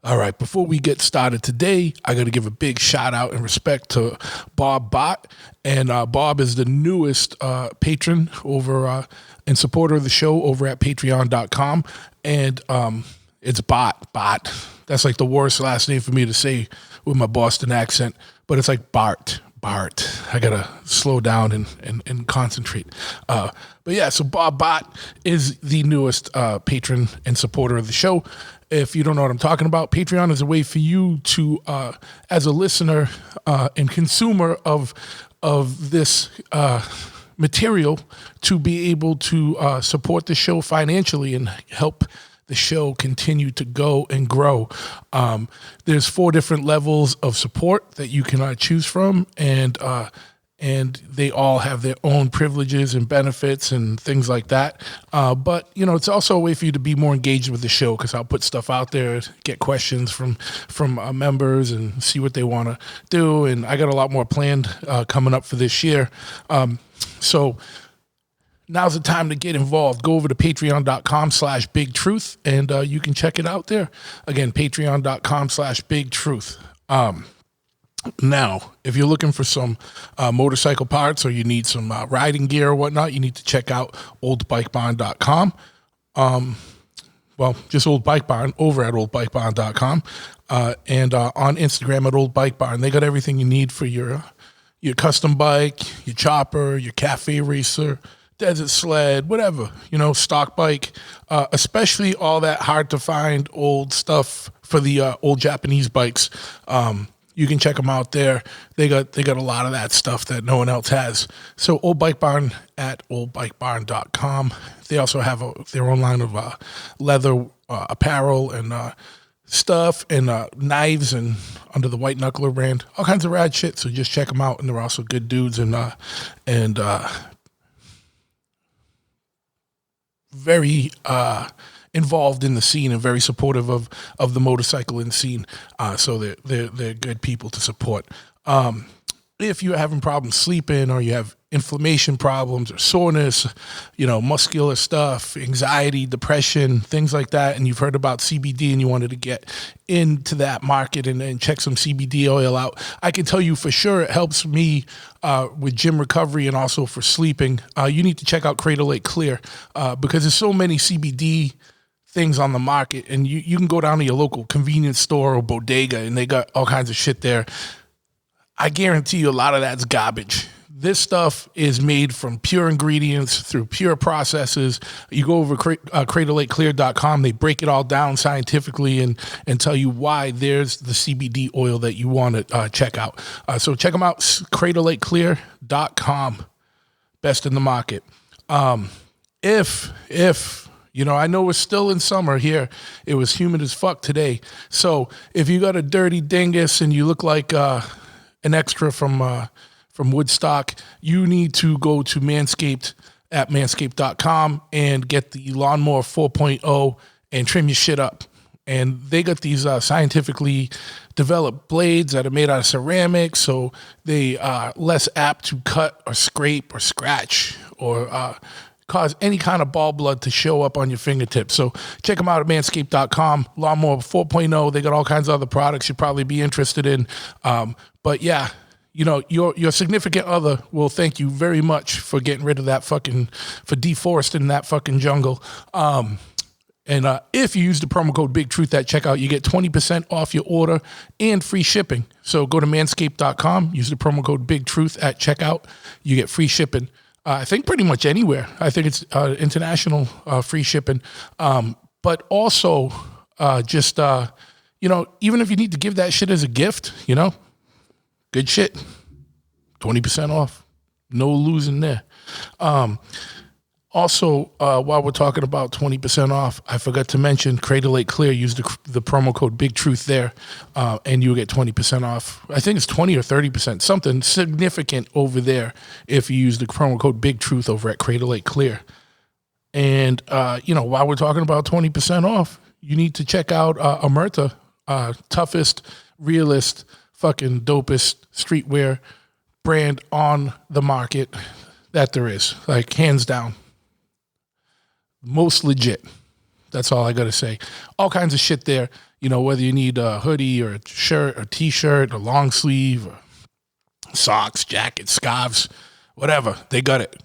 All right, before we get started today, I got to give a big shout out and respect to Bob Bott. And Bob is the newest patron over and supporter of the show over at patreon.com. And it's Bott. That's like the worst last name for me to say with my Boston accent, but it's like Bart. I got to slow down and concentrate. But yeah, so Bob Bott is the newest patron and supporter of the show. If you don't know what I'm talking about, Patreon is a way for you to, as a listener and consumer of this material, to be able to support the show financially and help the show continue to go and grow. There's 4 different levels of support that you can choose from, and they all have their own privileges and benefits and things like that. But, you know, it's also a way for you to be more engaged with the show, because I'll put stuff out there, get questions from members and see what they want to do. And I got a lot more planned coming up for this year. So now's the time to get involved. Go over to patreon.com/bigtruth and you can check it out there. Again, patreon.com/bigtruth. Now, if you're looking for some motorcycle parts or you need some riding gear or whatnot, you need to check out oldbikebarn.com. Well, just Old Bike Barn over at oldbikebarn.com and on Instagram at Old Bike Barn. They got everything you need for your custom bike, your chopper, your cafe racer, desert sled, whatever, you know, stock bike, especially all that hard to find old stuff for the old Japanese bikes. You can check them out there. They got a lot of that stuff that no one else has. So Old Bike Barn at oldbikebarn.com. They also have their own line of leather apparel and stuff and knives and under the White Knuckler brand, all kinds of rad shit. So just check them out. And they're also good dudes and very involved in the scene and very supportive of the motorcycling scene. So they're good people to support. If you're having problems sleeping or you have inflammation problems or soreness, you know, muscular stuff, anxiety, depression, things like that, and you've heard about CBD and you wanted to get into that market and check some CBD oil out, I can tell you for sure it helps me with gym recovery and also for sleeping. You need to check out Crater Lake Clear because there's so many CBD things on the market, and you can go down to your local convenience store or bodega and they got all kinds of shit there. I guarantee you a lot of that's garbage. This stuff is made from pure ingredients through pure processes. You go over craterlakeclear.com, they break it all down scientifically and tell you why there's the CBD oil that you want to check out. So check them out, craterlakeclear.com, best in the market. If you know, I know we're still in summer here. It was humid as fuck today. So if you got a dirty dingus and you look like an extra from Woodstock, you need to go to Manscaped at manscaped.com and get the Lawnmower 4.0 and trim your shit up. And they got these scientifically developed blades that are made out of ceramic, so they are less apt to cut or scrape or scratch or cause any kind of ball blood to show up on your fingertips. So check them out at manscaped.com. Lawnmower 4.0. They got all kinds of other products you'd probably be interested in. But yeah, you know, your significant other will thank you very much for getting rid of that for deforesting that fucking jungle. And if you use the promo code BigTruth at checkout, you get 20% off your order and free shipping. So go to manscaped.com, use the promo code BigTruth at checkout. You get free shipping. I think pretty much anywhere. I think it's international free shipping. But also just, you know, even if you need to give that shit as a gift, you know, good shit. 20% off. No losing there. Also, while we're talking about 20% off, I forgot to mention Crater Lake Clear. Use the promo code BigTruth there, and you'll get 20% off. I think it's 20 or 30%, something significant over there if you use the promo code BigTruth over at Crater Lake Clear. And, you know, while we're talking about 20% off, you need to check out Omerta, toughest, realest, fucking dopest streetwear brand on the market that there is, like hands down. Most legit. That's all I got to say. All kinds of shit there. whether you need a hoodie or a shirt or t-shirt or long sleeve or socks, jackets, scarves, whatever, they got it.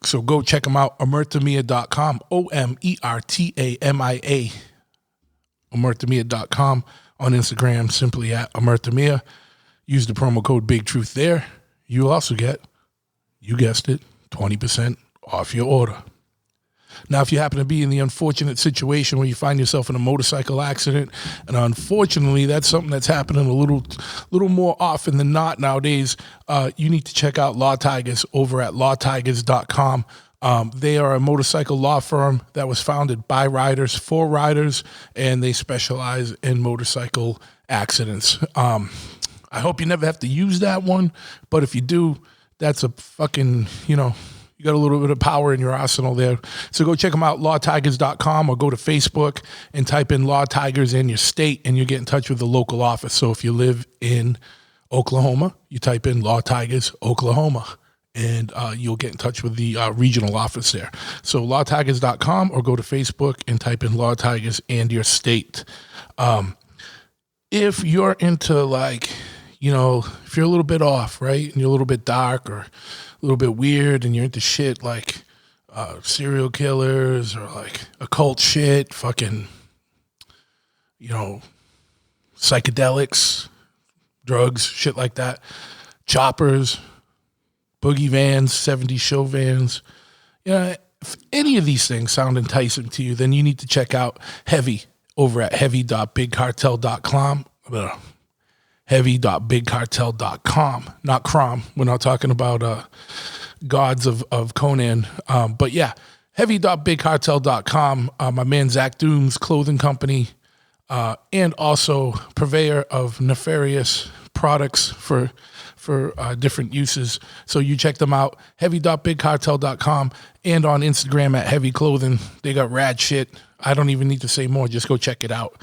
So go check them out, omertamia.com, Omertamia, omertamia.com, on Instagram, simply at omertamia. Use the promo code Big Truth there. You'll also get, you guessed it, 20% off your order. Now, if you happen to be in the unfortunate situation where you find yourself in a motorcycle accident, and unfortunately that's something that's happening a little more often than not nowadays, you need to check out Law Tigers over at lawtigers.com. They are a motorcycle law firm that was founded by riders for riders, and they specialize in motorcycle accidents. I hope you never have to use that one, but if you do, that's a fucking, you got a little bit of power in your arsenal there. So go check them out, lawtigers.com, or go to Facebook and type in Law Tigers in your state, and you get in touch with the local office. So if you live in Oklahoma, you type in Law Tigers, Oklahoma, and you'll get in touch with the regional office there. So lawtigers.com, or go to Facebook and type in Law Tigers and your state. If you're into if you're a little bit off, right, and you're a little bit dark or a little bit weird, and you're into shit like serial killers or like occult shit, fucking, psychedelics, drugs, shit like that, choppers, boogie vans, 70s show vans, if any of these things sound enticing to you, then you need to check out Heavy over at heavy.bigcartel.com. Heavy.bigcartel.com, not Crom. We're not talking about gods of Conan. But yeah, heavy.bigcartel.com. My man Zach Doom's clothing company, and also purveyor of nefarious products for different uses. So you check them out, heavy.bigcartel.com, and on Instagram at Heavy Clothing. They got rad shit. I don't even need to say more. Just go check it out.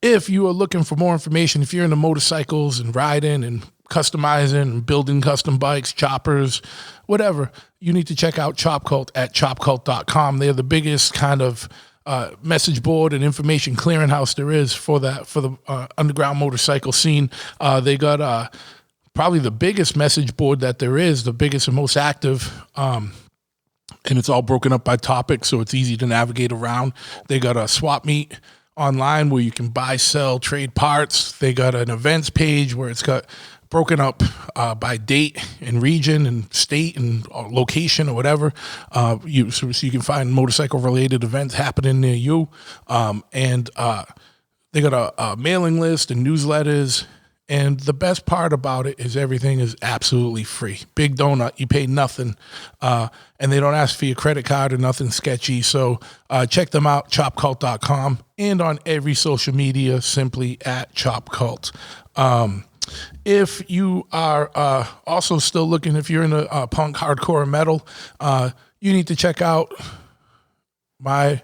If you are looking for more information, if you're into motorcycles and riding and customizing and building custom bikes, choppers, whatever, you need to check out Chop Cult at chopcult.com. They're the biggest kind of message board and information clearinghouse there is for the underground motorcycle scene. They got probably the biggest message board that there is, the biggest and most active, and it's all broken up by topic, so it's easy to navigate around. They got a swap meet online where you can buy, sell, trade parts. They got an events page where it's got broken up by date and region and state and location or whatever. So you can find motorcycle related events happening near you. And they got a mailing list and newsletters. And the best part about it is everything is absolutely free. Big donut, you pay nothing. And they don't ask for your credit card or nothing sketchy. So check them out, chopcult.com, and on every social media, simply at chopcult. If you are also still looking, if you're into punk, hardcore, metal, you need to check out my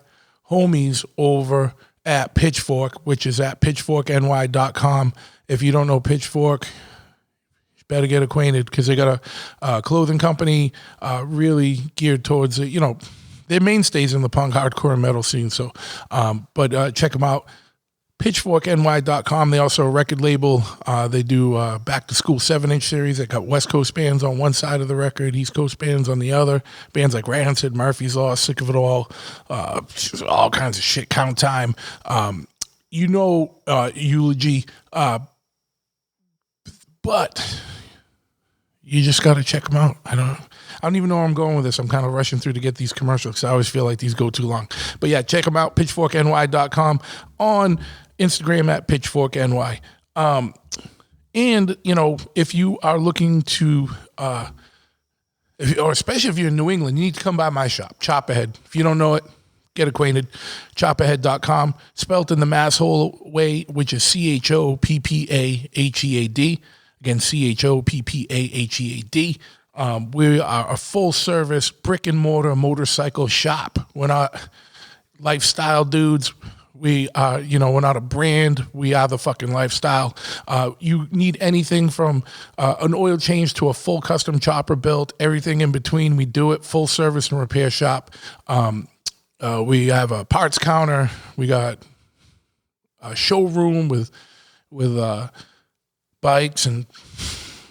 homies over at Pitchfork, which is at pitchforkny.com. If you don't know Pitchfork, you better get acquainted, because they got a clothing company really geared towards, they're mainstays in the punk, hardcore, and metal scene. So, but check them out, pitchforkny.com. They also a record label. They do back to school 7-inch series. They got West Coast bands on one side of the record, East Coast bands on the other. Bands like Rancid, Murphy's Law, Sick of It All, all kinds of shit. Count Time, Eulogy. But you just got to check them out. I don't even know where I'm going with this. I'm kind of rushing through to get these commercials. I always feel like these go too long. But yeah, check them out, pitchforkny.com, on Instagram at pitchforkny. And, if you are looking to, or especially if you're in New England, you need to come by my shop, Chop Ahead. If you don't know it, get acquainted. Chopahead.com, spelt in the masshole way, which is CHOPPAHEAD. Again, CHOPPAHEAD. We are a full-service brick-and-mortar motorcycle shop. We're not lifestyle dudes. We are, we're not a brand. We are the fucking lifestyle. You need anything from an oil change to a full custom chopper built, everything in between. We do it. Full service and repair shop. We have a parts counter. We got showroom with bikes and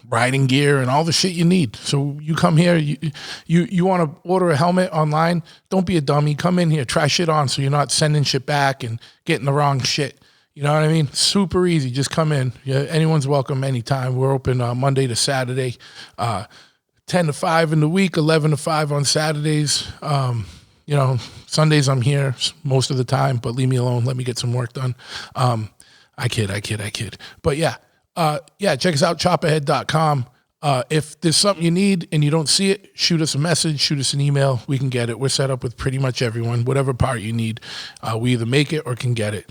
riding gear and all the shit you need. So you come here, you want to order a helmet online, don't be a dummy. Come in here, try shit on so you're not sending shit back and getting the wrong shit. You know what I mean? Super easy. Just come in. Yeah, anyone's welcome anytime. We're open Monday to Saturday, 10 to 5 in the week, 11 to 5 on Saturdays. You know, Sundays I'm here most of the time, but leave me alone. Let me get some work done. I kid. But yeah, check us out, chopperhead.com. If there's something you need and you don't see it, shoot us a message, shoot us an email. We can get it. We're set up with pretty much everyone. Whatever part you need, we either make it or can get it.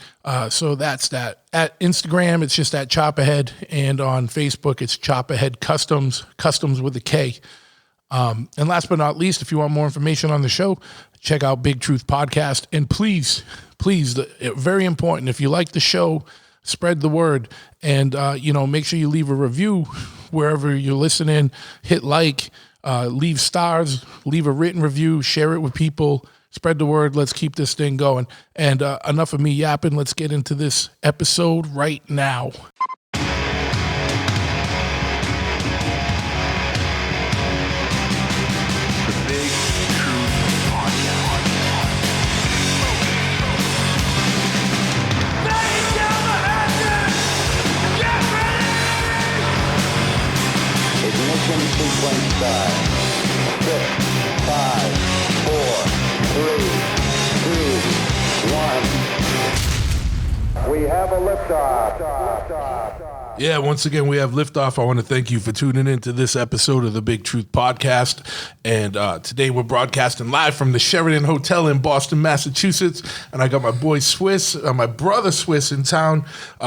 So that's that. At Instagram, it's just at Chopperhead. And on Facebook, it's Chopperhead Customs with a K. And last but not least, if you want more information on the show, check out Big Truth Podcast. And please, very important, if you like the show, spread the word and, make sure you leave a review wherever you're listening. Hit like, leave stars, leave a written review, share it with people, spread the word. Let's keep this thing going. And enough of me yapping. Let's get into this episode right now. Sequence start. 6, 5, 4, 3, 2, 1. We have a liftoff. Yeah, once again, we have liftoff. I want to thank you for tuning in to this episode of the Big Truth Podcast. And today we're broadcasting live from the Sheraton Hotel in Boston, Massachusetts. And I got my boy Swiss, my brother Swiss in town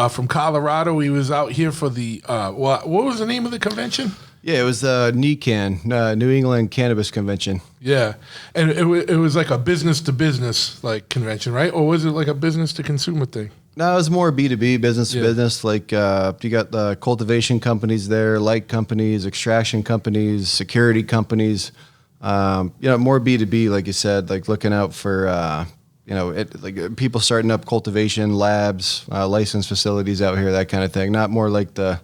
from Colorado. He was out here for the, what was the name of the convention? Yeah, it was NECAN, New England Cannabis Convention. Yeah, and it was like a business-to-business like convention, right? Or was it like a business-to-consumer thing? No, it was more B2B, business to business. Like you got the cultivation companies there, light companies, extraction companies, security companies. More B2B, like you said, like looking out for like people starting up cultivation labs, licensed facilities out here, that kind of thing. Not more like the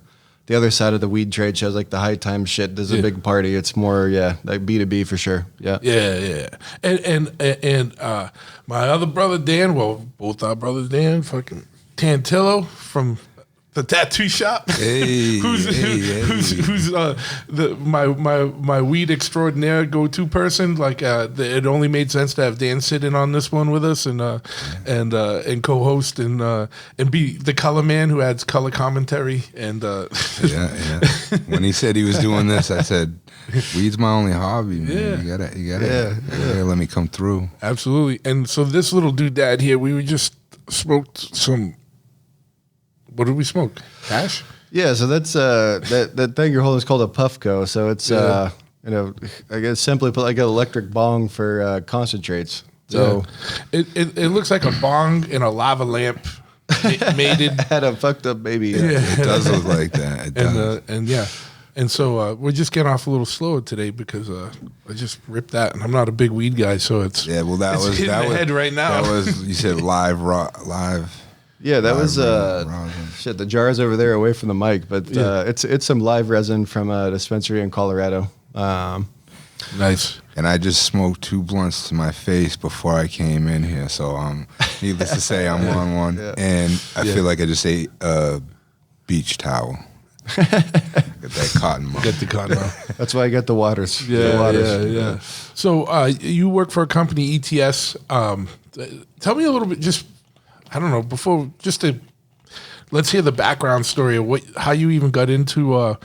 other side of the weed trade shows, like the high time shit. There's a big party. It's more, like B2B for sure. Yeah. And my other brother Dan, well, both our brothers Dan, fucking Tantillo from the tattoo shop. Who's my weed extraordinaire go-to person. Like it only made sense to have Dan sit in on this one with us and co-host and be the color man who adds color commentary and When he said he was doing this, I said, weed's my only hobby, man. You gotta let me come through. Absolutely. And so this little doodad here, we just smoked some. What did we smoke? Hash? Yeah, so that's that thing you're holding is called a Puffco. So it's I guess simply put, like an electric bong for concentrates. So it looks like a bong in a lava lamp mated. Had a fucked up baby. It does look like that. It does. And so we're just getting off a little slower today because I just ripped that, and I'm not a big weed guy, so it's that was hitting the head right now. That was, you said live. Yeah, that was shit. The jar's over there, away from the mic, but it's some live resin from a dispensary in Colorado. Nice. And I just smoked 2 blunts to my face before I came in here, so needless to say, I'm on one, and I feel like I just ate a beach towel. Get that cotton mouth. Get the cotton mouth. That's why I got the waters. Yeah. So you work for a company, ETS. Tell me a little bit, just I don't know, let's hear the background story of how you even got into,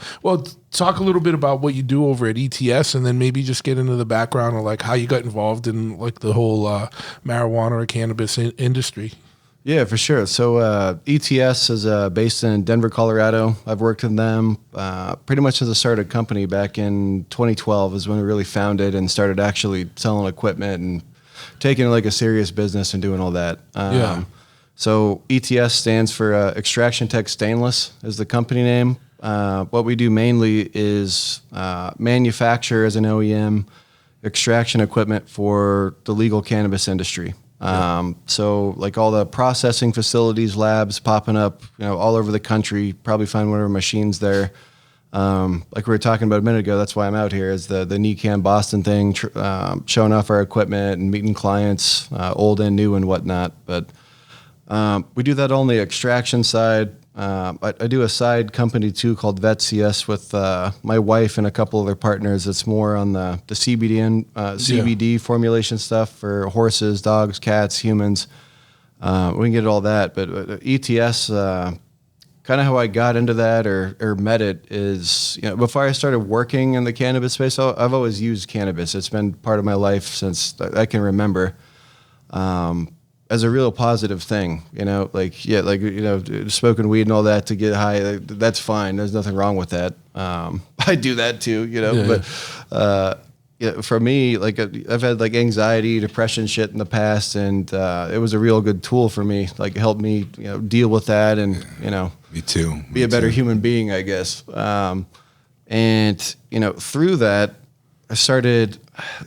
talk a little bit about what you do over at ETS, and then maybe just get into the background of like how you got involved in like the whole marijuana or cannabis industry. Yeah, for sure. So ETS is based in Denver, Colorado. I've worked with them pretty much since I started a company back in 2012 is when we really founded and started actually selling equipment and taking it like a serious business and doing all that. So ETS stands for ExtractionTek Stainless is the company name. What we do mainly is manufacture as an OEM extraction equipment for the legal cannabis industry. So like all the processing facilities, labs popping up, all over the country, probably find one of our machines there. Like we were talking about a minute ago, that's why I'm out here, is the NECAN Boston thing, showing off our equipment and meeting clients, old and new and whatnot. But we do that on the extraction side. I do a side company too called VetCS with my wife and a couple other partners. It's more on the CBD and CBD formulation stuff for horses, dogs, cats, humans. We can get all that, but ETS, kind of how I got into that or met it is, before I started working in the cannabis space, I've always used cannabis. It's been part of my life since I can remember. As a real positive thing, smoking weed and all that to get high, that's fine. There's nothing wrong with that. I do that too, but for me, like I've had like anxiety, depression shit in the past, and it was a real good tool for me. Like it helped me, deal with that, and me too. Be a better human being, I guess. And through that, I started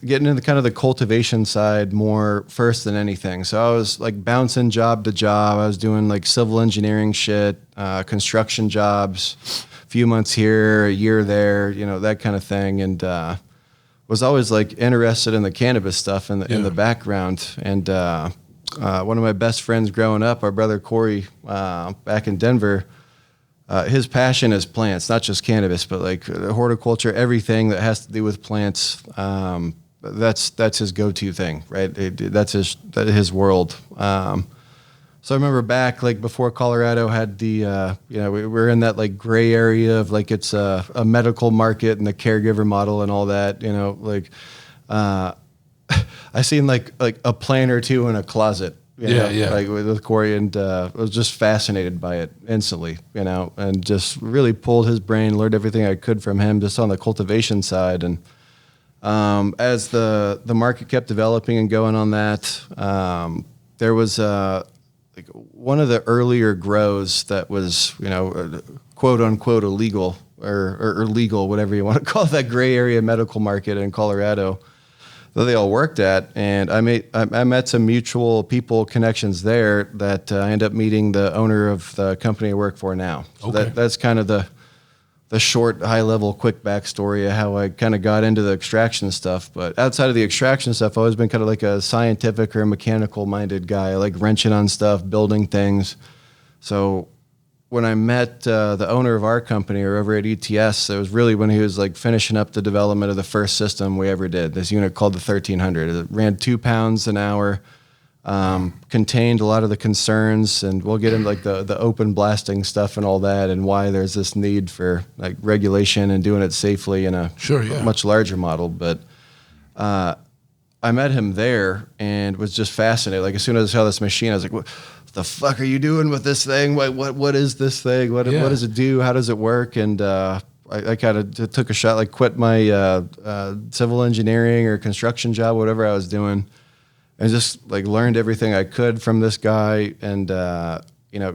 getting into kind of the cultivation side more first than anything. So I was like bouncing job to job. I was doing like civil engineering shit, construction jobs, a few months here, a year there, that kind of thing. And was always like interested in the cannabis stuff in the background. And one of my best friends growing up, our brother Corey, back in Denver, his passion is plants, not just cannabis, but like horticulture, everything that has to do with plants. That's his go-to thing, right? That's his world. So I remember back, like before Colorado had the, we were in that like gray area of like it's a medical market and the caregiver model and all that, I seen like a plant or two in a closet. Like with Corey, and I was just fascinated by it instantly, and just really pulled his brain, learned everything I could from him just on the cultivation side. And as the market kept developing and going on that, there was like one of the earlier grows that was, quote unquote illegal or legal, whatever you want to call it, that gray area medical market in Colorado that they all worked at, and I met some mutual people connections there that I ended up meeting the owner of the company I work for now. So that's kind of the short, high level, quick backstory of how I kind of got into the extraction stuff. But outside of the extraction stuff, I've always been kind of like a scientific or mechanical minded guy. I like wrenching on stuff, building things. So when I met the owner of our company or over at ETS, it was really when he was like finishing up the development of the first system we ever did, this unit called the 1300. It ran 2 pounds an hour, contained a lot of the concerns, and we'll get into like the open blasting stuff and all that, and why there's this need for like regulation and doing it safely in a much larger model. But I met him there and was just fascinated. Like as soon as I saw this machine, I was like, what the fuck are you doing with this thing? What is this thing? What does it do? How does it work? And I kind of took a shot, like quit my civil engineering or construction job, whatever I was doing, and just like learned everything I could from this guy, and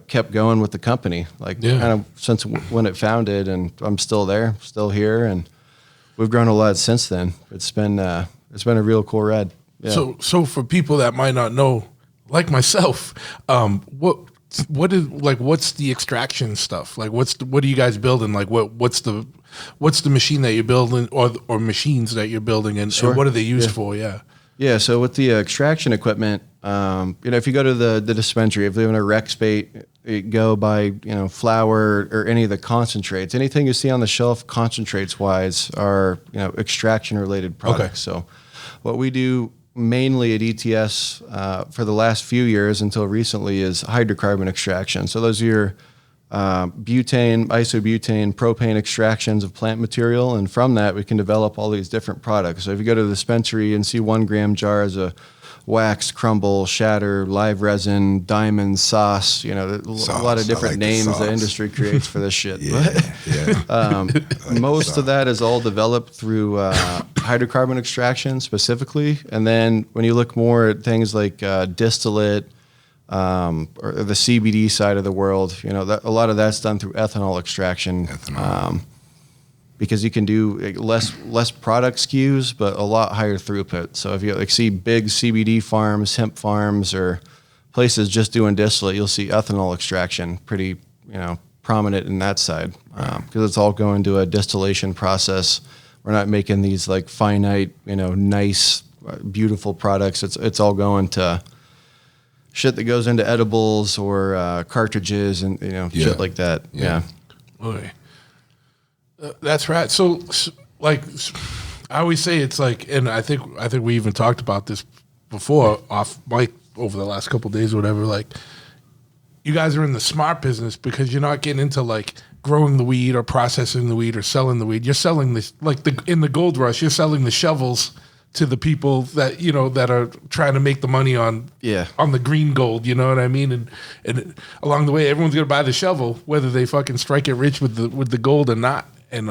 kept going with the company, like kind of since when it founded, and I'm still there, still here, and we've grown a lot since then. It's been a real cool ride. Yeah. So for people that might not know, like myself, what is like, what's the extraction stuff? Like, what are you guys building? Like, what's the machine that you're building, or machines that you're building, and what are they used for? Yeah. So with the extraction equipment, if you go to the dispensary, if you live in a rec space, you go buy, flour or any of the concentrates. Anything you see on the shelf, concentrates wise, are extraction related products. Okay. So what we do mainly at ETS for the last few years until recently is hydrocarbon extraction. So those are your butane, isobutane, propane extractions of plant material, and from that we can develop all these different products. So if you go to the dispensary and see 1 gram jars of wax, crumble, shatter, live resin, diamond, sauce, a lot of different names the industry creates for this shit. Most of that is all developed through hydrocarbon extraction specifically. And then when you look more at things like distillate, or the CBD side of the world, a lot of that's done through ethanol extraction. because you can do less product SKUs, but a lot higher throughput. So if you like see big CBD farms, hemp farms, or places just doing distillate, you'll see ethanol extraction pretty, prominent in that side, because it's all going to a distillation process. We're not making these like finite, nice, beautiful products. It's all going to shit that goes into edibles or cartridges and shit like that. Yeah. Okay. That's right. So, like, I always say it's like, and I think we even talked about this before off mic over the last couple of days or whatever. Like, you guys are in the smart business because you're not getting into like growing the weed or processing the weed or selling the weed. You're selling this, like in the gold rush, you're selling the shovels to the people that that are trying to make the money on the green gold. You know what I mean? And along the way, everyone's gonna buy the shovel, whether they fucking strike it rich with the gold or not. And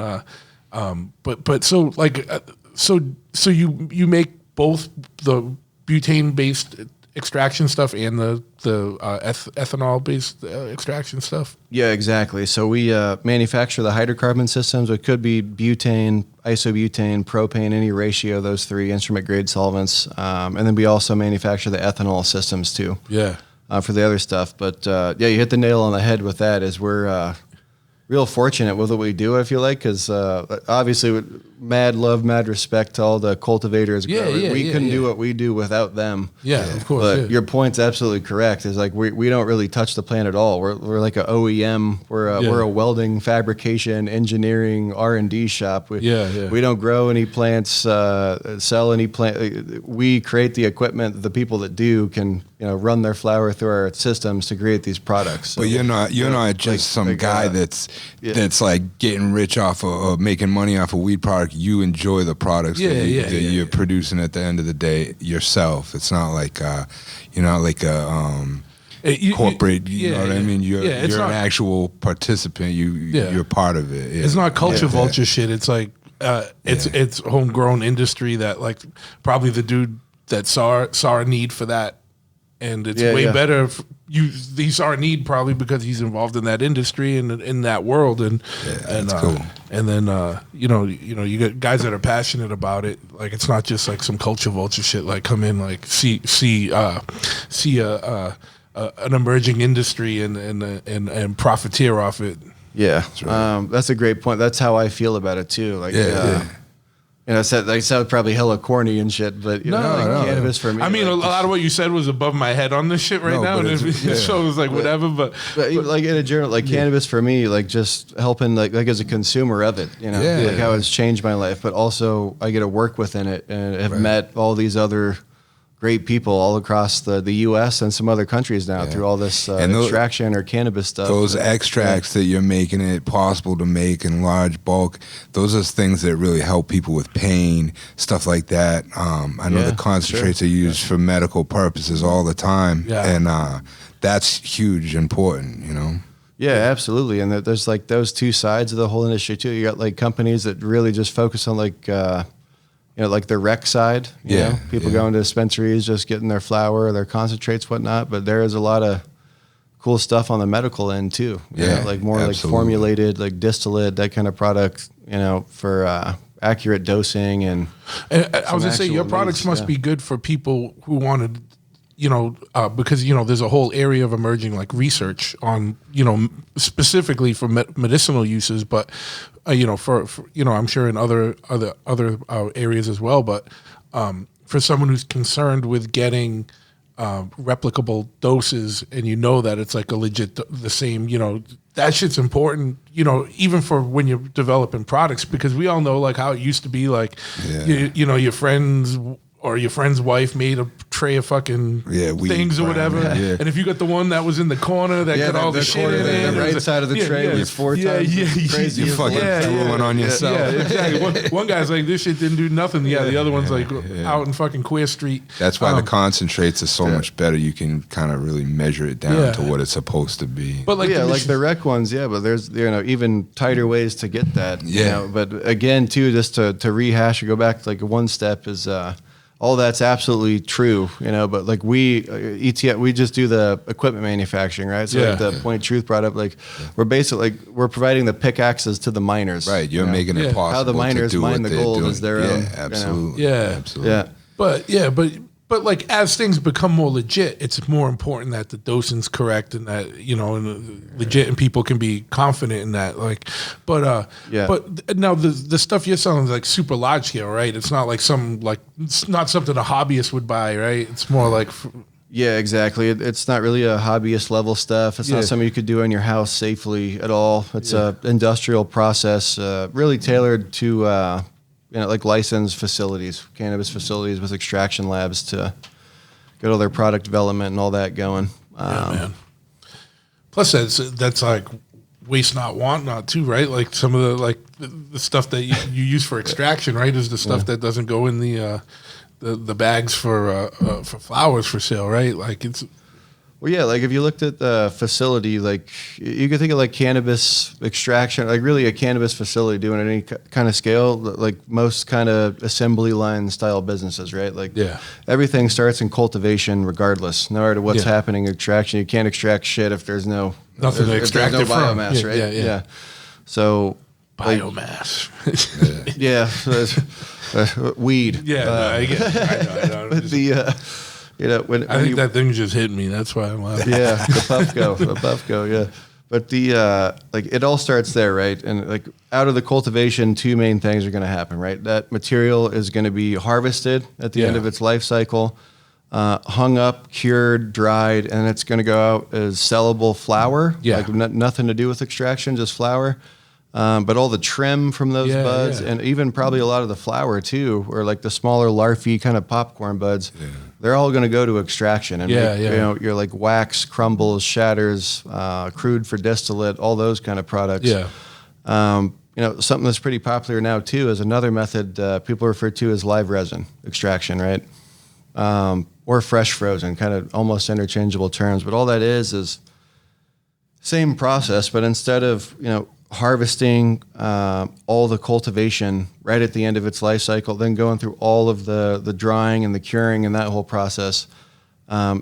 but so like so you make both the butane based extraction stuff and the ethanol based extraction stuff. Yeah, exactly. So we manufacture the hydrocarbon systems. It could be butane, isobutane, propane, any ratio of those three instrument grade solvents, and then we also manufacture the ethanol systems too. Yeah. For the other stuff, but you hit the nail on the head with that. Is we're real fortunate with what we do, I feel like, because obviously mad love, mad respect to all the cultivators. We couldn't do what we do without them. Yeah, of course. But your point's absolutely correct. Is like we don't really touch the plant at all. We're like a OEM. We're a welding, fabrication, engineering, R&D shop. We don't grow any plants, sell any plant. We create the equipment that the people that do can run their flower through our systems to create these products. So, but you're not just some guy that's like getting rich off of making money off a weed product. You enjoy the products that you're producing at the end of the day yourself. It's not like you're not like a corporate. You know what I mean? You're an actual participant. You're part of it. Yeah. It's not culture vulture shit. It's like it's homegrown industry that like probably the dude that saw a need for that. And it's way better. He saw a need probably because he's involved in that industry and in that world, and cool. And then you get guys that are passionate about it. Like it's not just like some culture vulture shit. Like come in like see an emerging industry and profiteer off it. Yeah, that's a great point. That's how I feel about it too. Like I sound probably hella corny and shit, but cannabis for me. I mean, a lot of what you said was above my head on this shit right now, and it shows like whatever. But like in a general, like cannabis for me, like just helping, like as a consumer of it, like how it's changed my life. But also, I get to work within it and have met all these other great people all across the U.S. and some other countries now through all this extraction or cannabis stuff. Those extracts that you're making it possible to make in large bulk, those are things that really help people with pain, stuff like that. I know the concentrates are used for medical purposes all the time, and that's huge, important, Yeah, absolutely. And there's like those two sides of the whole industry too. You got like companies that really just focus on like like the rec side, people going to dispensaries, just getting their flower, their concentrates, whatnot. But there is a lot of cool stuff on the medical end too. Like more like formulated, like distillate, that kind of product, for accurate dosing. And I was gonna say your products must be good for people who wanted, because there's a whole area of emerging like research on, specifically for medicinal uses, but for I'm sure in other areas as well. But for someone who's concerned with getting replicable doses, and that it's like a legit the same, that shit's important, even for when you're developing products, because we all know like how it used to be like, your friends or your friend's wife made a tray of fucking things or whatever. Yeah. And if you got the one that was in the corner that got all the shit in it. The right side of the tray was four times crazy. You fucking drooling on yourself. Yeah, exactly. One guy's like, this shit didn't do nothing. The other one's like out in fucking Queer Street. That's why the concentrates are so much better. You can kind of really measure it down to what it's supposed to be. But like the rec ones, but there's even tighter ways to get that. But again, too, just to rehash or go back like one step is all that's absolutely true, but like we ETF, we just do the equipment manufacturing, right? So like the Point Truth brought up, like we're basically like we're providing the pickaxes to the miners. Right, you're making it possible. How the miners to do mine what the they're gold doing. is their own. Absolutely. Absolutely. Yeah. But like as things become more legit, it's more important that the dosing's correct and that and legit and people can be confident in that. Like, but now the stuff you're selling is like super large scale, right? It's not like it's not something a hobbyist would buy, right? It's more like. Yeah, exactly. It's not really a hobbyist level stuff. It's not something you could do in your house safely at all. It's a industrial process, really tailored to. Like licensed facilities, cannabis facilities with extraction labs to get all their product development and all that going. Man. Plus, that's like waste not, want not too, right? Like some of the stuff that you use for extraction, right, is the stuff that doesn't go in the bags for flowers for sale, right? Like it's. Well, yeah, like if you looked at the facility, like you could think of like cannabis extraction, like really a cannabis facility doing at any kind of scale, like most kind of assembly line style businesses, right? Like everything starts in cultivation regardless, no matter what's happening in extraction. You can't extract shit if there's nothing to extract there's no biomass, right? Yeah. So biomass. Weed. I get it. I know. But I think that thing just hit me. That's why I'm laughing. Yeah, the puffco, yeah. But it all starts there, right? And like out of the cultivation, two main things are going to happen, right? That material is going to be harvested at the end of its life cycle, hung up, cured, dried, and it's going to go out as sellable flower. Yeah. Like nothing to do with extraction, just flower. But all the trim from those buds, and even probably a lot of the flower too, or like the smaller larvae kind of popcorn buds, they're all going to go to extraction. And you're like wax, crumbles, shatters, crude for distillate, all those kind of products. Yeah. Something that's pretty popular now too is another method people refer to as live resin extraction, right? Or fresh frozen, kind of almost interchangeable terms. But all that is same process, but instead of harvesting all the cultivation right at the end of its life cycle, then going through all of the drying and the curing and that whole process.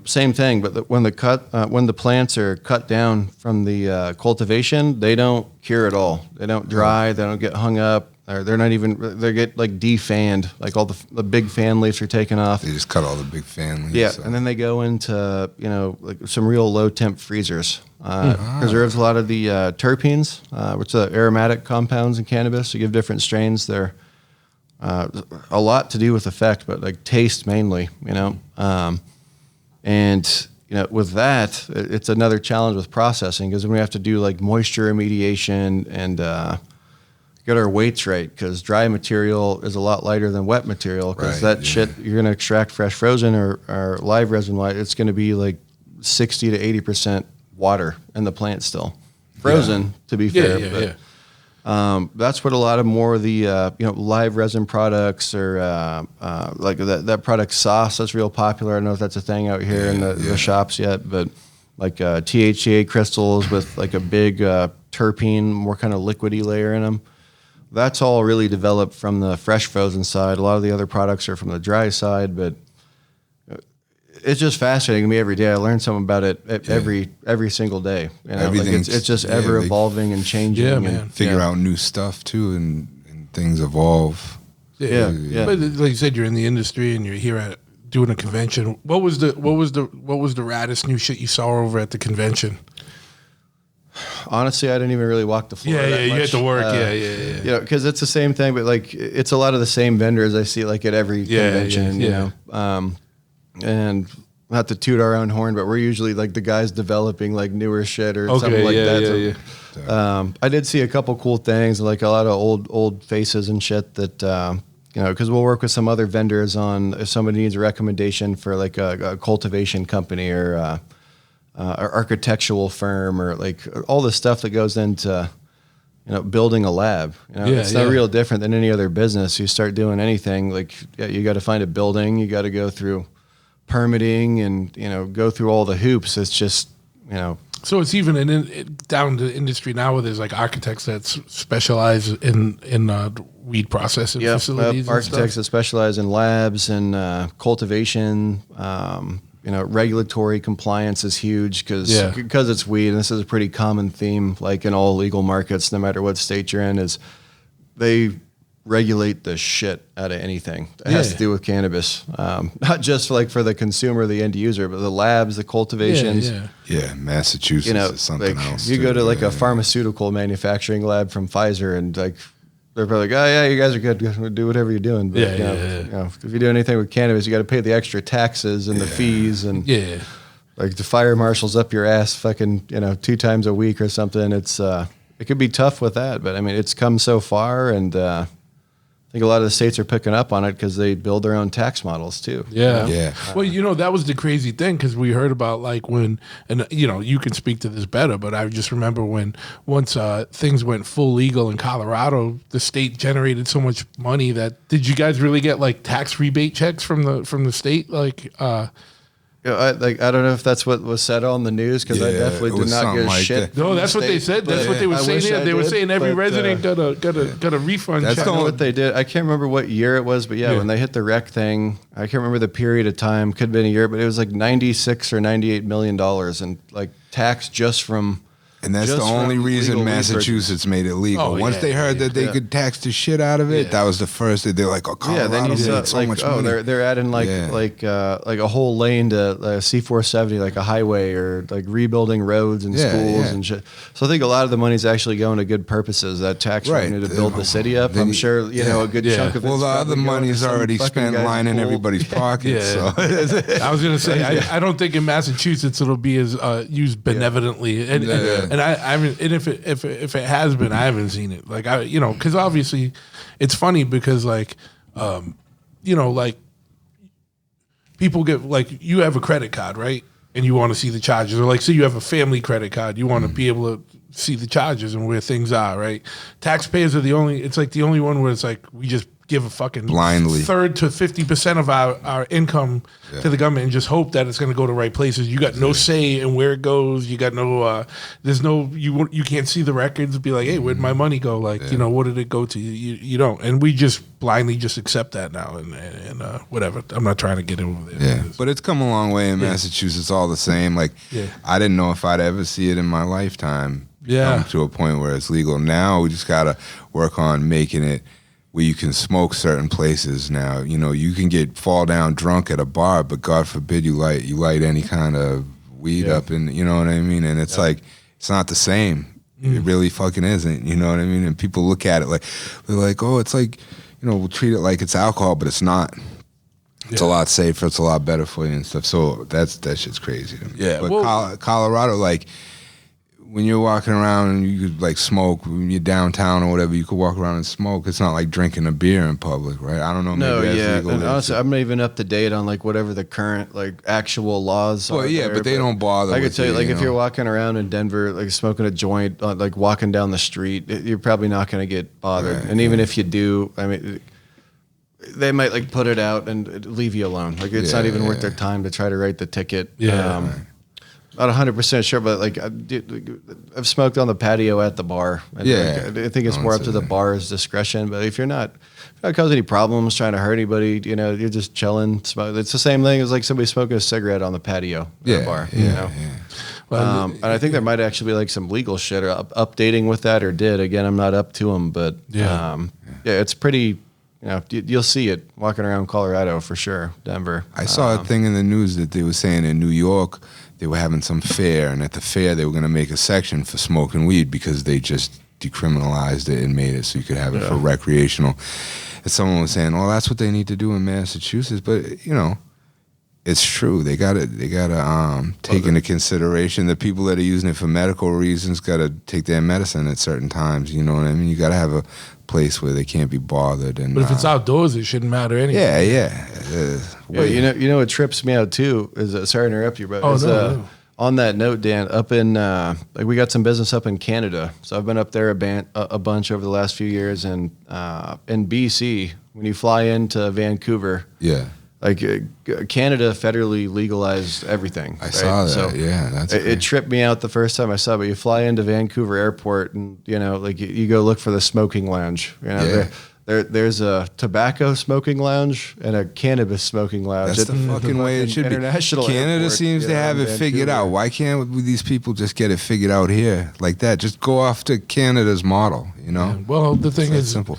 Same thing, but when the plants are cut down from the cultivation, they don't cure at all. They don't dry. They don't get hung up. Or they're not even. They get like defanned. Like all the big fan leaves are taken off. They just cut all the big fan leaves. Yeah, and then they go into like some real low temp freezers. Preserves a lot of the terpenes, which are aromatic compounds in cannabis. So you give different strains. They're a lot to do with effect, but like taste mainly. And with that, it's another challenge with processing because we have to do like moisture remediation and get our weights right because dry material is a lot lighter than wet material because shit you're going to extract fresh frozen or live resin, it's going to be like 60 to 80% water in the plant still. Frozen, to be fair. That's what a lot of more of the live resin products or like that product sauce that's real popular. I don't know if that's a thing out here in the shops yet, but like THCA crystals with like a big terpene, more kind of liquidy layer in them. That's all really developed from the fresh frozen side. A lot of the other products are from the dry side, but it's just fascinating to me every day. I learn something about it every single day. It's just ever evolving and changing. Yeah, man. And figure out new stuff too, and things evolve. Yeah. But like you said, you're in the industry and you're here at doing a convention. What was the raddest new shit you saw over at the convention? Honestly, I didn't even really walk the floor. You had to work. Because it's the same thing, but like it's a lot of the same vendors I see like at every convention. And not to toot our own horn, but we're usually like the guys developing like newer shit or something like that. I did see a couple cool things, like a lot of old faces and shit that because we'll work with some other vendors on if somebody needs a recommendation for like a cultivation company or architectural firm or like all the stuff that goes into building a lab. It's not real different than any other business. You start doing anything, like you got to find a building, you got to go through permitting and go through all the hoops. It's just So it's even down to industry now where there's like architects that specialize in weed processing facilities. Architects that specialize in labs and cultivation. Regulatory compliance is huge because it's weed, and this is a pretty common theme, like in all legal markets, no matter what state you're in, is they regulate the shit out of anything that has to do with cannabis. Not just like for the consumer, the end user, but the labs, the cultivations. Yeah, Massachusetts is something else. You go to like a pharmaceutical manufacturing lab from Pfizer, and like they're probably like, oh yeah, you guys are good, do whatever you're doing. But if you do anything with cannabis, you got to pay the extra taxes and the fees, and like the fire marshal's up your ass fucking 2 times a week or something. It's it could be tough with that, but I mean it's come so far, and I think a lot of the states are picking up on it because they build their own tax models too. Yeah. Well, that was the crazy thing, because we heard about like when, and you can speak to this better, but I just remember when once things went full legal in Colorado, the state generated so much money that, did you guys really get like tax rebate checks from the state? Like, I don't know if that's what was said on the news, because I definitely did not get like shit. No, that's what they said. That's what they were saying here. They were saying every resident got a refund. That's not what they did. I can't remember what year it was, but when they hit the rec thing, I can't remember the period of time. Could have been a year, but it was like $96 or $98 million in like tax just from. And that's the only reason Massachusetts made it legal. Once they heard that they could tax the shit out of it, that was the first. They're like, oh, Colorado then you made so much money. They're adding like a whole lane to C470, like a highway, or like rebuilding roads and schools and shit. So I think a lot of the money's actually going to good purposes. That tax revenue to build the city up. I'm sure a good chunk of it. Well, the other money's already spent lining everybody's pockets. So. I was gonna say I don't think in Massachusetts it'll be as used benevolently. And I mean, and if it has been, I haven't seen it. Like because obviously, it's funny because like, like people get like, you have a credit card, right? And you want to see the charges, or like, say you have a family credit card, you want to be able to see the charges and where things are, right? Taxpayers are the only one where it's like we just give a fucking blindly 30 to 50% of our income to the government and just hope that it's going to go to right places. You got no say in where it goes. You got no there's no, you can't see the records, be like, hey, where'd my money go? Like, what did it go to? You don't. And we just blindly just accept that now and whatever. I'm not trying to get over there. Yeah, but it's come a long way in Massachusetts all the same. Like, I didn't know if I'd ever see it in my lifetime come to a point where it's legal. Now we just got to work on making it where you can smoke certain places now. You can fall down drunk at a bar, but God forbid you light any kind of weed up, and you know what I mean? And it's like, it's not the same. It really fucking isn't, you know what I mean? And people look at it like, they're like, oh, it's like, we'll treat it like it's alcohol, but it's not. It's a lot safer, it's a lot better for you and stuff. So that shit's crazy to me. Yeah. But Colorado, like, when you're walking around and you could like smoke, when you're downtown or whatever, you could walk around and smoke. It's not like drinking a beer in public, right? I don't know. Maybe that's legal. And honestly, I'm not even up to date on like whatever the current like actual laws are. Well, yeah, but they don't bother. I could tell you, like, if you're walking around in Denver, like smoking a joint, like walking down the street, you're probably not going to get bothered. Right, and even if you do, I mean, they might like put it out and leave you alone. Like, it's not even worth their time to try to write the ticket. Not 100% sure, but like I've smoked on the patio at the bar. And I think it's more up to the bar's discretion. But if you're not causing any problems, trying to hurt anybody, you're just chilling. It's the same thing as like somebody smoking a cigarette on the patio at a bar. Well, and I think there might actually be like some legal shit or updating with that, or did. Again, I'm not up to them, but it's pretty. You'll see it walking around Colorado for sure. Denver. I saw a thing in the news that they were saying in New York they were having some fair, and at the fair they were going to make a section for smoking weed because they just decriminalized it and made it so you could have it for recreational. And someone was saying, "Oh, that's what they need to do in Massachusetts," but it's true. They got to take into consideration the people that are using it for medical reasons got to take their medicine at certain times. You know what I mean? You got to have a place where they can't be bothered. And but if it's outdoors, it shouldn't matter anyway. Well, what trips me out too is sorry to interrupt you, but on that note, Dan, up in like we got some business up in Canada, so I've been up there a bunch over the last few years, and in BC when you fly into Vancouver, like Canada federally legalized everything. I saw that. So yeah, that's it tripped me out the first time I saw it. But you fly into Vancouver Airport, and like you go look for the smoking lounge. Yeah. There's a tobacco smoking lounge and a cannabis smoking lounge. That's the fucking way it should be. International Canada airport, seems to have in it figured Vancouver. out. Why can't these people just get it figured out here like that? Just go off to Canada's model, Well, the thing It's is, that simple.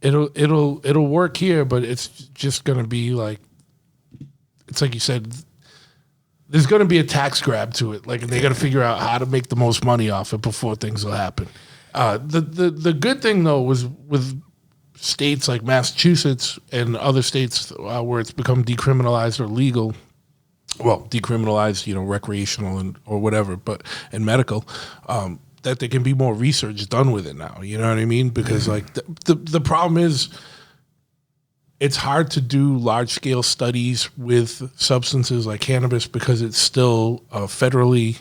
It'll work here, but it's just gonna be like, it's like you said. There's gonna be a tax grab to it. Like they got to figure out how to make the most money off it before things will happen. The good thing though was with states like Massachusetts and other states where it's become decriminalized or legal. Well, decriminalized, recreational or whatever, and medical. That there can be more research done with it now. You know what I mean? Because like the problem is, it's hard to do large scale studies with substances like cannabis because it's still federally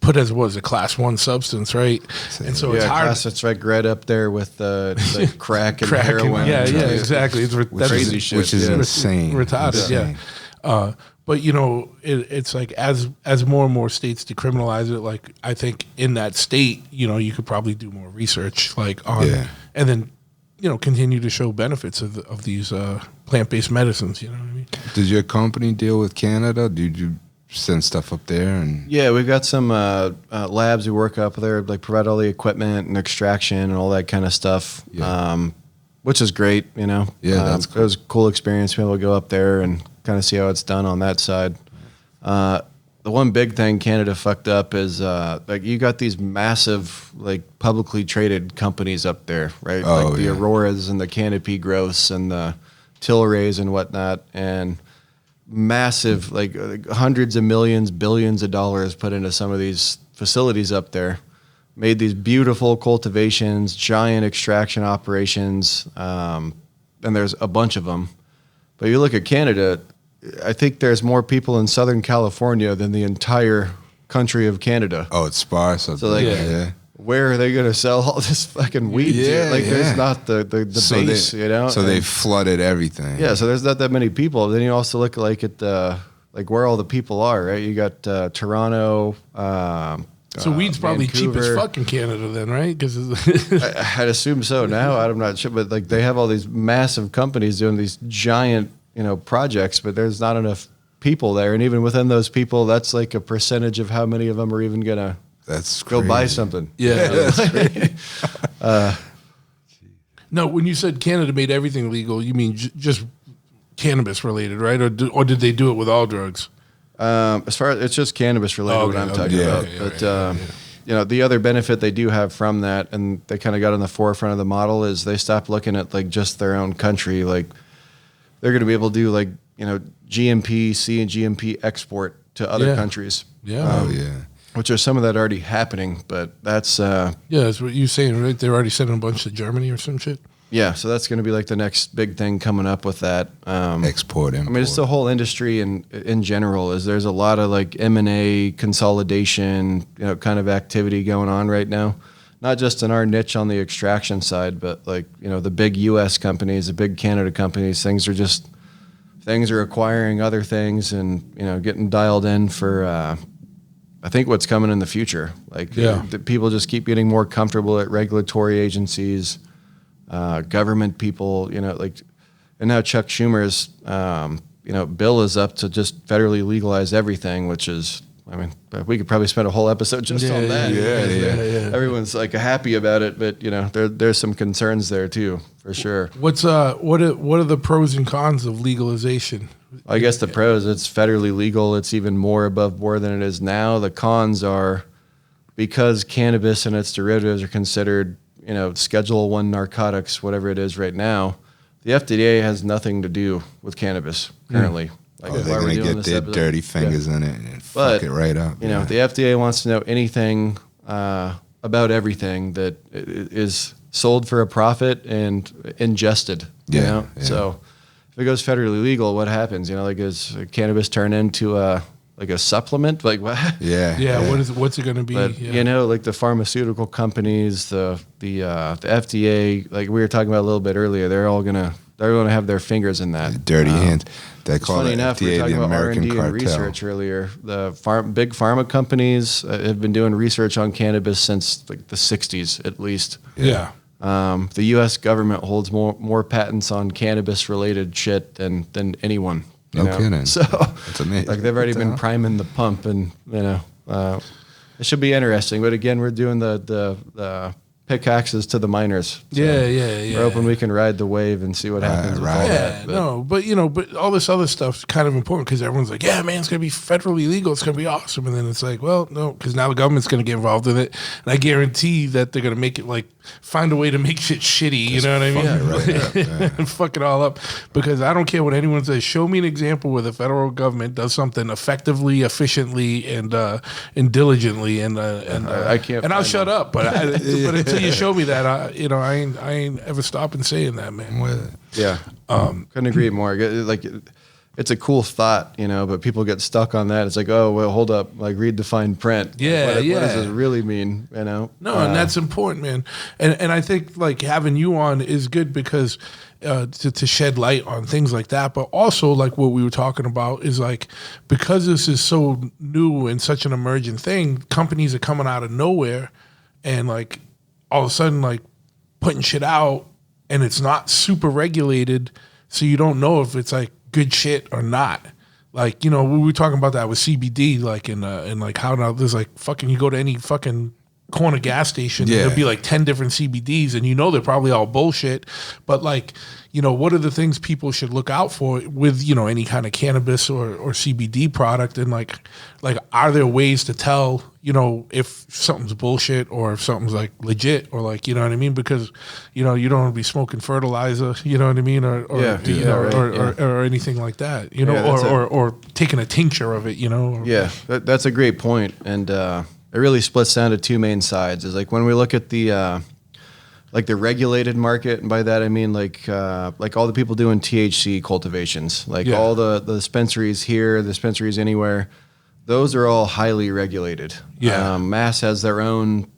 put as a class 1 substance, right? And so it's hard. Class, it's right up there with the crack and heroin. Yeah, exactly. That's crazy shit. Which is insane. Retarded, Insane. yeah. But it's like as more and more states decriminalize it, like I think in that state, you could probably do more research, like on, and then continue to show benefits of these plant-based medicines. You know what I mean? Did your company deal with Canada? Did you send stuff up there? And Yeah, we've got some labs who work up there, like provide all the equipment and extraction and all that kind of stuff, which is great. Yeah, that's It was a cool experience to be able to go up there and kind of see how it's done on that side. The one big thing Canada fucked up is like you got these massive like publicly traded companies up there, right? Like the Auroras and the Canopy Growths and the Tilrays and whatnot, and massive like hundreds of millions, billions of dollars put into some of these facilities up there. Made these beautiful cultivations, giant extraction operations, and there's a bunch of them. But you look at Canada, I think there's more people in Southern California than the entire country of Canada. Oh, it's sparse. So like, where are they going to sell all this fucking weed to? Like, there's not the base, So they flooded everything. Yeah, so there's not that many people. Then you also look like at like where all the people are, right? You got Toronto. So weed's probably cheap as Vancouver. fuck in Canada, then, right? Because I'd assume so now. I'm not sure, but like they have all these massive companies doing these giant, projects, but there's not enough people there, and even within those people, that's like a percentage of how many of them are even gonna go buy something. Yeah. No, when you said Canada made everything legal, you mean just cannabis related, right? Or did they do it with all drugs? As far as it's just cannabis related, what I'm talking about. But the other benefit they do have from that, and they kind of got on the forefront of the model, is they stopped looking at like just their own country. Like they're going to be able to do like GMP, C and GMP export to other countries. Yeah. Which are some of that already happening, but that's that's what you're saying, right? They're already sending a bunch to Germany or some shit. Yeah, so that's going to be like the next big thing coming up with that. Export, import. I mean, it's the whole industry in general. Is there's a lot of like M&A consolidation, kind of activity going on right now. Not just in our niche on the extraction side, but like the big U.S. companies, the big Canada companies. Things are acquiring other things, and getting dialed in for. I think what's coming in the future. Like people just keep getting more comfortable at regulatory agencies. Government people, and now Chuck Schumer's, bill is up to just federally legalize everything, which is, I mean, we could probably spend a whole episode just on that. Yeah. Everyone's like happy about it, but there's some concerns there too, for sure. What are the pros and cons of legalization? I guess the pros, it's federally legal. It's even more above board than it is now. The cons are because cannabis and its derivatives are considered Schedule I narcotics, whatever it is right now, the FDA has nothing to do with cannabis currently. Like, they're going to get their dirty fingers in it and fuck it right up. The FDA wants to know anything about everything that is sold for a profit and ingested. So if it goes federally legal, what happens? Does cannabis turn into a supplement? Like what? What's it going to be? But like the pharmaceutical companies, the FDA, like we were talking about a little bit earlier, they're they're going to have their fingers in that. Dirty hands. They It's call funny it enough, we were FDA talking the about American R&D and cartel. research earlier. The big pharma companies have been doing research on cannabis since like the 60s at least. Yeah. The U.S. government holds more patents on cannabis-related shit than anyone. No kidding. So That's amazing. like they've already been priming the pump, and it should be interesting. But again, we're doing the pickaxes to the miners. So Yeah. We're hoping we can ride the wave and see what happens with all right. that. But all this other stuff's kind of important because everyone's like, yeah, man, it's going to be federally legal. It's going to be awesome. And then it's like, well, no, because now the government's going to get involved in it. And I guarantee that they're going to make it like find a way to make shit shitty. You know what I mean? And fuck it all up. Because I don't care what anyone says. Show me an example where the federal government does something effectively, efficiently, and diligently. And I can't. And I'll find shut one. up. But until you show me that, I ain't ever stopping saying that, man. With it. Yeah. Couldn't agree more. Like, it's a cool thought, but people get stuck on that. It's like, oh, well, hold up. Like, read the fine print. Yeah, What yeah. does this really mean, No, and that's important, man. And I think like having you on is good because to shed light on things like that. But also like what we were talking about is like because this is so new and such an emerging thing, companies are coming out of nowhere and like all of a sudden like putting shit out and it's not super regulated, so you don't know if it's like good shit or not. Like, we were talking about that with CBD, like in like how now there's like fucking you go to any fucking corner gas station, and there'll be like 10 different CBDs, and they're probably all bullshit. But like, what are the things people should look out for with any kind of cannabis or CBD product, and like are there ways to tell if something's bullshit or if something's like legit, or like what I mean? Because you don't want to be smoking fertilizer, you know what I mean, or anything like that, or taking a tincture of it, Yeah, that's a great point. And it really splits down to two main sides. Is like when we look at the like the regulated market, and by that I mean like all the people doing THC cultivations, like all the dispensaries here, the dispensaries anywhere, those are all highly regulated. Yeah. Mass has their own,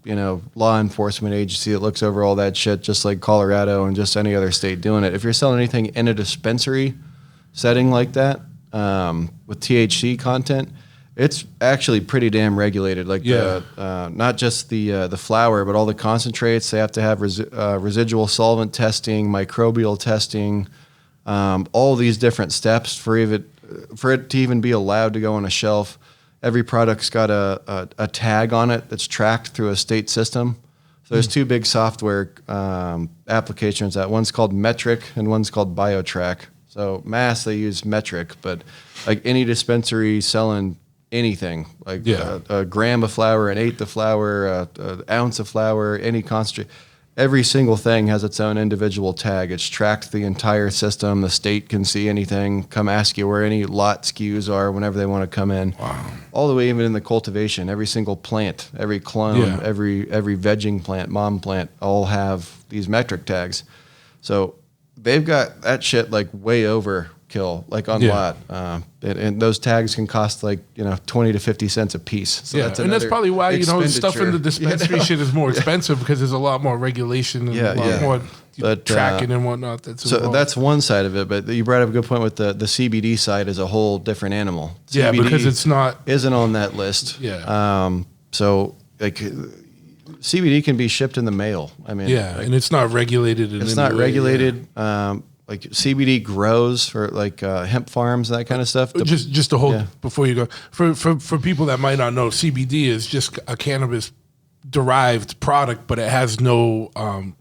law enforcement agency that looks over all that shit, just like Colorado and just any other state doing it. If you're selling anything in a dispensary setting like that, with THC content, it's actually pretty damn regulated. Like not just the flower, but all the concentrates. They have to have residual solvent testing, microbial testing, all these different steps for it to even be allowed to go on a shelf. Every product's got a tag on it that's tracked through a state system. So there's two big software applications. That one's called Metric and one's called BioTrack. So Mass, they use Metric, but like any dispensary selling anything, like a gram of flour, an eighth of flour, an ounce of flour, any concentrate, every single thing has its own individual tag. It's tracked the entire system. The state can see anything, come ask you where any lot SKUs are whenever they want to come in. Wow. All the way even in the cultivation, every single plant, every clone, every vegging plant, mom plant, all have these metric tags. So they've got that shit like way overkill, like on lot. And those tags can cost like 20 to 50 cents a piece. So that's probably why stuff in the dispensary shit is more expensive because there's a lot more regulation and a lot more tracking and whatnot. That's one side of it. But you brought up a good point with the CBD side is a whole different animal. Yeah, CBD because it's isn't on that list. Yeah. So like CBD can be shipped in the mail. I mean, and it's not regulated. It's not regulated. Like CBD grows for like hemp farms and that kind of stuff. Just to hold before you go, for people that might not know, CBD is just a cannabis derived product, but it has none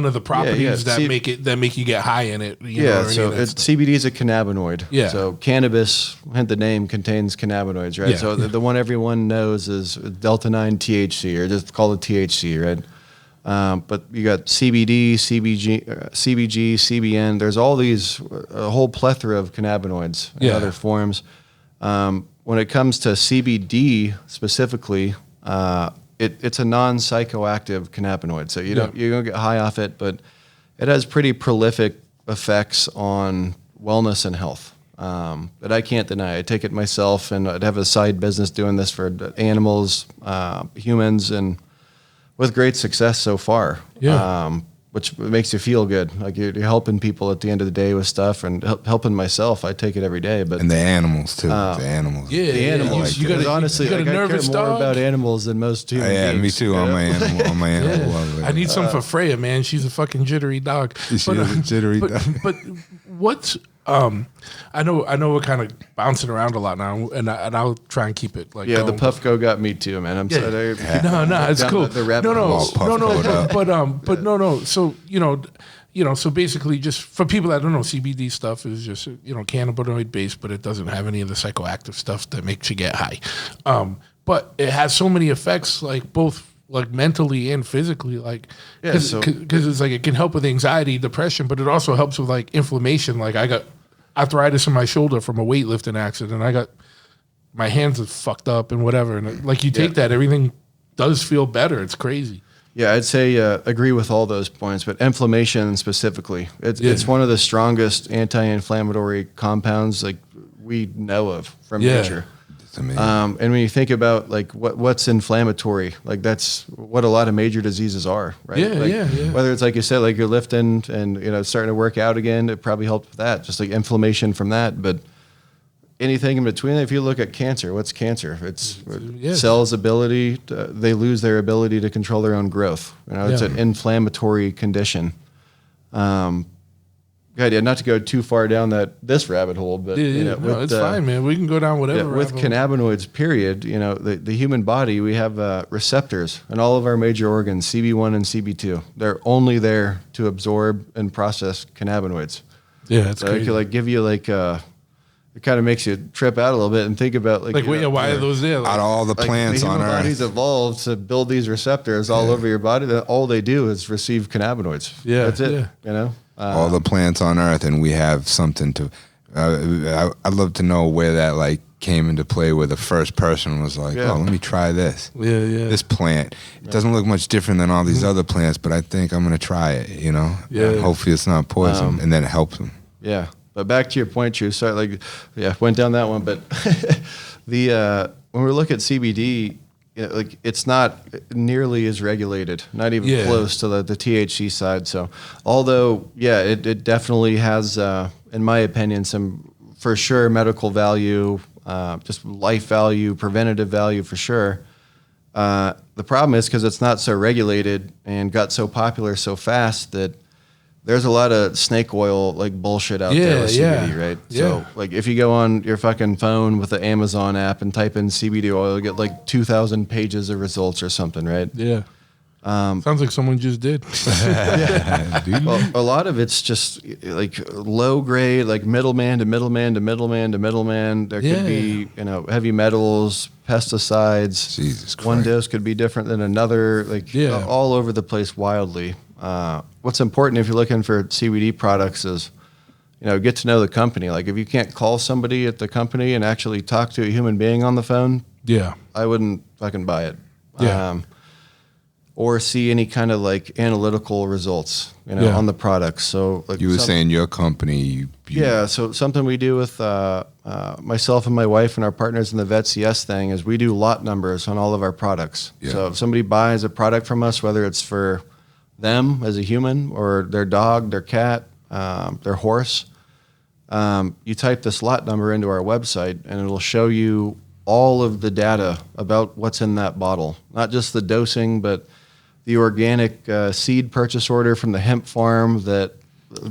of the properties that make you get high in it. So CBD is a cannabinoid. Yeah. So cannabis, hence the name, contains cannabinoids, right? Yeah. So the one everyone knows is Delta 9 THC, or just call it THC, right? But you got CBD, CBG, CBN. There's all these, a whole plethora of cannabinoids and other forms. When it comes to CBD specifically, it's a non-psychoactive cannabinoid. So you don't get high off it, but it has pretty prolific effects on wellness and health that I can't deny. I take it myself, and I'd have a side business doing this for animals, humans, and with great success so far. which makes you feel good. Like you're helping people at the end of the day with stuff, and helping myself. I take it every day. But And the animals too. The animals. Yeah, the animals. You got a, honestly, you got a like, I care nervous more dog? about animals than most human Yeah, beings. me too. you On know? my animal. On my animal. Yeah. I need some for Freya, man. She's a fucking jittery dog. She is a jittery but, dog. But what's I know we're kind of bouncing around a lot now, and I'll try and keep it like Yeah, the going. Puffco got me too, man. I'm sorry. No, it's Down cool. the rabbit No, hole. but no. So so basically, just for people that don't know, CBD stuff is just cannabinoid based, but it doesn't have any of the psychoactive stuff that makes you get high. But it has so many effects, like both like mentally and physically, like because it's like it can help with anxiety, depression, but it also helps with like inflammation. Like I got arthritis in my shoulder from a weightlifting accident. I got my hands are fucked up and whatever. And like you take that, everything does feel better. It's crazy. Yeah, I'd say agree with all those points, but inflammation specifically, it's one of the strongest anti-inflammatory compounds like we know of from nature. It's amazing. And when you think about like what's inflammatory, like that's what a lot of major diseases are, right? Yeah, like, whether it's like you said, like you're lifting and starting to work out again, it probably helped with that, just like inflammation from that. But anything in between, if you look at cancer, what's cancer? It's cells' ability, they lose their ability to control their own growth. It's an inflammatory condition. Good idea, not to go too far down this rabbit hole, but it's fine, man. We can go down whatever. With cannabinoids, period. The human body, we have receptors in all of our major organs, CB1 and CB2. They're only there to absorb and process cannabinoids. Yeah, it's so crazy. I could give you it kind of makes you trip out a little bit and think about why are those there? Out of all the plants the on human Earth, body's evolved to build these receptors all over your body. That all they do is receive cannabinoids. Yeah, that's it. All the plants on Earth, and we have something to. I'd love to know where that came into play, where the first person was like, "Oh, let me try this." Yeah. This plant. It doesn't look much different than all these other plants, but I think I'm gonna try it. Yeah. And hopefully it's not poison, and then it helps them. Yeah. But back to your point, Drew. Sorry, went down that one. But when we look at CBD, it's not nearly as regulated, not even close to the THC side. So, although it definitely has, in my opinion, some for sure medical value, just life value, preventative value for sure. The problem is because it's not so regulated and got so popular so fast that there's a lot of snake oil bullshit out there with CBD, right? Yeah. So if you go on your fucking phone with the Amazon app and type in CBD oil, you get 2,000 pages of results or something, right? Yeah. Sounds like someone just did. Well, a lot of it's just low grade, middleman to middleman to middleman to middleman. There could be heavy metals, pesticides. Jesus Christ. One dose could be different than another. All over the place, wildly. What's important if you're looking for CBD products is, get to know the company. Like if you can't call somebody at the company and actually talk to a human being on the phone, I wouldn't fucking buy it. Or see any kind of analytical results, on the products. So you were saying your company. So something we do with myself and my wife and our partners in the VetCS thing is we do lot numbers on all of our products. Yeah. So if somebody buys a product from us, whether it's for them as a human or their dog, their cat, their horse, you type this lot number into our website and it'll show you all of the data about what's in that bottle. Not just the dosing, but the organic seed purchase order from the hemp farm that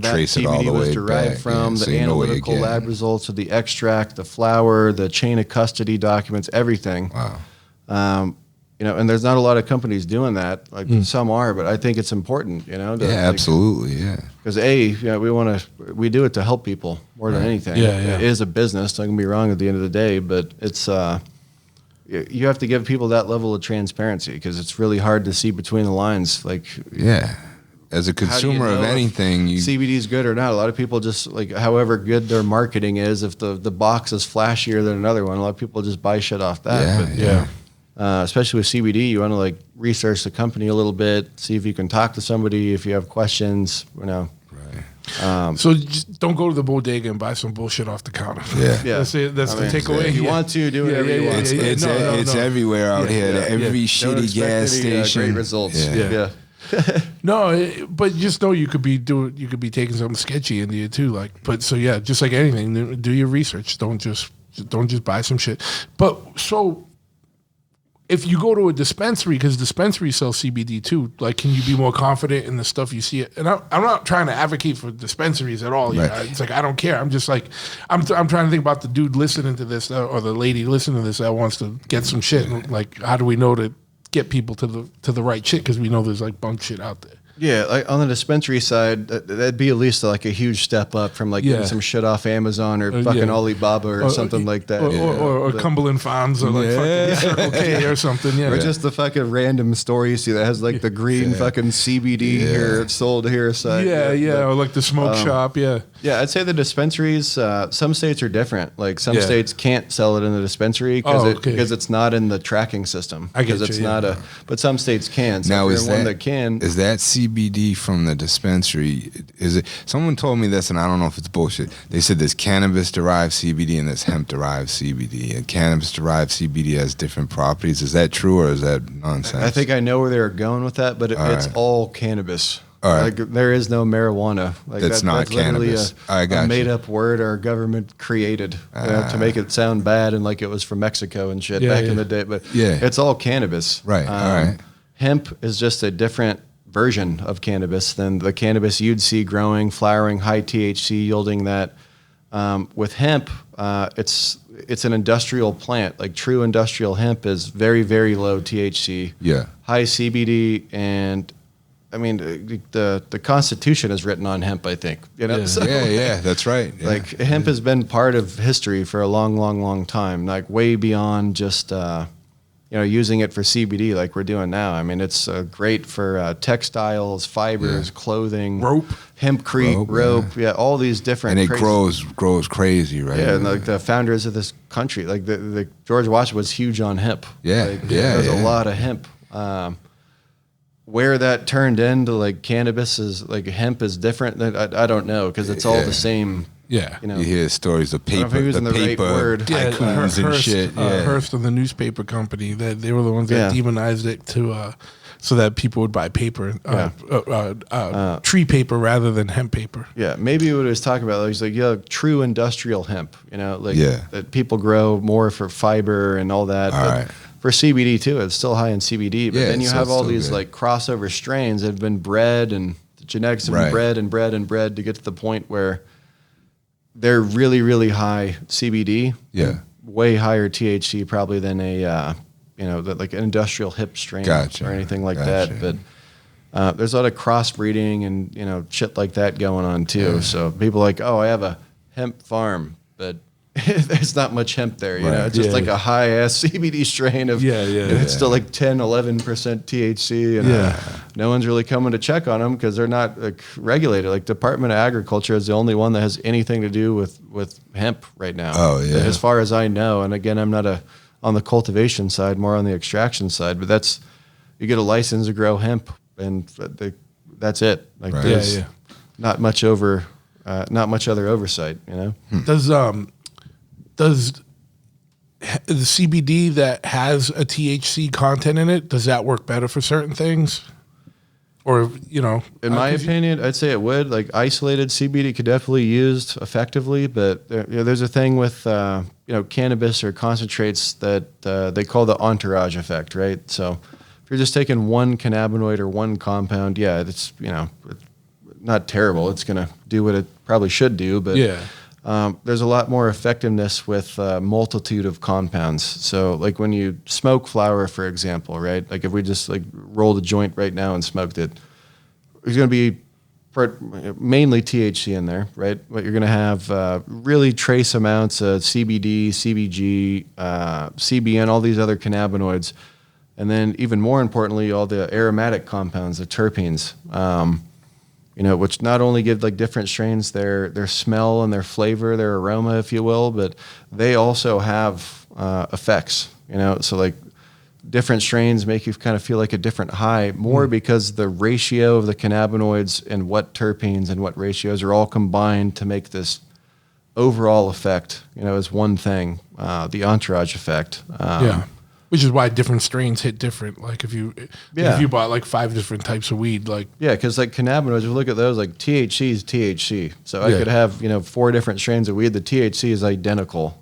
Trace it all CBD the was way derived back, from, so the you know what you're analytical getting. lab results of the extract, the flower, the chain of custody documents, everything. Wow. And there's not a lot of companies doing that. Some are, but I think it's important. Absolutely. Yeah. Because we do it to help people more than anything. It is a business. Don't get me wrong. At the end of the day, but it's you have to give people that level of transparency because it's really hard to see between the lines. As a consumer of anything, CBD is good or not. A lot of people just however good their marketing is. If the box is flashier than another one, a lot of people just buy shit off that. Especially with CBD, you want to research the company a little bit, see if you can talk to somebody if you have questions. Right. So just don't go to the bodega and buy some bullshit off the counter. That's it. That's the takeaway. If you want to do whatever you want. It's everywhere out here. Every shitty gas station. Great results. No, but just know you could be taking something sketchy into you too. Like, but so yeah, just like anything, do your research. Don't just buy some shit. But so if you go to a dispensary, because dispensaries sell CBD too, like, can you be more confident in the stuff you see? And I'm not trying to advocate for dispensaries at all. Right. It's like, I don't care. I'm just like, I'm trying to think about the dude listening to this or the lady listening to this that wants to get some shit. And like, how do we know to get people to the right shit? Because we know there's like bunk shit out there. Yeah, like on the dispensary side, that'd be at least like a huge step up from like getting some shit off Amazon or fucking Alibaba or something like that. Or Cumberland Farms or like fucking Circle K or something. Yeah. Or just the fucking random store you see that has like the green fucking CBD here, it's sold here side. Or like the smoke shop. Yeah. Yeah, I'd say the dispensaries, some states are different. Like some states can't sell it in the dispensary because it's not in the tracking system. Because it's not but some states can. So now if you're one that can. Is that CBD from the dispensary? Is it? Someone told me this, and I don't know if it's bullshit. They said there's cannabis-derived CBD and there's hemp-derived CBD, and cannabis-derived CBD has different properties. Is that true or is that nonsense? I think I know where they were going with that, but it's all cannabis. All right. Like there is no marijuana. Like that's not cannabis. A made-up word our government created to make it sound bad and like it was from Mexico and shit back in the day. But it's all cannabis. Right. All right. Hemp is just a different version of cannabis than the cannabis you'd see growing, flowering, high THC, yielding that. With hemp, it's an industrial plant. Like true industrial hemp is very, very low THC. Yeah. High CBD and. I mean, the Constitution is written on hemp, I think. You know? That's right. Yeah. Like hemp has been part of history for a long, long, long time. Like way beyond just using it for CBD like we're doing now. I mean, it's great for textiles, fibers, clothing, rope, hempcrete, rope. Yeah, all these different. And it grows crazy, right? Yeah, and like the founders of this country, like the George Washington was huge on hemp. Yeah, there's a lot of hemp. Where that turned into like cannabis is like hemp is different. I don't know because it's all the same. Yeah, you hear stories of paper, right word. Tycoons and shit. Hearst of the newspaper company that they were the ones that demonized it to so that people would buy paper, tree paper rather than hemp paper. Yeah, maybe what it was talking about was like true industrial hemp. That people grow more for fiber and all that. All right. For CBD too, it's still high in CBD, but then you have all these like crossover strains that have been bred and the genetics have been bred and bred and bred to get to the point where they're really, really high CBD. Yeah. Way higher THC probably than like an industrial hip strain or anything like that. But there's a lot of crossbreeding and, shit like that going on too. Yeah. So people are like, oh, I have a hemp farm, but there's not much hemp there, It's just like a high ass CBD strain of it's still like 10, 11% THC, and no one's really coming to check on them because they're not like regulated. Like Department of Agriculture is the only one that has anything to do with hemp right now. Oh yeah, as far as I know. And again, I'm not on the cultivation side, more on the extraction side. But you get a license to grow hemp, and that's it. Like there's not much other oversight. Does the CBD that has a THC content in it, does that work better for certain things? Or, in my opinion, I'd say it would. Like isolated CBD could definitely be used effectively, but there's a thing with cannabis or concentrates that they call the entourage effect, right? So if you're just taking one cannabinoid or one compound, it's not terrible. It's going to do what it probably should do, but there's a lot more effectiveness with a multitude of compounds. So like when you smoke flower, for example, right? Like if we just like rolled a joint right now and smoked it, there's going to be mainly THC in there, right? But you're going to have really trace amounts of CBD, CBG, CBN, all these other cannabinoids. And then even more importantly, all the aromatic compounds, the terpenes, which not only give like different strains their smell and their flavor, their aroma, if you will, but they also have effects. So like different strains make you kind of feel like a different high, more because the ratio of the cannabinoids and what terpenes and what ratios are all combined to make this overall effect. As one thing, the entourage effect. Which is why different strains hit different. Like if you bought like 5 different types of weed, like yeah, because like cannabinoids, if you look at those, like THC is THC. So I could have 4 different strains of weed. The THC is identical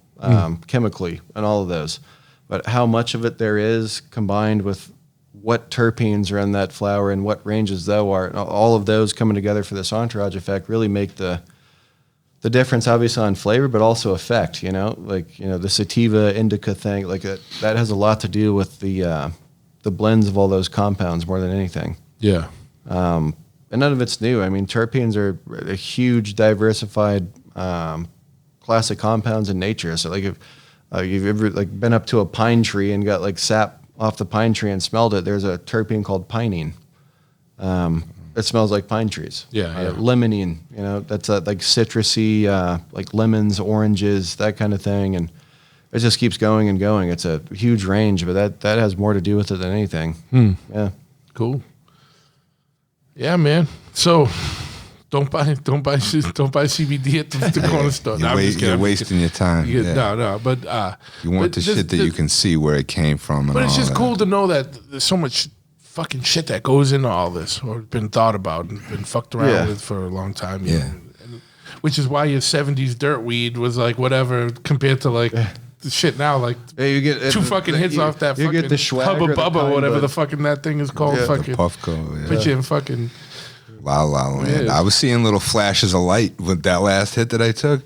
chemically and all of those, but how much of it there is combined with what terpenes are in that flower and what ranges though are, all of those coming together for this entourage effect really make the difference, obviously, on flavor, but also effect, the sativa indica thing, like that has a lot to do with the blends of all those compounds more than anything. yeah, And none of it's new. I mean, terpenes are a huge diversified class of compounds in nature. So like if you've ever like been up to a pine tree and got like sap off the pine tree and smelled it, there's a terpene called pinene. It smells like pine trees. Limonene, that's like citrusy, like lemons, oranges, that kind of thing. And it just keeps going and going. It's a huge range, but that has more to do with it than anything. Yeah. cool. Yeah, man. So don't buy CBD at the corner store. You're wasting your time. No, but you want the shit that you can see where it came from. And but it's all just that. cool to know that there's so much fucking shit that goes into all this, or been thought about and been fucked around with for a long time. And which is why your 70s dirt weed was like whatever compared to like the shit now. Like you get 2 fucking hits off that fucking get the swag Hubba or the Bubba, kind, whatever but- the fucking that thing is called. Fucking The Puffco. put you in fucking. La La Land. Yeah. I was seeing little flashes of light with that last hit that I took.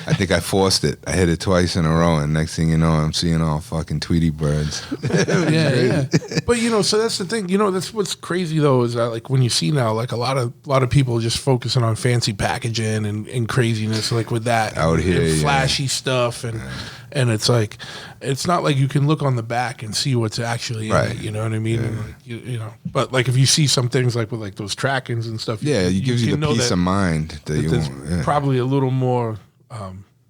I think I forced it. I hit it twice in a row, and next thing you know, I'm seeing all fucking Tweety birds. Yeah. But so that's the thing. That's what's crazy though is that like when you see now like a lot of people just focusing on fancy packaging and craziness like with that Out here, and flashy stuff and it's like it's not like you can look on the back and see what's actually in it, you know what I mean? And like, but like if you see some things like with like those trackings and stuff, It gives you can the know peace that- of mind that you there's want. probably a little more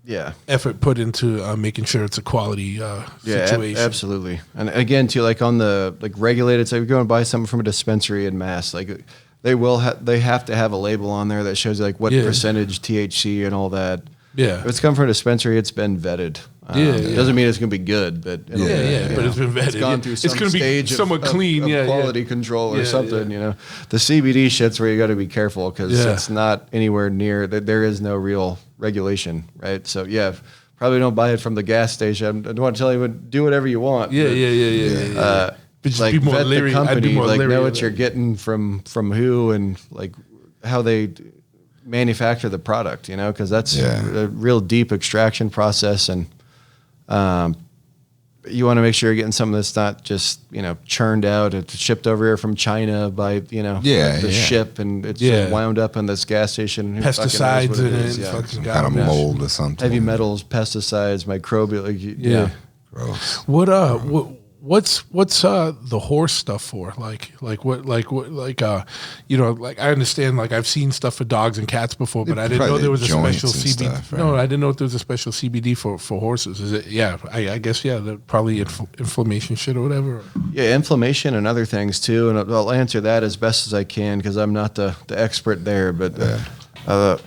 Yeah. effort put into making sure it's a quality situation. Absolutely. And again, too, like on the like regulated side, if you go and buy something from a dispensary in mass, like they have to have a label on there that shows like what percentage THC and all that. Yeah. If it's come from a dispensary, it's been vetted. It doesn't mean it's going to be good, but but it's been vetted. It's gone through some It's gonna be stage somewhat of, clean, of yeah, quality control or Yeah, something. The CBD shit's where you got to be careful because it's not anywhere near that. There is no real regulation, right? So probably don't buy it from the gas station. I don't want to tell you, do whatever you want. But just Like be more vet leery. the I'd company, be more like leery know of what that. you're getting from who and like how they manufacture the product, because that's a real deep extraction process, and you want to make sure you're getting something that's not just churned out. It's shipped over here from China by the ship, and it's just wound up in this gas station. Who fucking knows Pesticides what in it it. is, Fucking Some kind of garbage. mold or something. heavy metals, pesticides, microbial. Gross. What's the horse stuff for? Like I understand, like I've seen stuff for dogs and cats before, but I didn't know there was a Joints special and CBD. stuff, right? No, I didn't know if there was a special CBD for horses. Is it? Yeah, I guess probably inflammation shit or whatever. Yeah, inflammation and other things too, and I'll answer that as best as I can because I'm not the expert there. But I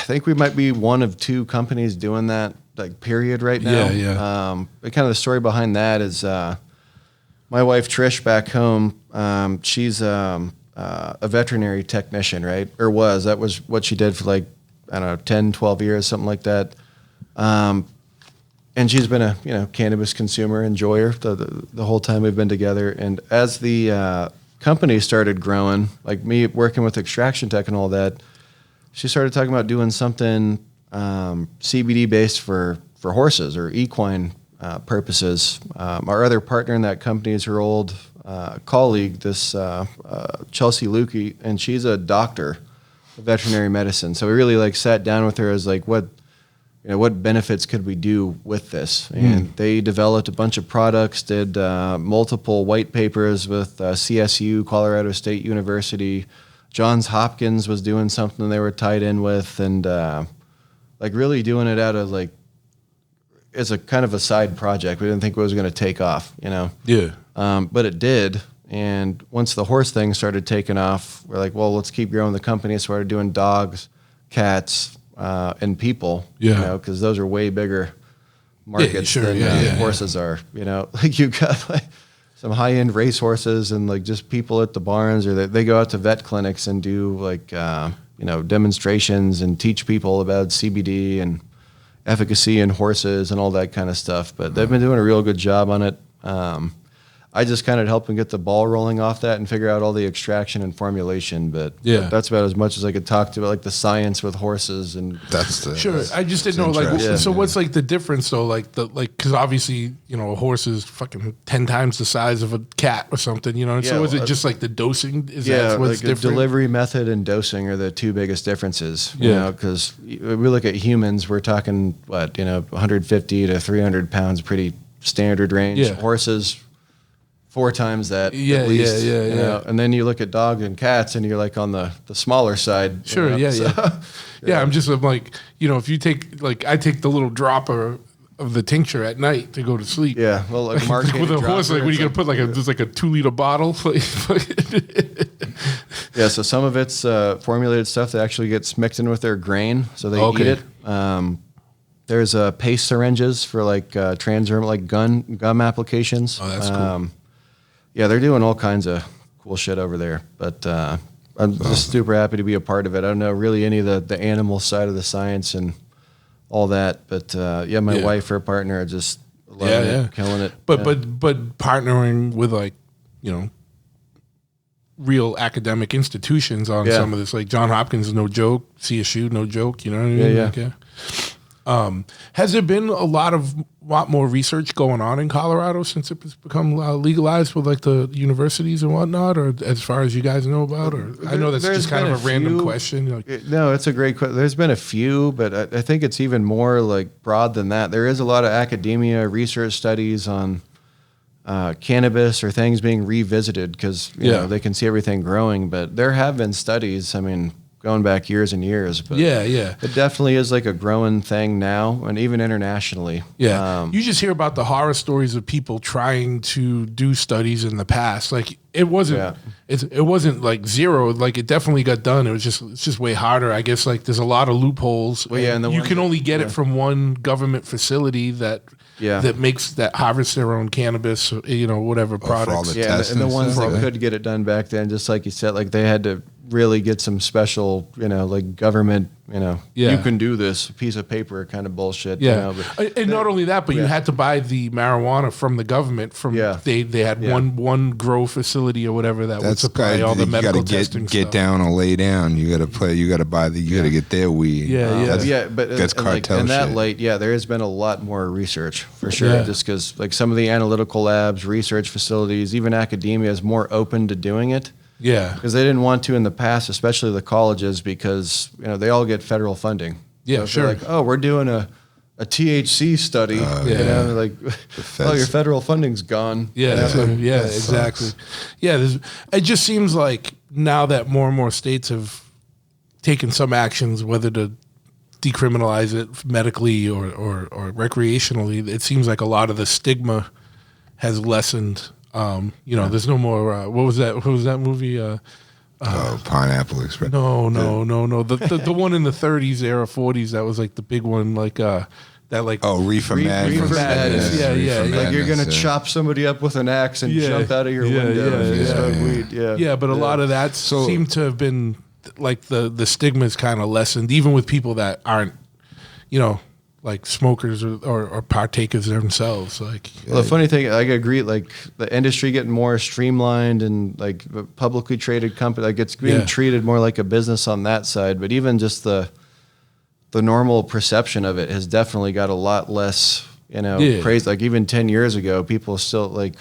think we might be one of 2 companies doing that, like period, right now. But kind of the story behind that is my wife Trish back home. She's a veterinary technician, right? Or was. That was what she did for like, I don't know, 10, 12 years, something like that. And she's been a cannabis consumer, enjoyer the whole time we've been together. And as the company started growing, like me working with ExtractionTek and all that, she started talking about doing something CBD based for horses or equine purposes. Our other partner in that company is her old colleague, this Chelsea Lukey, and she's a doctor of veterinary medicine. So we really sat down with her as what benefits could we do with this? And they developed a bunch of products, did multiple white papers with CSU, Colorado State University. Johns Hopkins was doing something they were tied in with, and really doing it out of as a kind of a side project. We didn't think it was going to take off, Yeah. but it did. And once the horse thing started taking off, we're like, well, let's keep growing the company. So we started doing dogs, cats, and people, Yeah. because those are way bigger markets sure, than yeah. horses are. You know, like you've got like some high end race horses and like just people at the barns, or they go out to vet clinics and do like demonstrations and teach people about CBD and efficacy in horses and all that kind of stuff. But they've been doing a real good job on it. I just kind of help them get the ball rolling off that and figure out all the extraction and formulation. But that's about as much as I could talk to about like the science with horses. And sure. I just didn't know like so what's like the difference though, because obviously a horse is fucking 10 times the size of a cat or something, so is it just like the dosing? Is that what's like different? Delivery method and dosing are the two biggest differences. You know, because we look at humans, we're talking 150 to 300 pounds, pretty standard range. Horses 4 times that at least. And then you look at dogs and cats and you're like on the smaller side. Sure, I'm like, if you take, like, I take the little dropper of the tincture at night to go to sleep. Yeah, well, like with a horse, like, what are you going to put, like, just like a 2-liter bottle? Yeah, so some of it's formulated stuff that actually gets mixed in with their grain, so they eat it. There's paste syringes for like transdermal, like gum applications. Oh, that's cool. Yeah, they're doing all kinds of cool shit over there. But I'm just super happy to be a part of it. I don't know really any of the animal side of the science and all that. But my wife, her partner, are just loving it, killing it. But partnering with like, real academic institutions on some of this, like Johns Hopkins is no joke, CSU no joke, you know what I mean? Has there been a lot more research going on in Colorado since it's become legalized with like the universities and whatnot, or as far as you guys know about? Or I know that's just kind of a random question. No, it's a great question. There's been a few, but I think it's even more like broad than that. There is a lot of academia research studies on cannabis or things being revisited because they can see everything growing. But there have been studies. I mean, going back years and years, but it definitely is like a growing thing now, and even internationally. You just hear about the horror stories of people trying to do studies in the past. Like it wasn't, it wasn't like zero. Like it definitely got done. It's just way harder. I guess like there's a lot of loopholes. Well, and you can only get it from one government facility that harvests their own cannabis, whatever products. And the ones that could get it done back then, just like you said, like they had to really get some special, like government, you can do this piece of paper kind of bullshit. And not only that, but you had to buy the marijuana from the government. They had one grow facility or whatever that would supply all the medical testing. Get down or lay down. You got to buy you got to get their weed. But that's cartel in that shit. light, there has been a lot more research for sure. Just because like some of the analytical labs, research facilities, even academia is more open to doing it. Yeah, because they didn't want to in the past, especially the colleges, because they all get federal funding. Yeah, so like, oh, we're doing a THC study. Like, oh, your federal funding's gone. Exactly. It just seems like now that more and more states have taken some actions, whether to decriminalize it medically or recreationally, it seems like a lot of the stigma has lessened. There's no more. What was that movie? Pineapple Express. No. The one in the 30s era, 40s. That was like the big one. Like that. Like Reefer Madness. Reefer Madness. Yeah. Like you're gonna chop somebody up with an axe and jump out of your window if you smoke weed. Yeah, but a lot of that seemed to have been like the stigma is kind of lessened, even with people that aren't, like smokers or partakers themselves. Like, well, the funny thing, I agree. Like the industry getting more streamlined and like publicly traded company, like it's being treated more like a business on that side. But even just the normal perception of it has definitely got a lot less, praise. Like even 10 years ago, people still like.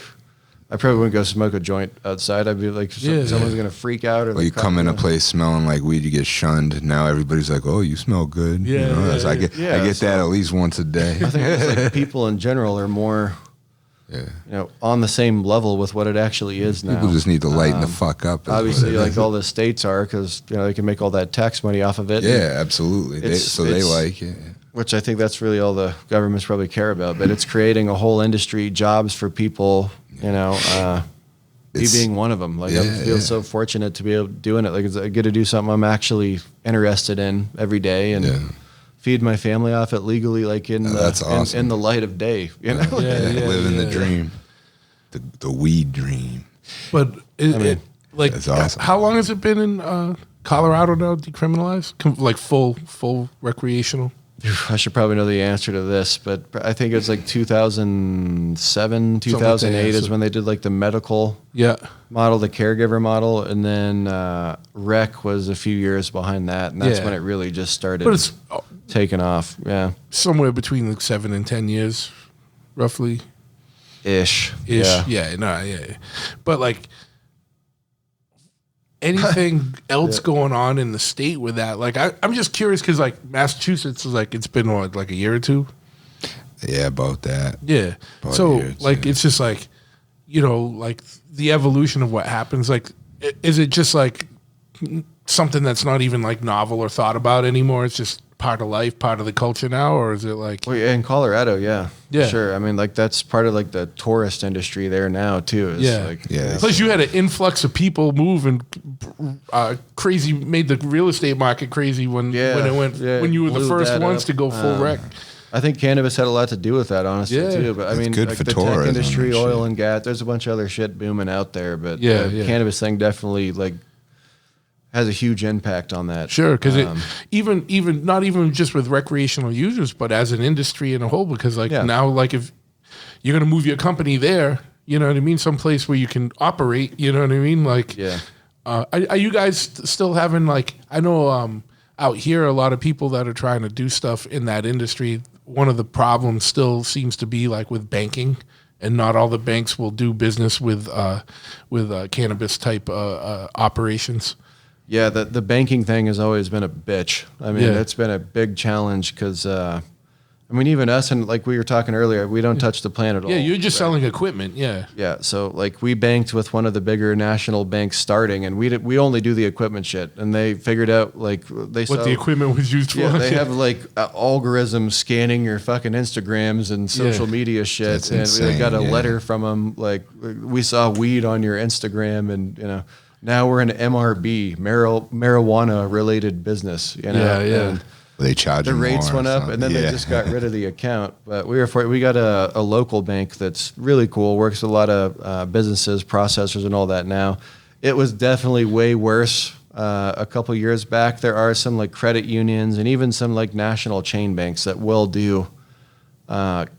I probably wouldn't go smoke a joint outside. I'd be like, someone's going to freak out. Or you come in a place smelling like weed, you get shunned. Now everybody's like, oh, you smell good. I get that at least once a day. I think it's like people in general are more, on the same level with what it actually is now. People just need to lighten the fuck up. Obviously, like all the states are, because they can make all that tax money off of it. Yeah, absolutely. They like it. Which I think that's really all the governments probably care about. But it's creating a whole industry, jobs for people. Me being one of them. Like I feel so fortunate to be able to doing it. Like I get to do something I'm actually interested in every day and feed my family off it legally, like that's awesome. in the light of day. You know, Living the dream, the weed dream. But that's awesome. how long has it been in Colorado now, decriminalized? Like full recreational? I should probably know the answer to this, but I think it was like 2007, 2008 is when they did like the medical model, the caregiver model, and then rec was a few years behind that, and that's when it really just started taking off. Yeah, somewhere between like 7 and 10 years, roughly. Ish. Yeah. But like anything else going on in the state with that? Like I'm just curious because like Massachusetts is like it's been what, like a year or two. Yeah, about that. Yeah. About so years, like it's just like, you know, like the evolution of what happens. Like, is it just like something that's not even like novel or thought about anymore? It's just part of life, part of the culture now, or is it like? Well, in Colorado, yeah, sure. I mean, like that's part of like the tourist industry there now too. Plus, you had an influx of people move and crazy made the real estate market crazy when it went when you were the first ones to go full wreck. I think cannabis had a lot to do with that, honestly, too. But I mean, good like for the tourism tech industry, and oil shit. and gas. There's a bunch of other shit booming out there, but the cannabis thing definitely like has a huge impact on that. Sure, because even not even just with recreational users, but as an industry in a whole, because like now, like if you're gonna move your company there, you know what I mean, someplace where you can operate, you know what I mean, like are you guys still having like, I know out here a lot of people that are trying to do stuff in that industry. One of the problems still seems to be like with banking, and not all the banks will do business with cannabis type operations. Yeah, the banking thing has always been a bitch. I mean, it's been a big challenge because, I mean, even us, and like we were talking earlier, we don't touch the plant at all. Yeah, you're just selling equipment, Yeah, so like we banked with one of the bigger national banks starting, and we only do the equipment shit. And they figured out like what the equipment was used for. Yeah, they have like algorithms scanning your fucking Instagrams and social media shit. That's and insane, we got a letter from them like, we saw weed on your Instagram, and you know. Now we're an MRB, marijuana related business, you know. And they charge the rates more went up, and then they just got rid of the account. But we got a local bank that's really cool, works with a lot of businesses, processors, and all that now. It was definitely way worse a couple years back. There are some like credit unions and even some like national chain banks that will do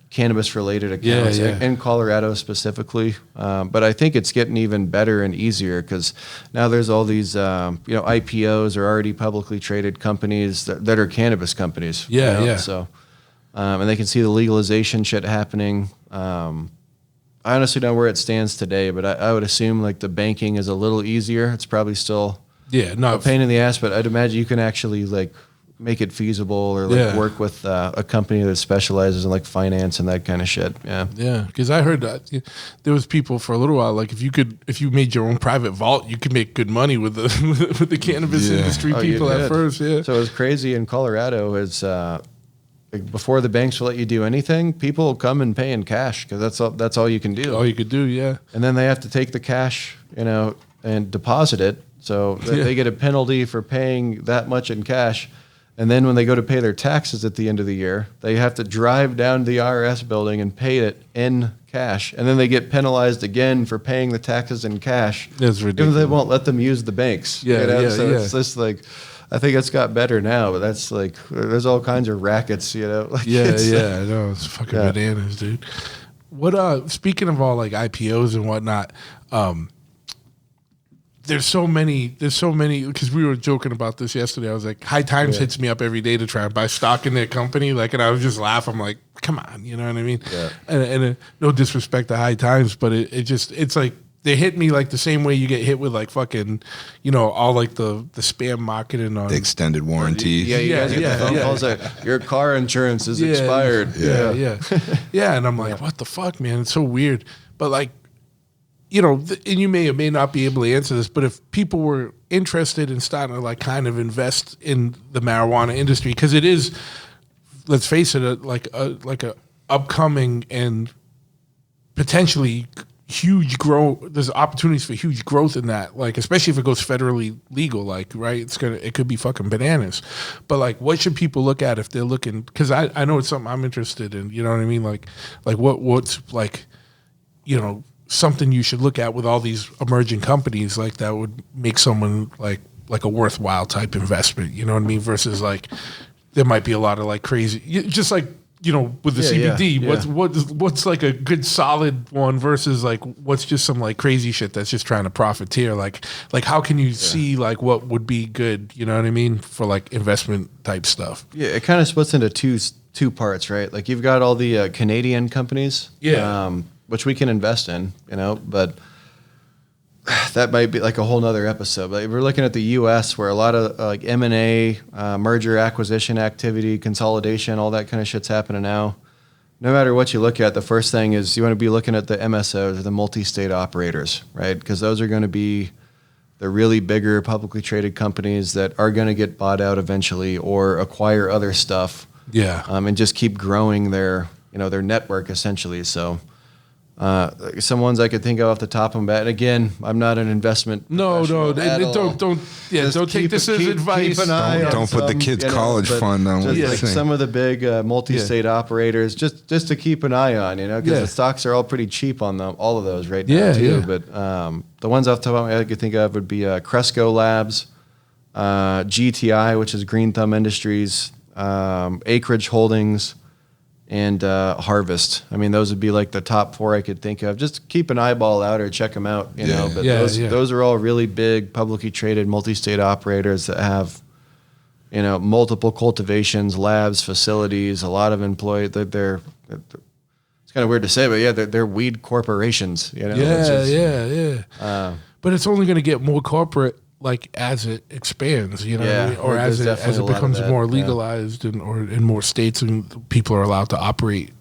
cannabis-related accounts in Colorado specifically, but I think it's getting even better and easier because now there's all these, IPOs or already publicly traded companies that are cannabis companies. So, and they can see the legalization shit happening. I honestly don't know where it stands today, but I would assume like the banking is a little easier. It's probably still a pain in the ass, but I'd imagine you can actually like make it feasible or like work with a company that specializes in like finance and that kind of shit. Because I heard that there was people for a little while like if you made your own private vault, you could make good money with the with the cannabis industry people at first. So it was crazy in Colorado is like before the banks will let you do anything, people will come and pay in cash because that's all you can do. All you could do, and then they have to take the cash, and deposit it. So they get a penalty for paying that much in cash. And then when they go to pay their taxes at the end of the year, they have to drive down to the IRS building and pay it in cash. And then they get penalized again for paying the taxes in cash. That's ridiculous. They won't let them use the banks. So it's just like, I think it's got better now, but that's like, there's all kinds of rackets, Like I know. It's fucking bananas, dude. What, speaking of all like IPOs and whatnot, there's so many, because we were joking about this yesterday. I was like, High Times hits me up every day to try and buy stock in their company. Like, and I was just laughing. I'm like, come on, you know what I mean? And no disrespect to High Times, but it's like, they hit me like the same way you get hit with like fucking, all like the spam marketing on the extended warranties. You guys get the phone calls that your car insurance is expired. And I'm like, what the fuck, man? It's so weird. But like, and you may or may not be able to answer this, but if people were interested in starting to like kind of invest in the marijuana industry, because it is, let's face it, like a upcoming and potentially there's opportunities for huge growth in that, like especially if it goes federally legal, like right, it could be fucking bananas. But like, what should people look at if they're looking? Because I know it's something I'm interested in. You know what I mean? Like what's like, you know, something you should look at with all these emerging companies, like that would make someone like a worthwhile type investment. You know what I mean? Versus like there might be a lot of like crazy, just like, you know, with the CBD, what's like a good solid one versus like what's just some like crazy shit that's just trying to profiteer? Like how can you see like what would be good? You know what I mean, for like investment type stuff. Yeah, it kind of splits into two parts, right? Like you've got all the Canadian companies, which we can invest in, you know, but that might be like a whole nother episode. But we're looking at the U.S. where a lot of like M&A, merger acquisition activity, consolidation, all that kind of shit's happening now. No matter what you look at, the first thing is you want to be looking at the MSOs, or the multi-state operators, right? Because those are going to be the really bigger publicly traded companies that are going to get bought out eventually or acquire other stuff. Yeah. And just keep growing their network essentially. So. Some ones I could think of off the top of my head. And again, I'm not an investment. No, don't take this as advice. Keep an eye don't put the kids' college fund on. Just like some of the big multi-state operators, just to keep an eye on, you know, because the stocks are all pretty cheap on them, all of those right now too. Yeah. But the ones off the top of my head I could think of would be Cresco Labs, GTI, which is Green Thumb Industries, Acreage Holdings, and Harvest. I mean, those would be like the top four I could think of. Just keep an eyeball out or check them out, you know. But those are all really big, publicly traded, multi-state operators that have, you know, multiple cultivations, labs, facilities, a lot of employees. They're it's kind of weird to say, but they're weed corporations, you know. But it's only going to get more corporate, like as it expands, you know, what I mean? Or as it becomes more legalized and or in more states and people are allowed to operate,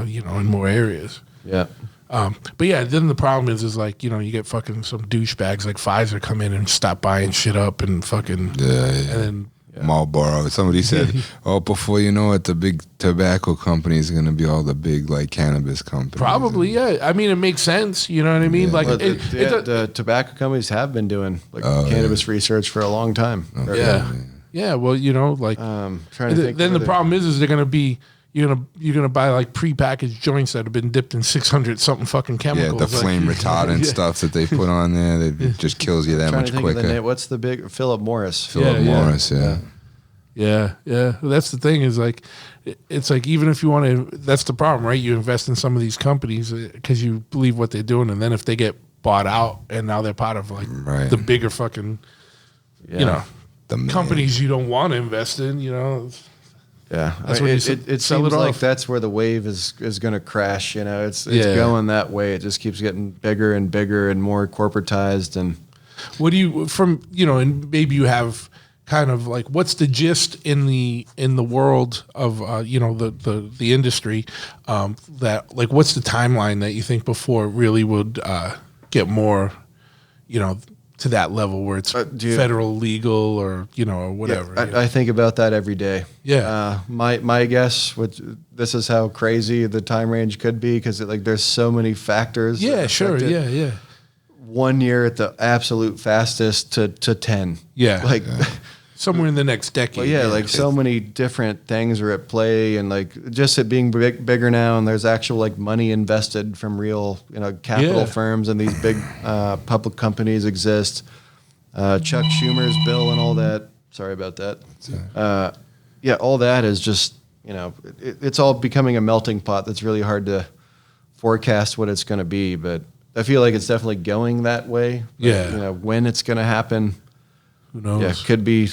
you know, in more areas. Yeah. But yeah, then the problem is like, you know, you get fucking some douchebags like Pfizer come in and stop buying shit up and fucking and then Marlboro. Somebody said, "Oh, before you know it, the big tobacco companies are going to be all the big like cannabis companies." Probably, yeah. I mean, it makes sense. You know what I mean? Like, well, the tobacco companies have been doing like cannabis research for a long time. Okay. Yeah. Well, you know, like, trying to think. Then the problem is they're going to be. You're gonna buy like prepackaged joints that have been dipped in 600 something fucking chemicals. Yeah, the flame retardant stuff that they put on there that just kills you that much quicker. What's the big Philip Morris? Philip Morris, yeah. That's the thing is like, it's like even if you want to, that's the problem, right? You invest in some of these companies because you believe what they're doing, and then if they get bought out and now they're part of like the bigger fucking, you know, the companies you don't want to invest in, you know. Yeah, that's when it seems like that's where the wave is going to crash. You know, it's going that way. It just keeps getting bigger and bigger and more corporatized. And what do you and maybe you have kind of like what's the gist in the world of the industry that like what's the timeline that you think before it really would get more to that level where it's federal legal or or whatever. I think about that every day. Yeah. My guess, this is how crazy the time range could be because there's so many factors. Yeah, sure. Yeah. 1 year at the absolute fastest to 10. Yeah. Somewhere in the next decade. Well, so many different things are at play, and just it being bigger now, and there's actual money invested from real capital firms, and these big public companies exist. Chuck Schumer's bill and all that. Sorry about that. All that is just it's all becoming a melting pot. That's really hard to forecast what it's going to be, but I feel like it's definitely going that way. But, when it's going to happen. Who knows? Yeah, could be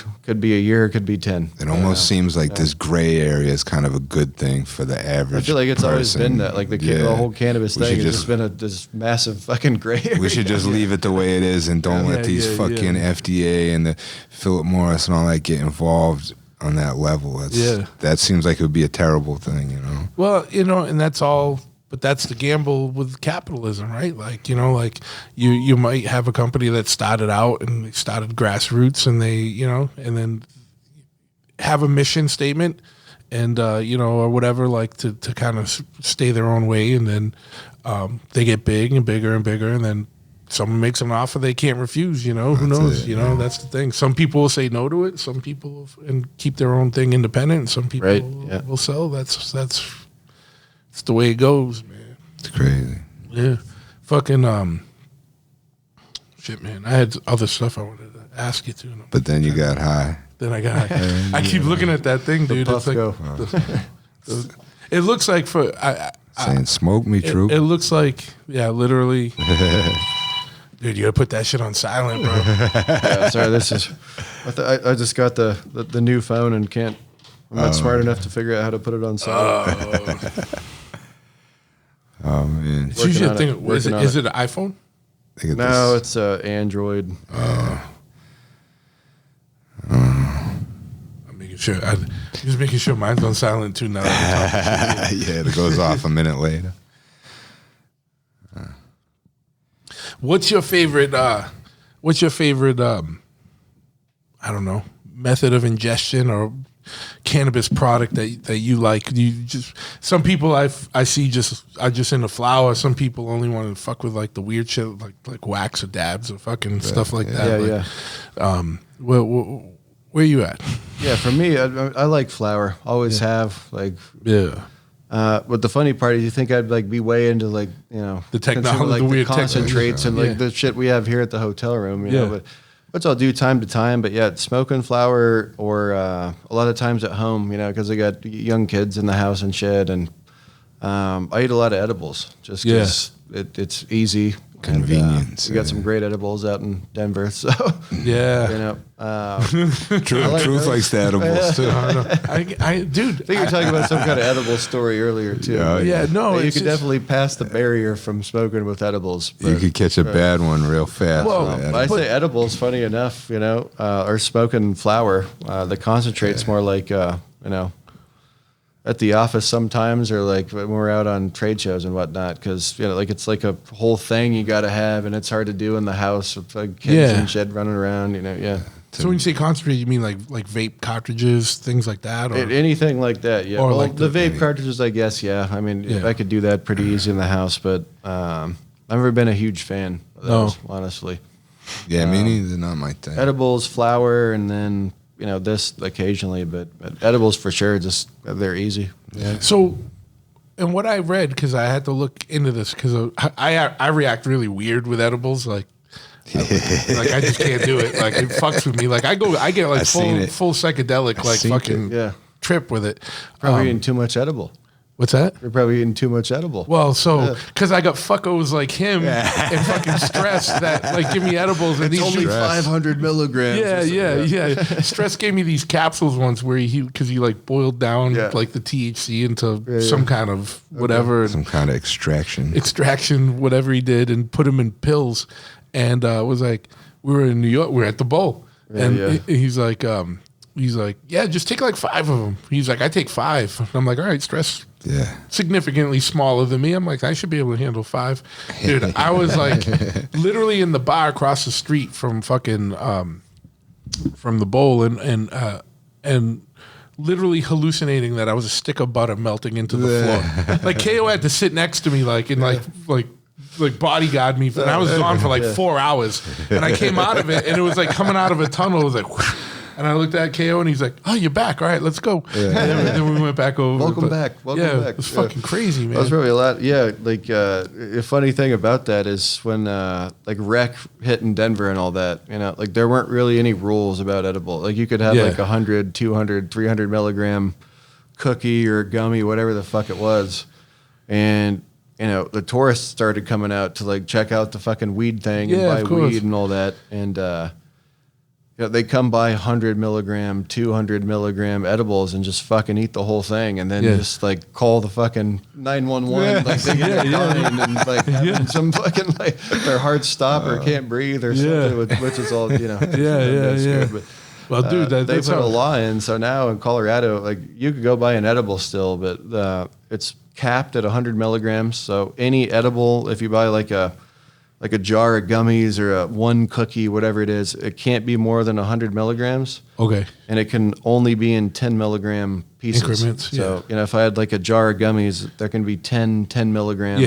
a year, could be 10. It almost seems like this gray area is kind of a good thing for the average. I feel like it's always been that. The whole cannabis thing has just been this massive fucking gray area. We should just leave it the way it is and don't let these fucking FDA and the Philip Morris and all that get involved on that level. That seems like it would be a terrible thing, Well, and that's all. But that's the gamble with capitalism, right? You might have a company that started out and they started grassroots and they, and then have a mission statement and, or whatever, to kind of stay their own way. And then they get big and bigger and bigger, and then someone makes an offer they can't refuse. You know, who knows? You know, that's the thing. Some people will say no to it. Some people and keep their own thing independent. And some people will sell. That's the way it goes, man. It's crazy. Yeah, fucking shit, man. I had other stuff I wanted to ask you too. But then you got high. Then I got. I keep looking at that thing, dude. It's like it looks like saying smoke me, true. It looks like literally. Dude, you gotta put that shit on silent, bro. Yeah, sorry, this is. I just got the new phone and can't. I'm not smart enough to figure out how to put it on silent. Oh man, It's usually a thing. Is it an iPhone? No, it's Android. I'm making sure. I'm just making sure mine's on silent too now. Yeah, it goes off a minute later. What's your favorite? I don't know, method of ingestion or cannabis product that you like? You just some people I see are just into flower. Some people only want to fuck with like the weird shit like wax or dabs or fucking stuff like that. Where you at? Yeah, for me, I like flower. Always have like. Yeah. But the funny part is, you think I'd like be way into like the technology, like the weird concentrates and like the shit we have here at the hotel room. You know, but which I'll do time to time. But yeah, smoking flower or a lot of times at home. You know, because I got young kids in the house and shit, and I eat a lot of edibles just because it's easy. Convenience. We got some great edibles out in Denver, so yeah. Truth likes the edibles too. Dude, I think you were talking about some kind of edible story earlier too. No, you could definitely pass the barrier from smoking with edibles. You could catch a bad one real fast. Well, I say edibles. Funny enough, or smoking flower. The concentrate's more like at the office sometimes, or like when we're out on trade shows and whatnot, because like it's like a whole thing you got to have, and it's hard to do in the house with like kids and shit running around. So when you say concentrate, you mean like vape cartridges, things like that, or anything like that? Yeah, or like the vape cartridges, I guess. Yeah, I mean, I could do that pretty easy in the house, but I've never been a huge fan of those, honestly. Yeah, me neither. Not my thing. Edibles, flower, and then. This occasionally, but edibles for sure. Just they're easy. Yeah. So, and what I read, because I had to look into this, because I react really weird with edibles. Like I just can't do it. Like it fucks with me. Like I get like full psychedelic, like fucking trip with it. Probably eating too much edible. What's that? You're probably eating too much edible. Well, so because I got fuckos like him and fucking stressed that like give me edibles and it's only 500 milligrams. Yeah. Stress gave me these capsules once where because he like boiled down like the THC into some kind of whatever, some kind of extraction, whatever he did, and put them in pills. And it was like we were in New York, we were at the Bowl, and he's like, yeah, just take like 5 of them. He's like, I take 5. And I'm like, all right, stress. Yeah. Significantly smaller than me. I'm like, I should be able to handle 5. Dude, I was like literally in the bar across the street from fucking from the Bowl and literally hallucinating that I was a stick of butter melting into the floor. Like KO had to sit next to me like bodyguard me, and I was gone for like 4 hours. And I came out of it and it was like coming out of a tunnel. It was like whoosh. And I looked at KO and he's like, "Oh, you're back. All right, let's go." Yeah. And then we went back over. Welcome back. It was fucking crazy, man. That was probably a lot. Yeah, like a funny thing about that is when like rec hit in Denver and all that, like there weren't really any rules about edible. Like you could have like 100, 200, 300 milligram cookie or gummy, whatever the fuck it was. And, the tourists started coming out to like check out the fucking weed thing and buy weed and all that. And, they come by 100 milligram, 200 milligram edibles and just fucking eat the whole thing, and then just like call the fucking 911, like they get dying and like having some fucking like their heart stop or can't breathe or something, which is all But, well, dude, they put a law in, so now in Colorado, like you could go buy an edible still, but it's capped at 100 milligrams. So any edible, if you buy like a jar of gummies or one cookie, whatever it is, it can't be more than 100 milligrams. Okay. And it can only be in 10 milligram pieces. Increments, So, if I had like a jar of gummies, there can be 10 milligram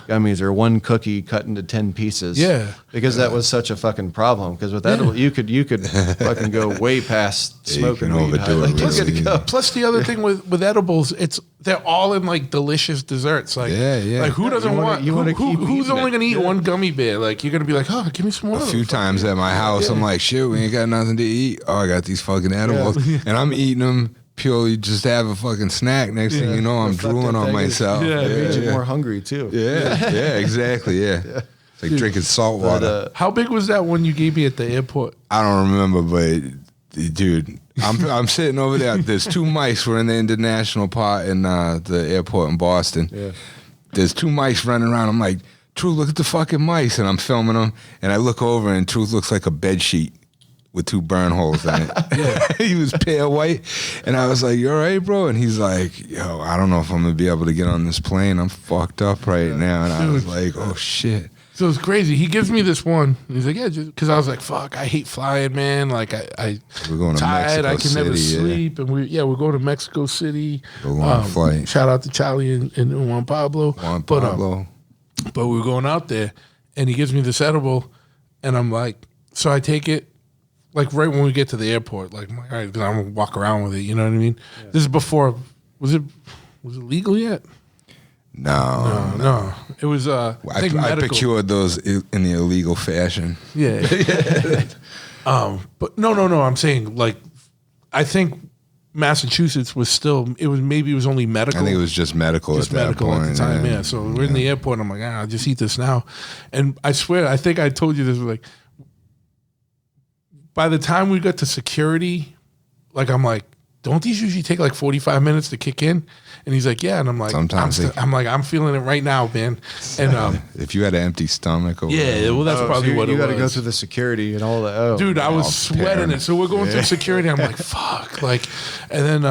gummies, or one cookie cut into 10 pieces. Yeah. Because that was such a fucking problem. Because with edible, you could fucking go way past smoking weed. overdo it. Like, Really. Plus the other thing with edibles, they're all in like delicious desserts. Like, like who doesn't want? Who's only gonna eat one gummy bear? Like you're gonna be like, oh, give me some more. A few times at my house, I'm like, shit, we ain't got nothing to eat. Oh, I got these fucking edibles, and I'm eating them purely just to have a fucking snack. Next thing you know, I'm drooling on myself. It makes you more hungry too. Yeah, exactly. Yeah. It's like drinking salt water. How big was that one you gave me at the airport? I don't remember, but dude, I'm sitting over there. There's two mice. We're in the international part in the airport in Boston. Yeah. There's two mice running around. I'm like, Truth, look at the fucking mice, and I'm filming them. And I look over, and Truth looks like a bed sheet with two burn holes in it. He was pale white, and I was like, "You all right, bro?" And he's like, "Yo, I don't know if I'm gonna be able to get on this plane. I'm fucked up right now." And I was like, "Oh shit." So it's crazy. He gives me this one. He's like, yeah, because I was like, fuck, I hate flying, man. Like we're going to tired. Mexico I can never City, sleep. And we're going to Mexico City. A long flight. Shout out to Charlie and Juan Pablo. But we were going out there, and he gives me this edible, and I'm like, so I take it, like right when we get to the airport, like, all right, I'm gonna walk around with it. You know what I mean? Yeah. This is before. Was it legal yet? No. It was. I procured those in the illegal fashion. Yeah. But no. I'm saying, like, I think Massachusetts was still. It was only medical. I think it was just medical at that point. At the time. Yeah. So we're in the airport. And I'm like, I'll just eat this now. And I swear, I think I told you this. Like, by the time we got to security, like, I'm like, don't these usually take like 45 minutes to kick in? And he's like, yeah. And I'm like, sometimes I'm feeling it right now, man. And if you had an empty stomach, well, that's probably what it was. You got to go through the security and all that. Oh, dude, I was sweating it. So we're going through security. I'm like, fuck, like, and then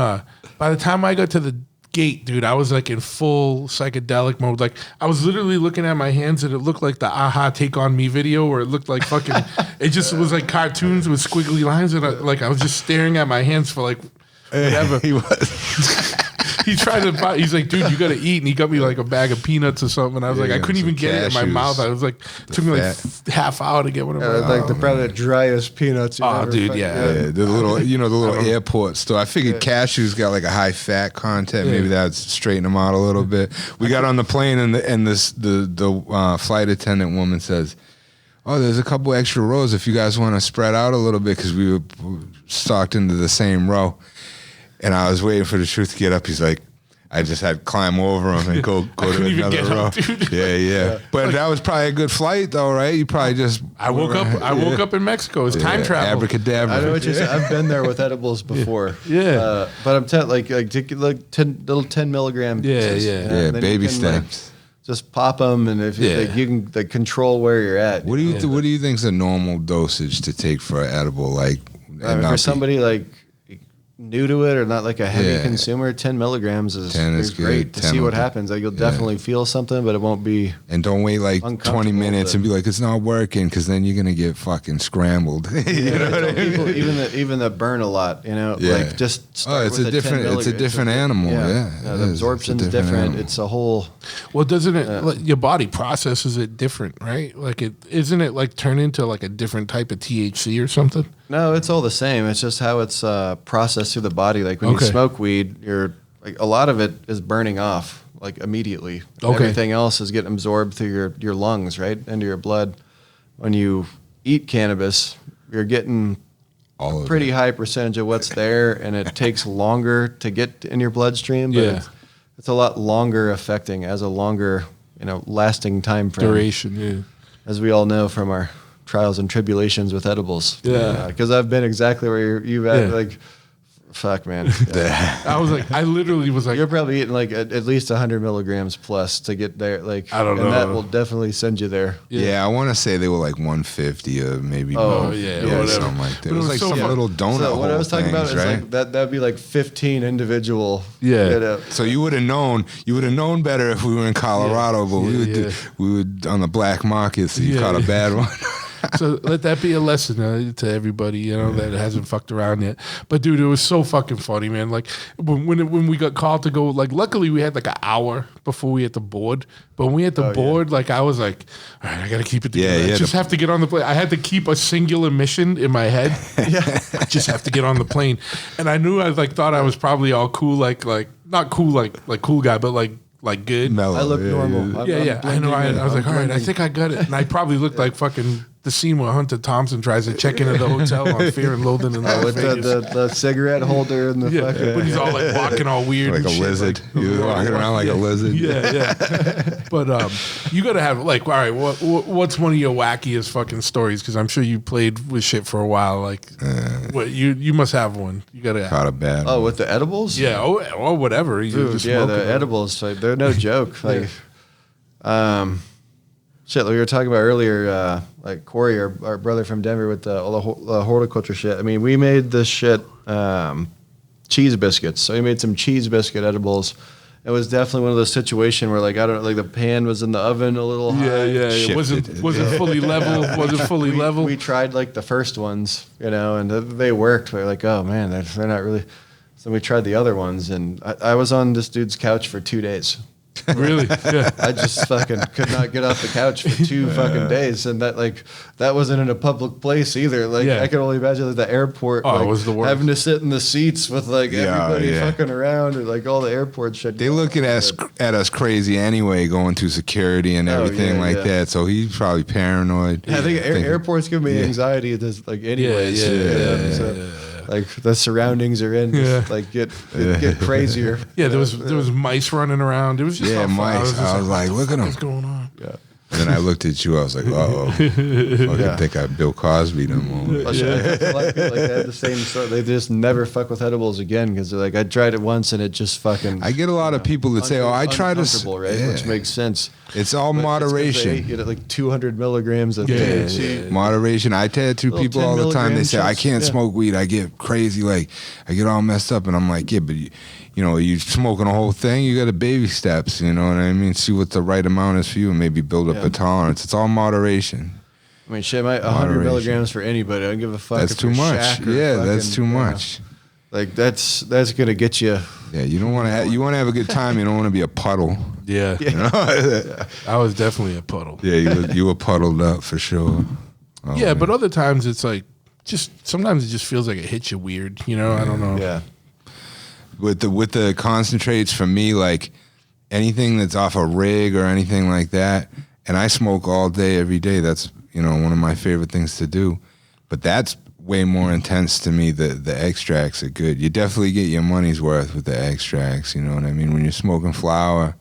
by the time I got to the gate, dude, I was like in full psychedelic mode. Like, I was literally looking at my hands, and it looked like the Aha Take On Me video, where it looked like fucking. It just was like cartoons with squiggly lines, and I was just staring at my hands for like. Whatever. He was. He tried to buy. He's like, dude, you got to eat, and he got me like a bag of peanuts or something. And I was like, I couldn't even get it in my mouth. I was like, it took me like half hour to get one of them. Like probably the driest peanuts. Dude, the little airport store. I figured cashews got like a high fat content. Maybe that'd straighten them out a little bit. We got on the plane, and the flight attendant woman says, "Oh, there's a couple extra rows if you guys want to spread out a little bit, because we were stocked into the same row." And I was waiting for the Truth to get up. He's like, I just had to climb over him and go to another row. Up, dude. Yeah. But that was probably a good flight, though, right? You probably just. I wook up in Mexico. It's time travel. Abracadabra. I know what you're saying. I've been there with edibles before. Yeah. But I'm telling, like take like 10 milligram. Yeah. Baby steps. Just pop them, and if you can like control where you're at. What do you think's a normal dosage to take for an edible? Like for somebody like new to it or not like a heavy consumer, 10 milligrams is great to see what happens. Like you'll definitely feel something, but it won't be. And don't wait like 20 minutes and be like, it's not working, because then you're gonna get fucking scrambled. You know what I mean? People, even that burn a lot, like just start it's a different animal. The absorption's different. Animal. It's a whole. Well, doesn't it? Your body processes it different, right? Like isn't it like turn into like a different type of THC or something? No, it's all the same. It's just how it's processed through the body. Like when you smoke weed, you're like a lot of it is burning off like immediately. Everything else is getting absorbed through your lungs, right, into your blood. When you eat cannabis, you're getting a pretty high percentage of what's there, and it takes longer to get in your bloodstream. But it's a lot longer affecting, as a longer lasting time frame. Duration, as we all know from our trials and tribulations with edibles. Because I've been exactly where you've at. Like, fuck, man. I literally was like, you're probably eating like at least 100 milligrams plus to get there. Like, I don't know. And that will definitely send you there. Yeah, I want to say they were like 150 or maybe more. Something like that. It was like some little donut. So what I was talking about is right? like that'd be like 15 individual. So you would have known better if we were in Colorado, but we were on the black market, so you caught a bad one. So let that be a lesson to everybody, you know, that hasn't fucked around yet. But dude, it was so fucking funny, man. Like when we got called to go, like luckily we had like an hour before we hit the board. But when we hit the board, like I was like, all right, I gotta keep it together. I just have to get on the plane. I had to keep a singular mission in my head. I just have to get on the plane. And I knew I like thought I was probably all cool, like not cool like cool guy, but like good. I look normal. Yeah. I know. I was like, all right, I think I got it. And I probably looked like fucking the scene where Hunter Thompson tries to check into the hotel on Fear and Loathing in Las with Vegas. the cigarette holder and the fucking. But he's all like walking all weird, like and a shit, lizard. like, You're walking around like a lizard. Yeah. But you gotta have like, all right, what's one of your wackiest fucking stories? Because I'm sure you played with shit for a while. Like, what you must have one. You gotta have. Caught a bad. Oh, with the edibles? Yeah, or whatever. You Dude, just yeah, smoke the it. edibles, like, they're no joke. Like, shit, like we were talking about earlier, like Corey, our brother from Denver, with all the horticulture shit. I mean, we made this shit cheese biscuits. So we made some cheese biscuit edibles. It was definitely one of those situations where, like, I don't know, like the pan was in the oven a little high. Yeah. It wasn't fully level. Wasn't fully level. We tried like the first ones, you know, and they worked. We were like, oh man, they're not really. So we tried the other ones, and I was on this dude's couch for 2 days. Really? Yeah. I just fucking could not get off the couch for 2 fucking days, and that wasn't in a public place either. Like, Yeah. I can only imagine like the airport. Oh, it like, was the worst. having to sit in the seats with like everybody yeah. fucking around, or like all the airport shit. They look at us crazy anyway, going through security and everything yeah, like yeah. that. So he's probably paranoid. I think airports give me anxiety. Just like anyways. So, like the surroundings are in, just like get crazier. Yeah, there was mice running around. It was just all fun. Mice. I was like, look at them. What's going on? Yeah. And then I looked at you. I was like, oh, I think I Bill Cosby them. A lot of people like they had the same sort. They just never fuck with edibles again because they're like, I tried it once and it just fucking. I get a lot of people that say, oh, I tried to. Right? Yeah. Which makes sense. It's all But moderation. It's 'cause they ate, like 200 milligrams of THC. Moderation. I tattoo Little people 10 all the time. They say, I chips. can't Yeah. smoke weed. I get crazy. Like, I get all messed up. And I'm like, yeah, but you know, you smoking a whole thing, you got to baby steps, you know what I mean? See what the right amount is for you and maybe build up a tolerance. It's all moderation. I mean, shit, 100 milligrams for anybody. I don't give a fuck. That's if too you're much. Shaq or Yeah, that's fucking, too you know, much. like that's gonna get you. Yeah, you don't want to. You want to have a good time. You don't want to be a puddle. Yeah. You know? I was definitely a puddle. Yeah, you were puddled up for sure. Oh, Yeah, man. but other times it's like sometimes it just feels like it hits you weird. You know, I don't know. Yeah. with the concentrates, for me, like anything that's off a rig or anything like that, and I smoke all day every day. That's, you know, one of my favorite things to do. But that's way more intense to me. The extracts are good. You definitely get your money's worth with the extracts. You know what I mean? When you're smoking flower,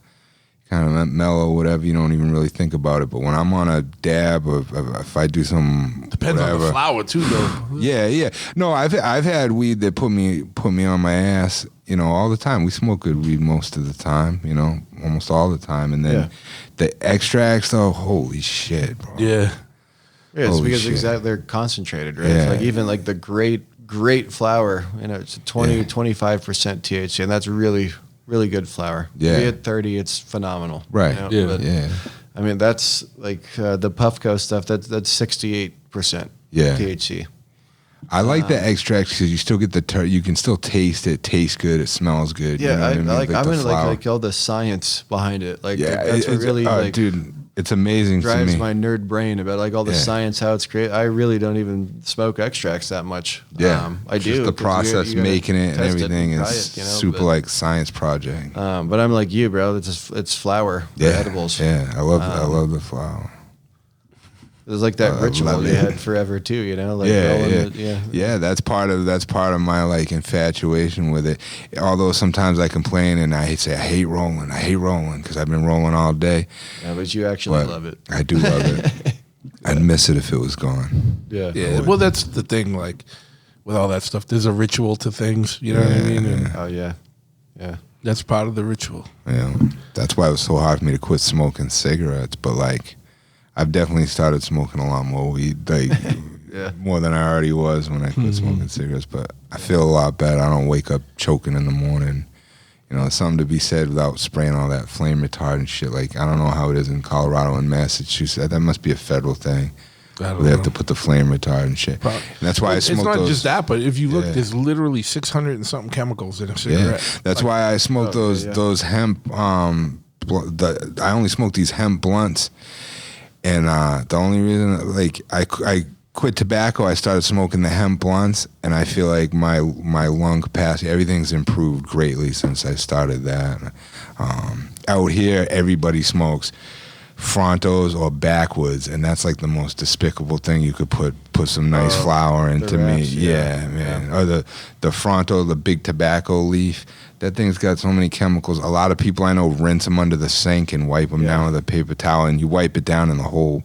kind of mellow, whatever, you don't even really think about it. But when I'm on a dab, or if I do some Depends on the whatever, flower too, though. yeah. No, I've had weed that put me on my ass, you know, all the time. We smoke good weed most of the time, you know, almost all the time. And then the extracts, though, holy shit, bro. Yeah. Yeah, it's Holy because shit. exactly they're concentrated, right? Yeah. It's like even like the great flower, you know, it's 25% THC, and that's really good flower. Yeah. If you hit 30, it's phenomenal. Right. You know? Yeah. But, Yeah. I mean, that's like the Puffco stuff. That's 68% THC. I like the extracts because you still get you can still taste it. Tastes good. It smells good. Yeah, you know what I mean? I'm the into flower. like all the science behind it. Like Yeah, that's what really like dude, it's amazing to drives me. my nerd brain about like all the Yeah. science, how it's created. I really don't even smoke extracts that much. Yeah, I do. Just the 'cause process, you gotta making it and test everything try is it, you know, super but, like science project. But I'm like you, bro. It's flower. Yeah, Edibles. Yeah, I love the flower. It was like that I ritual love you it. had forever too. You know, like Yeah, rolling yeah. it, Yeah, that's part of my like infatuation with it. Although sometimes I complain and I say I hate rolling because I've been rolling all day. Yeah, but you actually But love it. I do love it. I'd miss it if it was gone. Yeah. Yeah. Well, that's the thing. Like with all that stuff, there's a ritual to things. You know what I mean? And Oh yeah. Yeah. that's part of the ritual. Yeah, that's why it was so hard for me to quit smoking cigarettes. But like, I've definitely started smoking a lot more weed, like more than I already was when I quit smoking cigarettes. But I feel a lot better. I don't wake up choking in the morning. You know, it's something to be said without spraying all that flame retardant shit. Like, I don't know how it is in Colorado and Massachusetts. That must be a federal thing. They have to put the flame retardant and shit. And that's why I smoke those. It's not just that, but if you look, there's literally 600 and something chemicals in a cigarette. Yeah, that's why I smoke those hemp. I only smoke these hemp blunts, and the only reason, like, I quit tobacco, I started smoking the hemp blunts, and I feel like my lung capacity, everything's improved greatly since I started that. Out here, everybody smokes Frontos or backwoods, and that's like the most despicable thing you could put some nice flour into me. Wraps, yeah, man. Or the Fronto, the big tobacco leaf. That thing's got so many chemicals. A lot of people I know rinse them under the sink and wipe them down with a paper towel, and you wipe it down, and the whole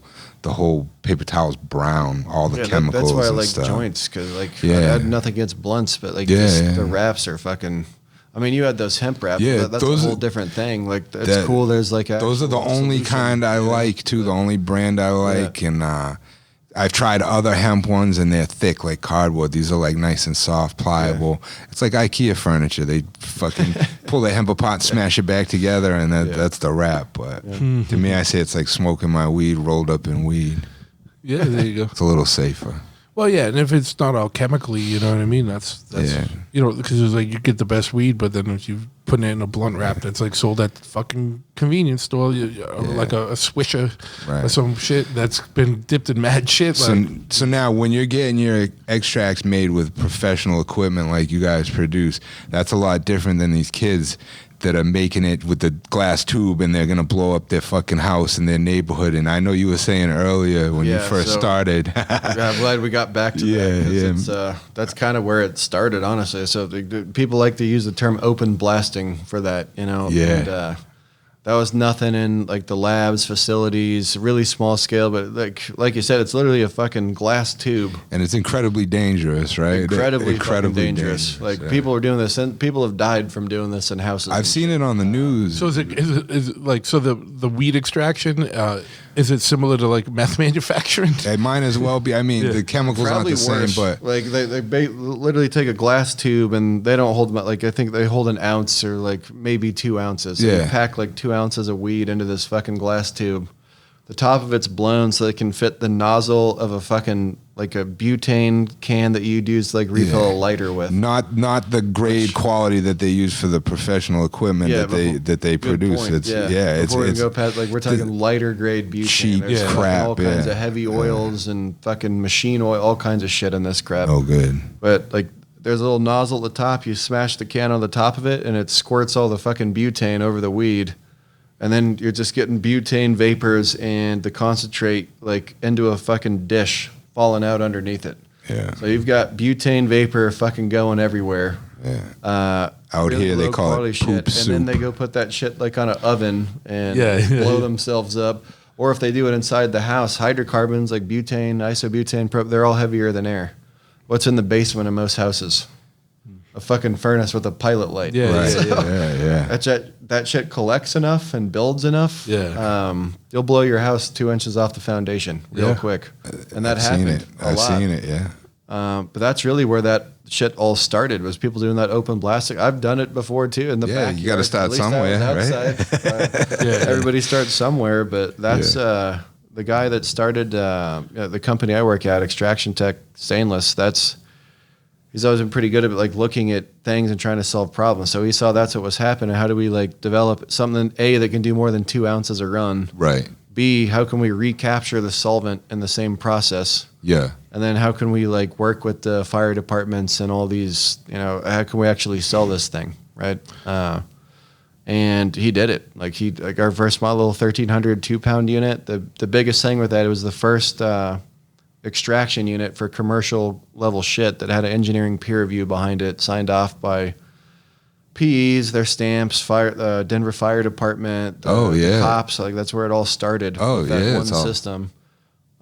paper towel's brown. All the chemicals. That's why I and like stuff. joints, because I had nothing against blunts, but the wraps are fucking. I mean, you had those hemp wraps. Yeah, that's a whole different thing. Like, it's cool. There's like those are the only kind I like too. The only brand I like, and I've tried other hemp ones, and they're thick like cardboard. These are like nice and soft, pliable. It's like IKEA furniture. They fucking pull the hemp apart, smash it back together, and that's the wrap. But to me, I say it's like smoking my weed rolled up in weed. Yeah, there you go. It's a little safer. Well, yeah, and if it's not all chemically, you know what I mean? That's you know, because it's like you get the best weed, but then if you put it in a blunt wrap that's like sold at the fucking convenience store, like a Swisher or some shit that's been dipped in mad shit. So now when you're getting your extracts made with professional equipment like you guys produce, that's a lot different than these kids that are making it with the glass tube, and they're gonna blow up their fucking house in their neighborhood. And I know you were saying earlier when you first started. I'm glad we got back to that. That's kind of where it started, honestly. So people like to use the term open blasting for that, you know. Yeah. And, that was nothing in like the labs, facilities, really small scale, but like you said, it's literally a fucking glass tube. And it's incredibly dangerous, right? Incredibly dangerous. Like people are doing this, and people have died from doing this in houses. I've seen it on the news. So is it like, so the weed extraction, is it similar to like meth manufacturing? It might as well be. I mean, the chemicals Probably aren't the worse. same, but like they literally take a glass tube, and they don't hold them, like, I think they hold an ounce or like maybe 2 ounces. So they pack like 2 ounces of weed into this fucking glass tube. The top of it's blown so it can fit the nozzle of a fucking, like, a butane can that you'd use to like refill a lighter with. Not the grade quality that they use for the professional equipment that they produce. Point. It's Before we it's go past, like, we're talking lighter grade butane. Cheap There's crap. all kinds of heavy oils and fucking machine oil, all kinds of shit in this crap. Oh, good. But like, there's a little nozzle at the top. You smash the can on the top of it, and it squirts all the fucking butane over the weed. And then you're just getting butane vapors and the concentrate like into a fucking dish falling out underneath it. Yeah. So you've got butane vapor fucking going everywhere. Yeah. Out really here they call it poop soup. And then they go put that shit like on an oven and blow themselves up. Or if they do it inside the house, hydrocarbons like butane, isobutane, they're all heavier than air. What's in the basement of most houses? A fucking furnace with a pilot light. That shit collects enough and builds enough. You'll blow your house 2 inches off the foundation real quick. And that happened a lot. I've seen it, yeah. But that's really where that shit all started, was people doing that open blasting. I've done it before too in the backyard. You got to start somewhere, right? Everybody starts somewhere, but that's the guy that started the company I work at, ExtractionTek Stainless. He's always been pretty good at like looking at things and trying to solve problems. So he saw that's what was happening. How do we like develop something, A, that can do more than 2 ounces a run? Right. B, how can we recapture the solvent in the same process? Yeah. And then how can we like work with the fire departments and all these, you know, how can we actually sell this thing, right? And he did it. Like our first model, 1300 2-pound unit. The biggest thing with that, it was the first extraction unit for commercial level shit that had an engineering peer review behind it, signed off by PEs, their stamps, Denver Fire Department, the cops. Like, that's where it all started. With that one system.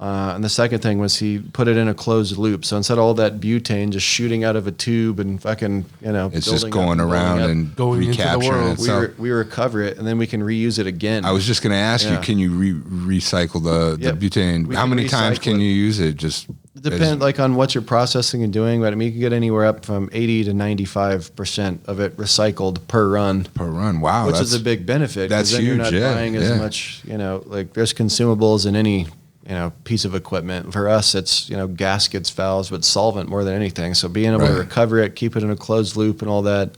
And the second thing was he put it in a closed loop. So instead of all that butane just shooting out of a tube and fucking, you know, it's just going around and going recapturing into the world. We recover it, and then we can reuse it again. I was just going to ask you, can you recycle the butane? How many times can you use it? Just it depends like on what you're processing and doing, but I mean, you can get anywhere up from 80 to 95% of it recycled per run. Wow, which is a big benefit. That's then huge. You're not buying as much, you know, like there's consumables in any piece of equipment. For us, it's gaskets, valves, but solvent more than anything. So being able to recover it, keep it in a closed loop, and all that.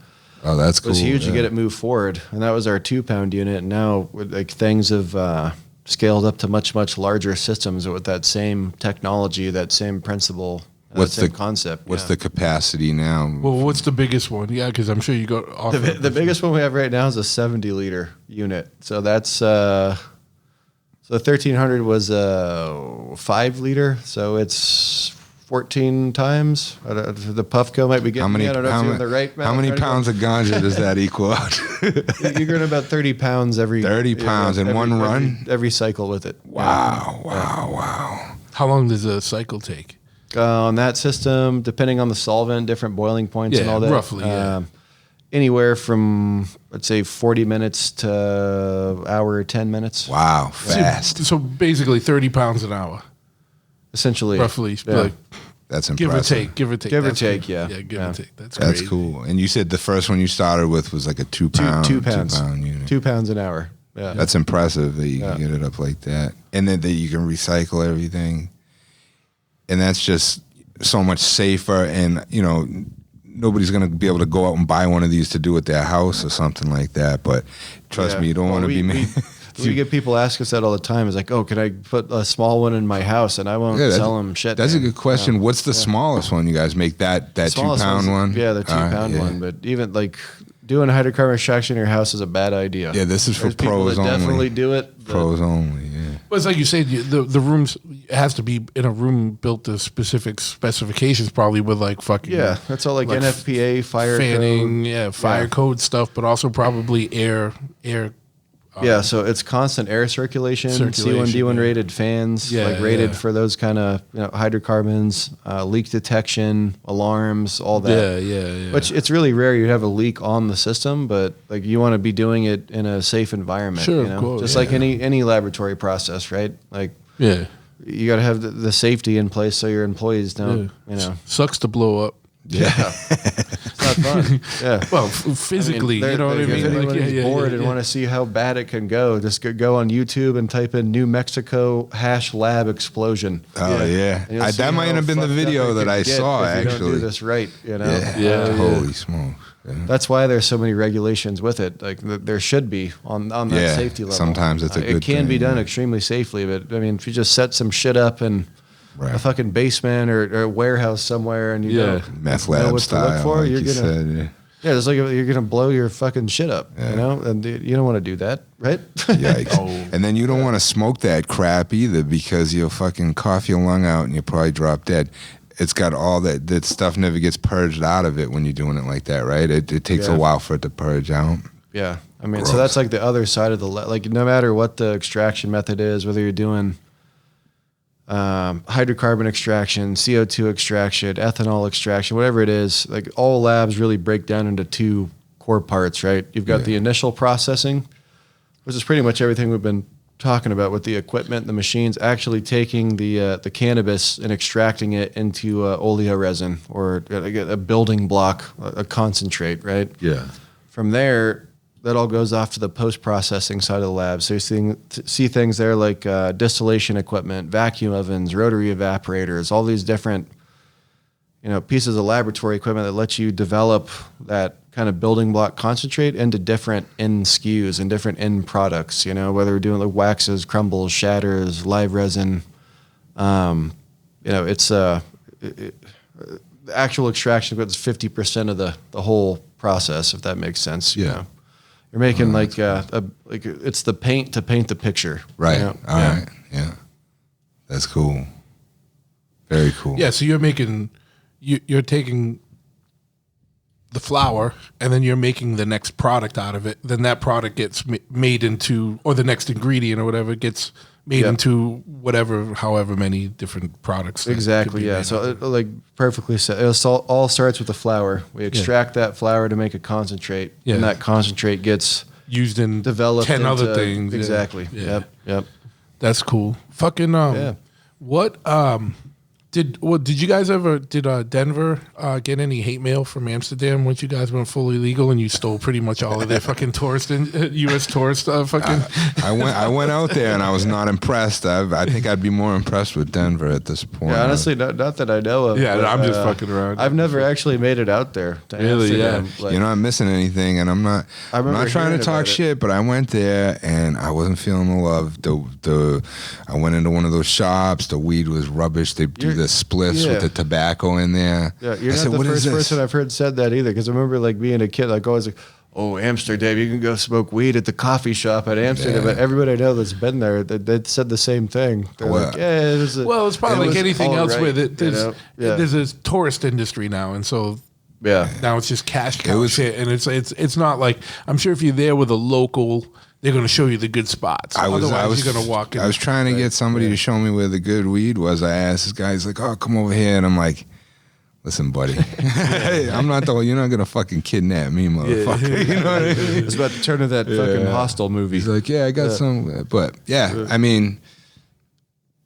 Oh, that's cool. It was huge to get it moved forward, and that was our 2-pound unit. And now, like, things have scaled up to much larger systems with that same technology, that same principle, what's same the concept. What's the capacity now? Well, what's the biggest one? Yeah, because I'm sure you got the biggest one we have right now is a 70-liter unit. So that's so 1300 was a 5-liter. So it's 14 times. The Puffco might be getting me. I don't know if you're the right. How many pounds of ganja does that equal out? You're getting about 30 pounds every. 30 pounds in one run? Every cycle with it. Wow. How long does a cycle take? On that system, depending on the solvent, different boiling points and all that. Roughly, anywhere from, let's say, 40 minutes to hour or 10 minutes. Wow, fast. So basically 30 pounds an hour. Essentially. Roughly. Yeah. Like, that's impressive. Give or take. Give or That's take, cool. yeah. Yeah, give or take. That's That's crazy. cool. And you said the first one you started with was like a 2 pound. 2 pounds. 2 pound unit. 2 pounds an hour. Yeah. That's impressive that you can get it up like that. And then that you can recycle everything. And that's just so much safer. And, nobody's going to be able to go out and buy one of these to do at their house or something like that. But trust me, you don't want to be made. We get people ask us that all the time. It's like, oh, can I put a small one in my house and I won't sell them shit? That's man. a good question. What's the smallest one you guys make? That 2 pound one? Yeah, the 2 pound one. But even like doing hydrocarbon extraction in your house is a bad idea. Yeah, this is for There's people pros that only. definitely do it. Pros only, yeah. Well, it's like you say, the rooms it has to be in a room built to specific specifications, probably with like fucking that's all like NFPA, fire fanning, code. fire code stuff, but also probably air. So it's constant air circulation, C1, D1 rated fans, rated for those kind of hydrocarbons, leak detection, alarms, all that. Yeah. Which it's really rare you have a leak on the system, but like you want to be doing it in a safe environment. Sure, of course. Just like any laboratory process, right? Like you got to have the safety in place so your employees don't. Sucks to blow up. Yeah. It's not fun. Yeah. Well, physically, you know what I mean? If anyone is bored and want to see how bad it can go, just go on YouTube and type in New Mexico #lab explosion. Oh, yeah. And you'll see That might how have been the fucked up video it that could I get saw, if you actually. don't do this right, Holy smokes. Yeah. That's why there's so many regulations with it. Like there should be on that safety level. Sometimes it's a good It can be thing, done extremely safely, but I mean, if you just set some shit up in a fucking basement or a warehouse somewhere and you don't meth know lab what style, to look for, like you're you gonna said, it's like you're gonna blow your fucking shit up, and you don't want to do that, right? Yikes. And then you don't want to smoke that crap either because you'll fucking cough your lung out and you'll probably drop dead. It's got all that stuff never gets purged out of it when you're doing it like that, right? It takes a while for it to purge out. Yeah. I mean, so that's like the other side of like no matter what the extraction method is, whether you're doing hydrocarbon extraction, CO2 extraction, ethanol extraction, whatever it is, like all labs really break down into 2 core parts, right? You've got the initial processing, which is pretty much everything we've been talking about with the equipment, the machines, actually taking the cannabis and extracting it into oleo resin or a building block, a concentrate, right? Yeah. From there, that all goes off to the post-processing side of the lab. So you see things there like distillation equipment, vacuum ovens, rotary evaporators, all these different pieces of laboratory equipment that lets you develop that kind of building block concentrate into different end SKUs and different end products, whether we're doing like waxes, crumbles, shatters, live resin. It's the actual extraction is 50% of the whole process, if that makes sense. Yeah. You're making like it's the paint to paint the picture. Right. All right. Yeah. That's cool. Very cool. Yeah, so you're making, you're taking the flour and then you're making the next product out of it. Then that product gets made into, or the next ingredient or whatever gets made into whatever, however many different products. Exactly, yeah. So like perfectly said, it all starts with the flour. We extract that flour to make a concentrate, and that concentrate gets used in developed 10 other things. Exactly. Yeah. Yep. That's cool. Fucking what Did you guys ever Denver get any hate mail from Amsterdam once you guys went fully legal and you stole pretty much all of their fucking tourist and U.S. tourist fucking? I went out there and I was not impressed. I think I'd be more impressed with Denver at this point. Yeah, honestly, not that I know of. Yeah, but, I'm just fucking around. I've never actually made it out there. To Really? Amsterdam. Yeah. Like, You're not missing anything, and I'm not trying to hearing talk about it. shit, but I went there and I wasn't feeling the love. I went into one of those shops. The weed was rubbish. They do the spliffs with the tobacco in there. Yeah, you're I not said, the "What is first this?" person I've heard said that either. Because I remember like being a kid, like always like, oh, Amsterdam, you can go smoke weed at the coffee shop at Amsterdam. Yeah. But everybody I know that's been there, they said the same thing. They're Well, like, yeah, it was. Well, it's probably like anything all else right, with it. you know? There's a tourist industry now, and so Yeah. now it's just cash cow shit, and it's not like I'm sure if you're there with a local, they're going to show you the good spots. Otherwise, you're going to walk in. I was trying to get somebody to show me where the good weed was. I asked this guy. He's like, "Oh, come over here," and I'm like, "Listen, buddy, I'm not the. You're not gonna fucking kidnap me, motherfucker." You know what I mean? It's about to turn into that fucking Hostel movie. He's like, "Yeah, I got some," but yeah, I mean,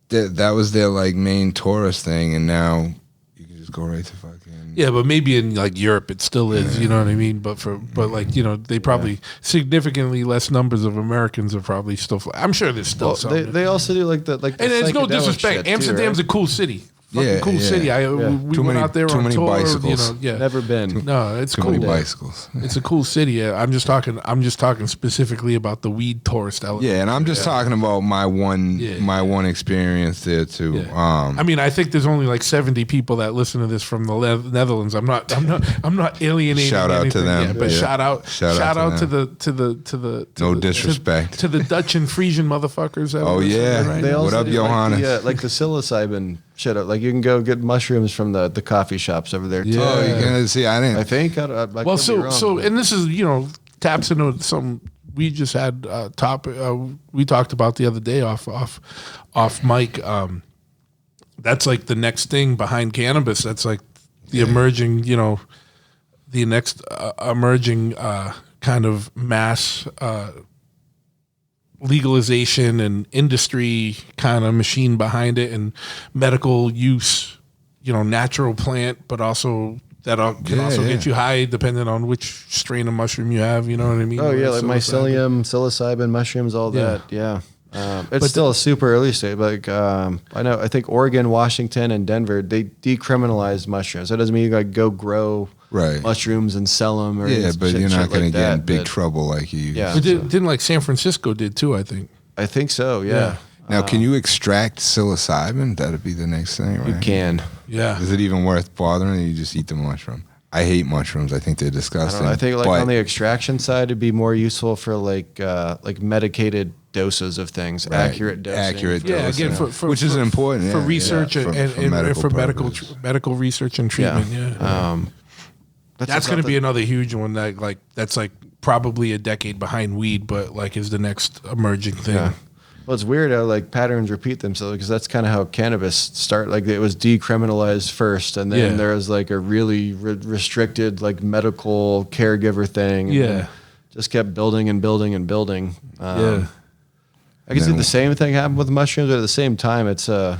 that was their like main tourist thing, and now you can just go right to fucking. Yeah, but maybe in like Europe it still is, you know what I mean? But like, you know, they probably significantly less numbers of Americans are probably still I'm sure there's still some. They also do like the and it's no psychedelic disrespect. shit, too, Amsterdam's right? a cool city. Fucking cool city. We Too went many- out there too on many tour. bicycles. You know, yeah. Never been. No, it's Too cool. many bicycles. It's a cool city. Yeah, I'm just talking specifically about the weed tourist element. Yeah, and I'm just talking about my one experience there too. Yeah. I mean, I think there's only like 70 people that listen to this from the Netherlands. I'm not alienating. Shout out to anything. them. Yeah, but Yeah. shout out to them. the No disrespect. to the Dutch and Frisian motherfuckers. That Oh, listen, yeah. right? They What also up, do Johannes? like the psilocybin shit. Like you can go get mushrooms from the coffee shops over there. Too. Yeah. Oh, you can see. I didn't. I think. I Well, could be wrong, so but- and this is taps into some we just had topic we talked about the other day off mic. That's like the next thing behind cannabis. That's like the emerging, the next emerging kind of mass legalization and industry kind of machine behind it, and medical use, natural plant, but also that can also get you high depending on which strain of mushroom you have. You know what I mean? Oh yeah, like Psilocybin. mycelium, psilocybin, mushrooms, all that. Yeah. It's still a super early stage. Like I think Oregon, Washington, and Denver, they decriminalized mushrooms. That doesn't mean you gotta go grow mushrooms and sell them. Or but you're not going to get in big trouble. trouble like you. Yeah. But didn't like San Francisco did too, I think. I think so. Yeah. Now, can you extract psilocybin? That'd be the next thing, right? You can. Yeah. Is it even worth bothering? Or you just eat the mushroom? I hate mushrooms. I think they're disgusting. I think like but- on the extraction side, it'd be more useful for like medicated doses of things, accurate dosing. Accurate Yeah, dosing. again, for which is important for yeah, research yeah, and for medical purposes. medical research and treatment. Yeah, that's going to be another huge one. That's like probably a decade behind weed, but like is the next emerging thing. Yeah. Well, it's weird how like patterns repeat themselves because that's kind of how cannabis started. Like it was decriminalized first, and then there was like a really restricted like medical caregiver thing. And then just kept building and building and building. I can see the same thing happen with mushrooms, but at the same time, it's a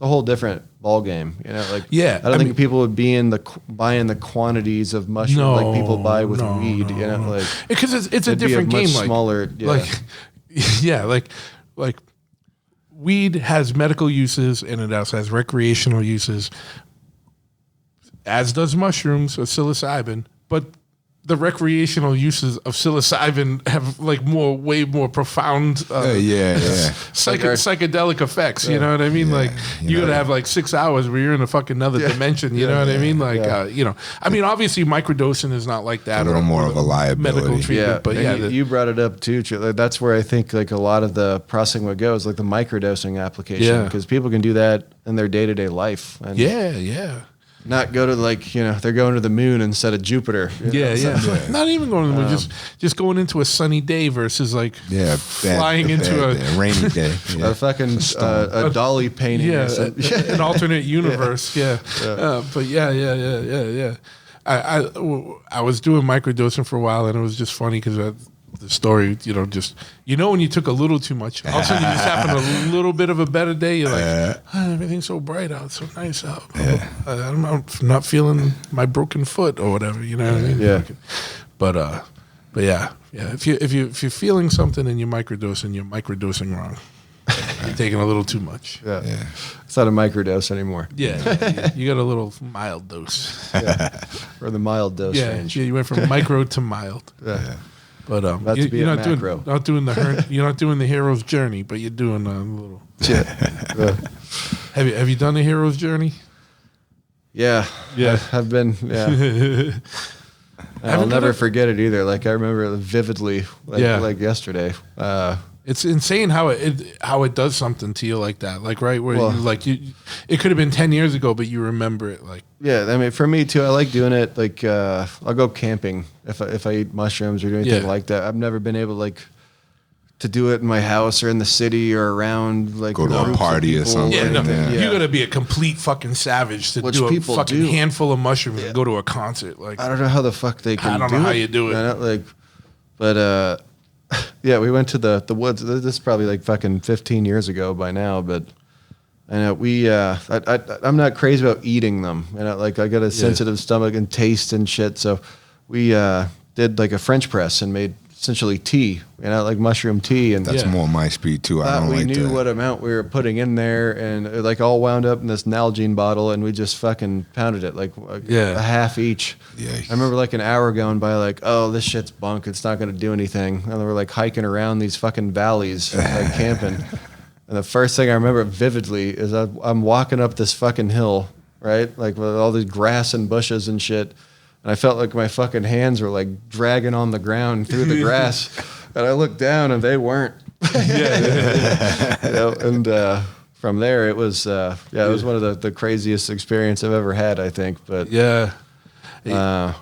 whole different ball game. Like I don't think people would be buying the quantities of mushrooms like people buy with weed. Like because it's a different game. Like smaller. Like weed has medical uses and it also has recreational uses, as does mushrooms or psilocybin. But the recreational uses of psilocybin have like way more profound psychedelic effects. You know what I mean? Like you're gonna have like 6 hours where you're in a fucking another dimension. You know what I mean? Like I mean, obviously microdosing is not like that. A little more of a liability. Medical treatment, but you brought it up too. Like, that's where I think like a lot of the processing would go is like the microdosing application because people can do that in their day-to-day life. And not go to like they're going to the moon instead of Jupiter. Not even going to the moon, just going into a sunny day versus like flying into a rainy day. A fucking a dolly painting. An alternate universe. But I was doing microdosing for a while, and it was just funny because the story, just when you took a little too much, all of a sudden you just happen a little bit of a better day. You're like, everything's so bright out, so nice out. I'm not feeling my broken foot or whatever. You know what I mean? Yeah. But yeah. If you're feeling something and you're microdosing wrong. You're taking a little too much. Yeah. It's not a microdose anymore. Yeah. You got a little mild dose. Or the mild dose range. Yeah, you went from micro to mild. Yeah. But you're not doing the hero's journey, but you're doing a little. Yeah. Have you done the hero's journey? Yeah. I've been. Yeah. I'll never forget it either. Like I remember it vividly, like yesterday. It's insane how it does something to you like that. Like where it could have been 10 years ago, but you remember it like. Yeah, I mean, for me too, I like doing it. Like I'll go camping if I eat mushrooms or do anything like that. I've never been able to do it in my house or in the city or around like go to a party or something. Yeah, you got to be a complete fucking savage to do a fucking handful of mushrooms and go to a concert. Like I don't know how the fuck they can. I don't know how you do it. But yeah, we went to the woods. This is probably like fucking 15 years ago by now, but I know I'm not crazy about eating them. Like I got a sensitive stomach and taste and shit. So we did like a French press and made essentially tea, like mushroom tea. And that's more my speed too. I don't like that. We knew what amount we were putting in there, and it like all wound up in this Nalgene bottle, and we just fucking pounded it like a half each. Yeah. I remember like an hour going by, like, oh, this shit's bunk. It's not going to do anything. And we're like hiking around these fucking valleys, like camping. And the first thing I remember vividly is I'm walking up this fucking hill, right? Like with all these grass and bushes and shit. And I felt like my fucking hands were like dragging on the ground through the grass. And I looked down and they weren't. And from there it was, it was one of the craziest experience I've ever had, I think. But it was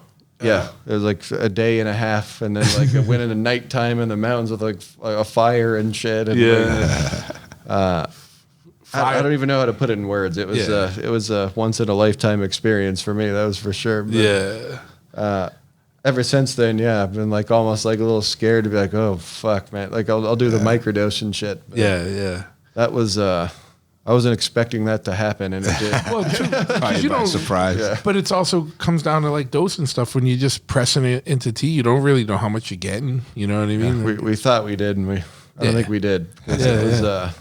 like a day and a half, and then like I went into nighttime in the mountains with like a fire and shit. And I don't even know how to put it in words. It was a once in a lifetime experience for me. That was for sure. But, ever since then, I've been like almost like a little scared to be like, oh fuck, man. Like I'll do the microdose and shit. But that was I wasn't expecting that to happen, and it did. Well, because you don't surprise. But it's also comes down to like dose and stuff. When you're just pressing it into tea, you don't really know how much you're getting. You know what I mean? We thought we did, and I don't think we did. It was.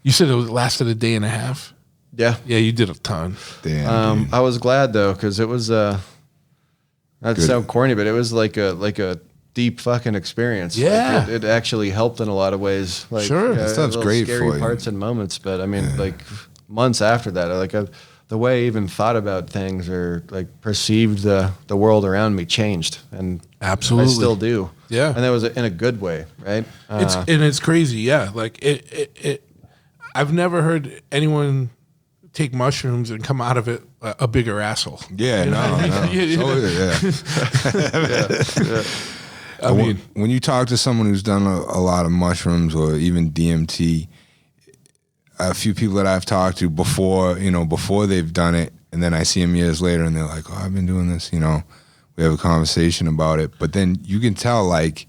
You said it lasted a day and a half? Yeah. Yeah, you did a ton. Damn. I was glad though, because it was not to sound corny, but it was like a deep fucking experience. Yeah. Like it actually helped in a lot of ways. Like, sure. That stuff's great scary for you. parts and moments, but I mean, like months after that, the way I even thought about things or like perceived the world around me changed, and absolutely I still do. Yeah. And that was in a good way, right? It's crazy. Yeah. Like it I've never heard anyone take mushrooms and come out of it a bigger asshole. Yeah, no. I mean, when you talk to someone who's done a lot of mushrooms or even DMT, a few people that I've talked to before they've done it, and then I see them years later and they're like, oh, I've been doing this, we have a conversation about it. But then you can tell they've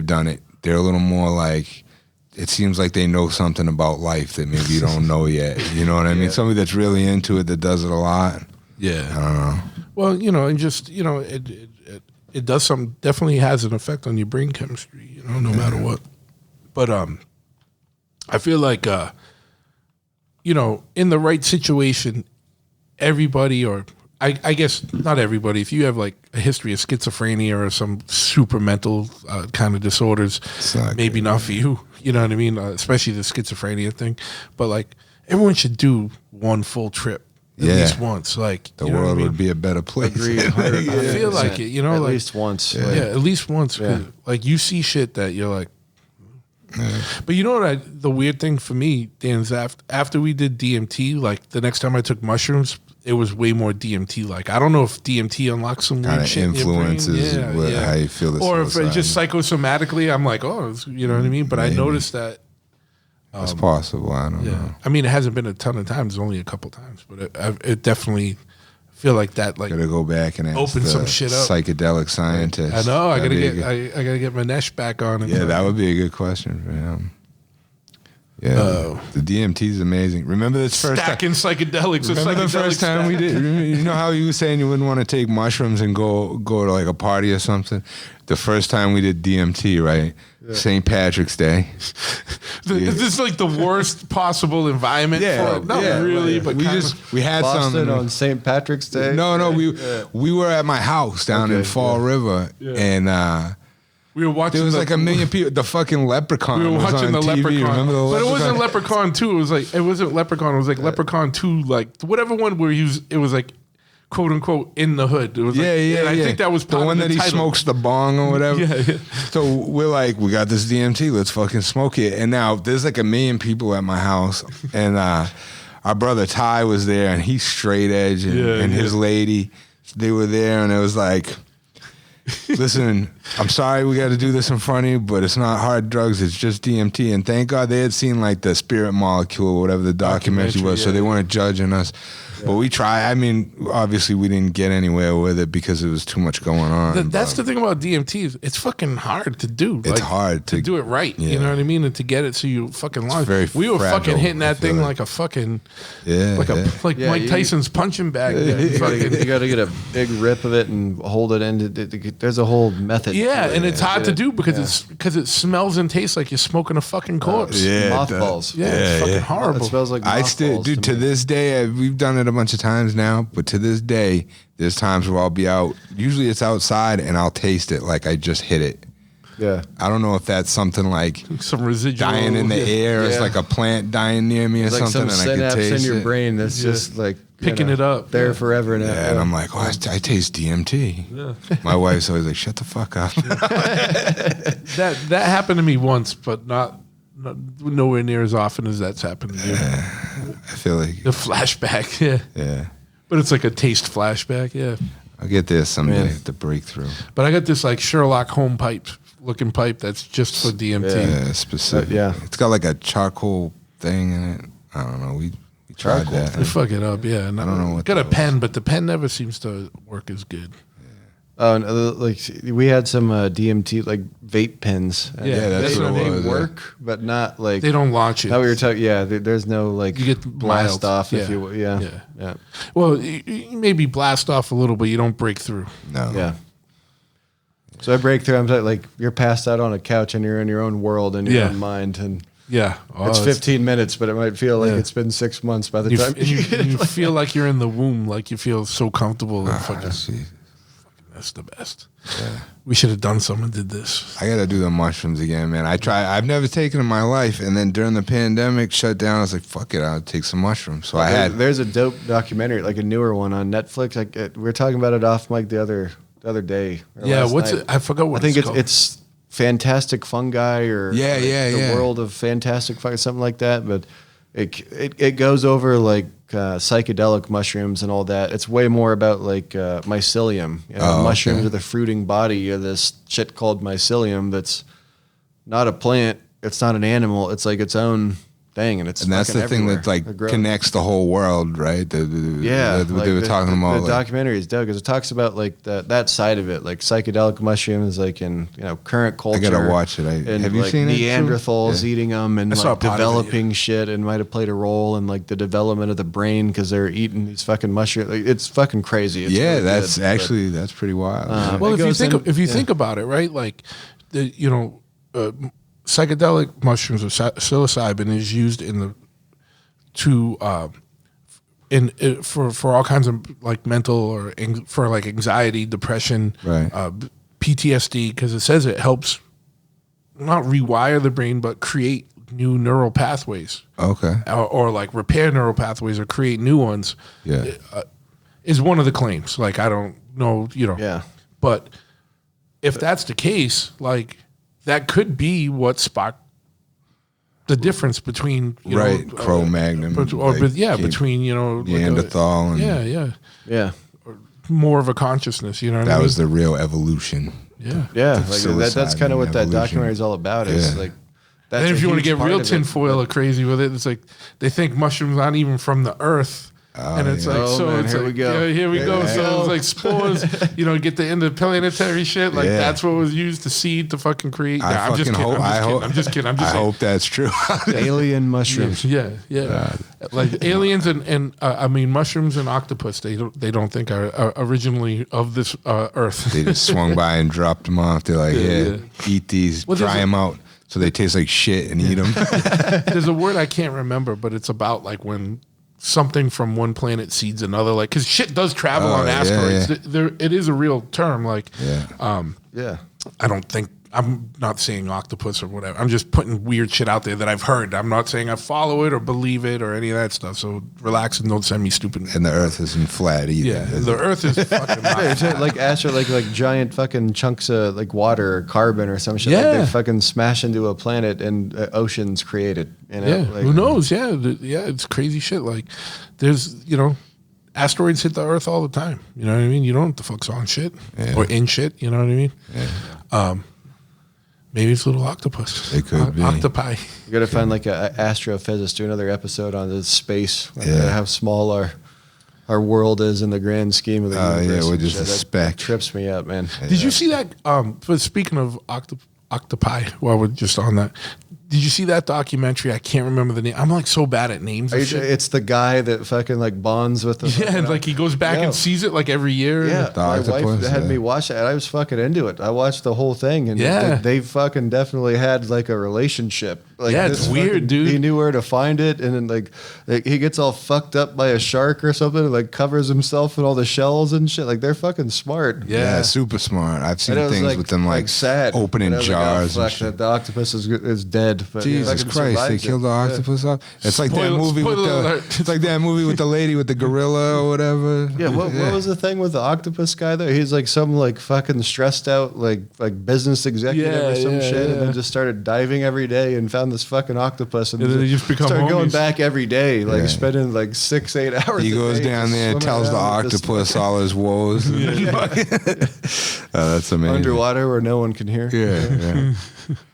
done it. They're a little more like, it seems like they know something about life that maybe you don't know yet. You know what I mean? Somebody that's really into it, that does it a lot. Yeah. I don't know. Well, and just, it does some, definitely has an effect on your brain chemistry, no matter what. But I feel like, in the right situation, everybody, or I guess not everybody, if you have like a history of schizophrenia or some super mental kind of disorders, maybe not for you. You know what I mean? Especially the schizophrenia thing. But like everyone should do one full trip at least once. Like the world would be a better place. Agreed. I feel like it. At least once. Yeah, at least once. Like you see shit that you're like. But you know what? The weird thing for me, Dan, is after we did DMT, like the next time I took mushrooms, it was way more DMT. Like I don't know if DMT unlocks some kind weird of shit influences how you feel, or if it just psychosomatically, I'm like, oh, you know what I mean. But I noticed that it's possible. I don't know. I mean, it hasn't been a ton of times; only a couple times, but it definitely feel like that like Gotta go back and ask open the some shit up. psychedelic scientist. I know. I That'd gotta be get. I gotta get Manesh back on. Yeah, that would be a good question for him. Yeah, the DMT is amazing. Remember this first stacking psychedelics. Remember the first time we did? You know how you were saying you wouldn't want to take mushrooms and go to like a party or something? The first time we did DMT, right? Yeah. St. Patrick's Day. This is like the worst possible environment for it. Not really, but we had Boston some on St. Patrick's Day. No, we were at my house down in Fall River, and we were watching. There was like a million people. The fucking Leprechaun. We were watching the TV. Leprechaun. Remember the Leprechaun? But it wasn't Leprechaun? Leprechaun 2. It was like it wasn't Leprechaun. It was like Leprechaun 2. Like whatever one where it was like quote unquote in the hood. It was like, and I think that was the one that he smokes the bong or whatever. Yeah. So we're like, we got this DMT. Let's fucking smoke it. And now there's like a million people at my house, and our brother Ty was there, and he's straight edge, and his lady, they were there, and it was like, listen, I'm sorry we got to do this in front of you, but it's not hard drugs. It's just DMT. And thank God they had seen like the Spirit Molecule or whatever the documentary was, so they weren't judging us. But we tried. I mean, obviously we didn't get anywhere with it because it was too much going on. That's the thing about DMT. It's fucking hard to do. It's hard to do it right. Yeah. You know what I mean? And to get it so you fucking launch. We were fragile, fucking hitting that thing like a fucking like Mike Tyson's punching bag. You got to get a big rip of it and hold it in. There's a whole method. Yeah, and it's hard to do because it smells and tastes like you're smoking a fucking corpse. Mothballs. It's fucking horrible. It smells like I still, dude, to this day, we've done it a bunch of times now, but to this day, there's times where I'll be out. Usually it's outside and I'll taste it like I just hit it. Yeah. I don't know if that's something like some residual dying in the air. It's like a plant dying near me or something, and I can taste in your it. brain that's just like picking it up there forever now. Yeah, and I'm like, oh, I taste DMT. Yeah. My wife's always like, shut the fuck up. That happened to me once, but not nowhere near as often as that's happened to you. I feel like the flashback, yeah. But it's like a taste flashback, yeah. I'll get there someday, the breakthrough. But I got this like Sherlock Holmes pipe looking pipe that's just for DMT. Yeah, specific. It's got like a charcoal thing in it. I don't know. We tried that. They fuck it up, yeah. And I don't know what got a that pen, but the pen never seems to work as good. Oh, and like we had some DMT like vape pens. That's what it was. They work, but not like they don't launch it. How we were talking, there's no like you get blast off if you, Well, you maybe blast off a little, but you don't break through. No. Yeah. So I break through. I'm like you're passed out on a couch and you're in your own world and your own mind and. Yeah, it's 15 minutes, but it might feel like it's been 6 months by the time you feel like you're in the womb, like you feel so comfortable. And that's the best. Yeah. We should have done some and did this. I got to do the mushrooms again, man. I've never taken them in my life, and then during the pandemic shut down, I was like, fuck it, I'll take some mushrooms. So there's a dope documentary, like a newer one on Netflix. Like we were talking about it off mic the other day. Yeah, what's it? I forgot what I think called. It's Fantastic Fungi or the World of Fantastic Fungi, something like that. But it goes over like psychedelic mushrooms and all that. It's way more about like mycelium. Mushrooms are the fruiting body of this shit called mycelium. That's not a plant. It's not an animal. It's like its own thing, and that's the thing that like connects the whole world, right? They were talking about the documentary is dope because it talks about like that side of it, like psychedelic mushrooms, like in current culture. I gotta watch it. Have you seen Neanderthals eating them and like developing shit, and might have played a role in like the development of the brain because they're eating these fucking mushrooms. Like, it's fucking crazy. It's really that's good, actually that's pretty wild. Well, if you think about it, right, like psychedelic mushrooms or psilocybin is used for all kinds of like mental or for like anxiety, depression, PTSD, because it says it helps not rewire the brain but create new neural pathways. Okay. Or like repair neural pathways or create new ones. Yeah. Is one of the claims. Like I don't know, Yeah. But if that's the case, like that could be what sparked the difference between Cro-Magnon, between Neanderthal, and or more of a consciousness. You know, that was the real evolution. Yeah, like that's kind of what that documentary is all about. It's like that's. And if you want to get real tinfoil or crazy with it, it's like they think mushrooms aren't even from the earth. And it's like, Oh, so man, it's here like, we go. yeah, here we go. So it's like spores, get the interplanetary shit. Like that's what was used to seed to fucking create. I I'm just fucking kidding. hope. I'm just kidding. I hope that's true. Alien mushrooms. Yeah. Like aliens and I mean mushrooms and octopus. They don't think are originally of this earth. They just swung by and dropped them off. They're like, eat these, dry them out, so they taste like shit, and eat them. There's a word I can't remember, but it's about like when something from one planet seeds another, like because shit does travel on asteroids. It is a real term. Like, I don't think. I'm not saying octopus or whatever. I'm just putting weird shit out there that I've heard. I'm not saying I follow it or believe it or any of that stuff. So relax and don't send me stupid. And the Earth isn't flat either. Yeah, the Earth is fucking not It's flat. like like giant fucking chunks of like water or carbon or some shit. Like Yeah. they fucking smash into a planet and oceans created. Yeah, like, who knows? Yeah, it's crazy shit. Like, there's asteroids hit the Earth all the time. You know what I mean? You don't know what the fuck's on shit or in shit. You know what I mean? Yeah. Maybe it's little octopus. It could be. Octopi. You got to find like an astrophysicist, do another episode on the space, like Yeah. how small our world is in the grand scheme of the universe. we're and just shit. a That speck. trips me up, man. Did you see that? But speaking of octopi, while we're just on that, did you see that documentary? I can't remember the name. I'm like so bad at names. Of shit. It's the guy that fucking like bonds with the Yeah, and like he goes back and sees it like every year. Yeah, The my wife octopus, had yeah. me watch that. I was fucking into it. I watched the whole thing, and Yeah. they fucking definitely had like a relationship. Like, Yeah, it's this weird, fucking- dude. He knew where to find it, and then like he gets all fucked up by a shark or something, and like covers himself in all the shells and shit. Like they're fucking smart. Yeah, super smart. I've seen And it was, things with them like sad. opening And I was like, oh, jars and fuck, shit. the octopus is dead. But Jesus fucking Christ, they survives killed the it. octopus off. It's like that Spoiler- movie with spoiler the alert. it's like that movie with the lady with the gorilla or whatever. Yeah, what was the thing with the octopus guy though? He's like some like fucking stressed out like business executive or some shit, and then just started diving every day and found this fucking octopus and And then they just become started going homies. back every day, like Yeah. spending like 6-8 hours. He a goes day down just there and swimming tells the around with this octopus all his woes. That's amazing. underwater where no one can hear. Yeah.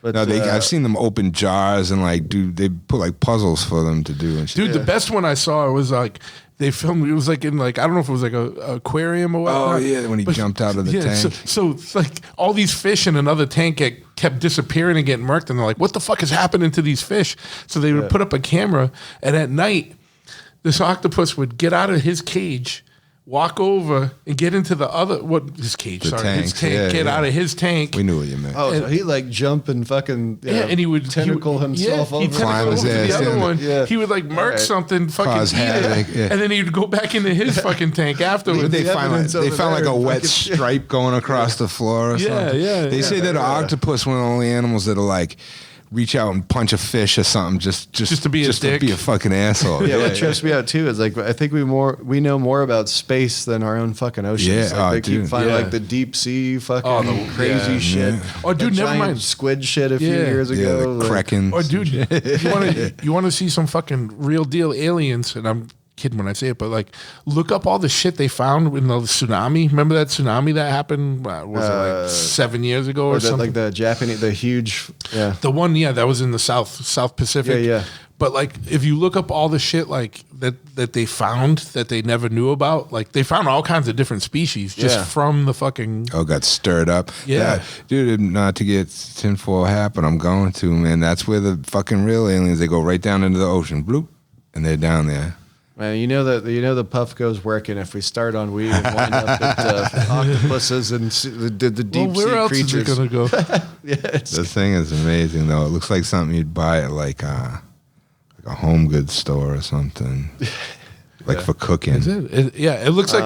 But No, I've seen them open jars and like they put like puzzles for them to do and shit. Dude, the best one I saw was like they filmed. It was like in like I don't know if it was like a aquarium or whatnot. Oh yeah, when he jumped out of the tank. So it's like all these fish in another tank kept disappearing and getting murked, and they're like, "What the fuck is happening to these fish?" So they would put up a camera, and at night, this octopus would get out of his cage, walk over, and get into his cage. The his tanks, tank. yeah, Get yeah. out of his tank. We knew what you meant. Oh, so he like jump and fucking And he would tentacle himself He over. tentacle Climb his over to ass the other in. one. Yeah. He would like murk Right. something, fucking Cause eat havoc, it, yeah. and then he'd go back into his fucking tank afterwards. They the found evidence like, over like there a and wet fucking- stripe going across the floor or Yeah, something. yeah, They say that an octopus, one of the only animals that'll like reach out and punch a fish or something just to be a dick. to be a fucking asshole. Yeah, what trips me out too is like I think we know more about space than our own fucking oceans. Yeah, like, they dude. keep finding Yeah. like the deep sea fucking Oh, the- crazy yeah. shit. Yeah. Oh, dude, The never giant mind. squid shit a few Yeah. years Yeah, ago. the like- kraken. Oh, dude, you want to see some fucking real deal aliens? And I'm kidding when I say it, but like, look up all the shit they found in the tsunami. Remember that tsunami that happened? Was it like 7 years ago or something? like the Japanese, the huge, yeah. The one, that was in the South Pacific. Yeah. But like, if you look up all the shit like that they found that they never knew about, like they found all kinds of different species just Yeah. from the fucking. Oh, got stirred up. Yeah. Dude, not to get tinfoil hat, but I'm going to, man. That's where the fucking real aliens, they go right down into the ocean. Bloop. And they're down there. Man, you know the Puffco's working if we start on weed and wind up at octopuses and the deep Well, where sea else creatures. is it gonna go? The thing is amazing, though. It looks like something you'd buy at like a home goods store or something. Like for cooking. Is it? It looks like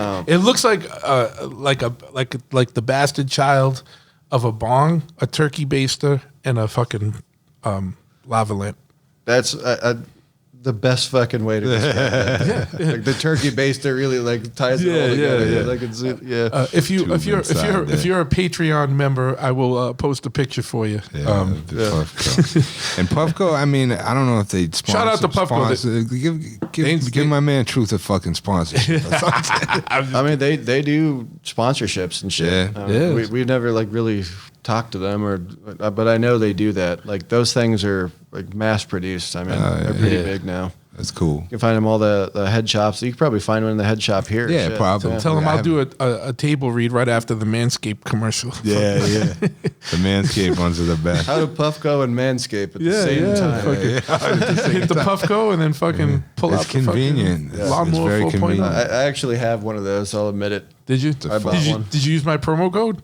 like the bastard child of a bong, a turkey baster, and a fucking lava lamp. That's the best fucking way to describe it. Like the turkey baster really like ties it all together. yeah. Like it's, If you're inside a Patreon member, I will post a picture for you. Yeah, Puffco. And Puffco, I mean, I don't know if they sponsor. Shout out to Puffco. Give my man Truth a fucking sponsorship. I mean, they do sponsorships and shit. Yeah. Yeah. We never like really talked to them but I know they do that. Like those things are like mass produced. I mean, they're pretty big now. That's cool. You can find them all the head shops. You can probably find one in the head shop here. Yeah, Shit. probably. Tell him I I'll do a table read right after the Manscaped commercial. Yeah. The Manscaped ones are the best. How to Puffco and Manscaped at the same time. Fucking hit the Puffco and then fucking pull out It's convenient. the fucking lawnmower It's very 4.0. convenient. I actually have one of those. I'll admit it. Did you? I bought one. Did you use my promo code?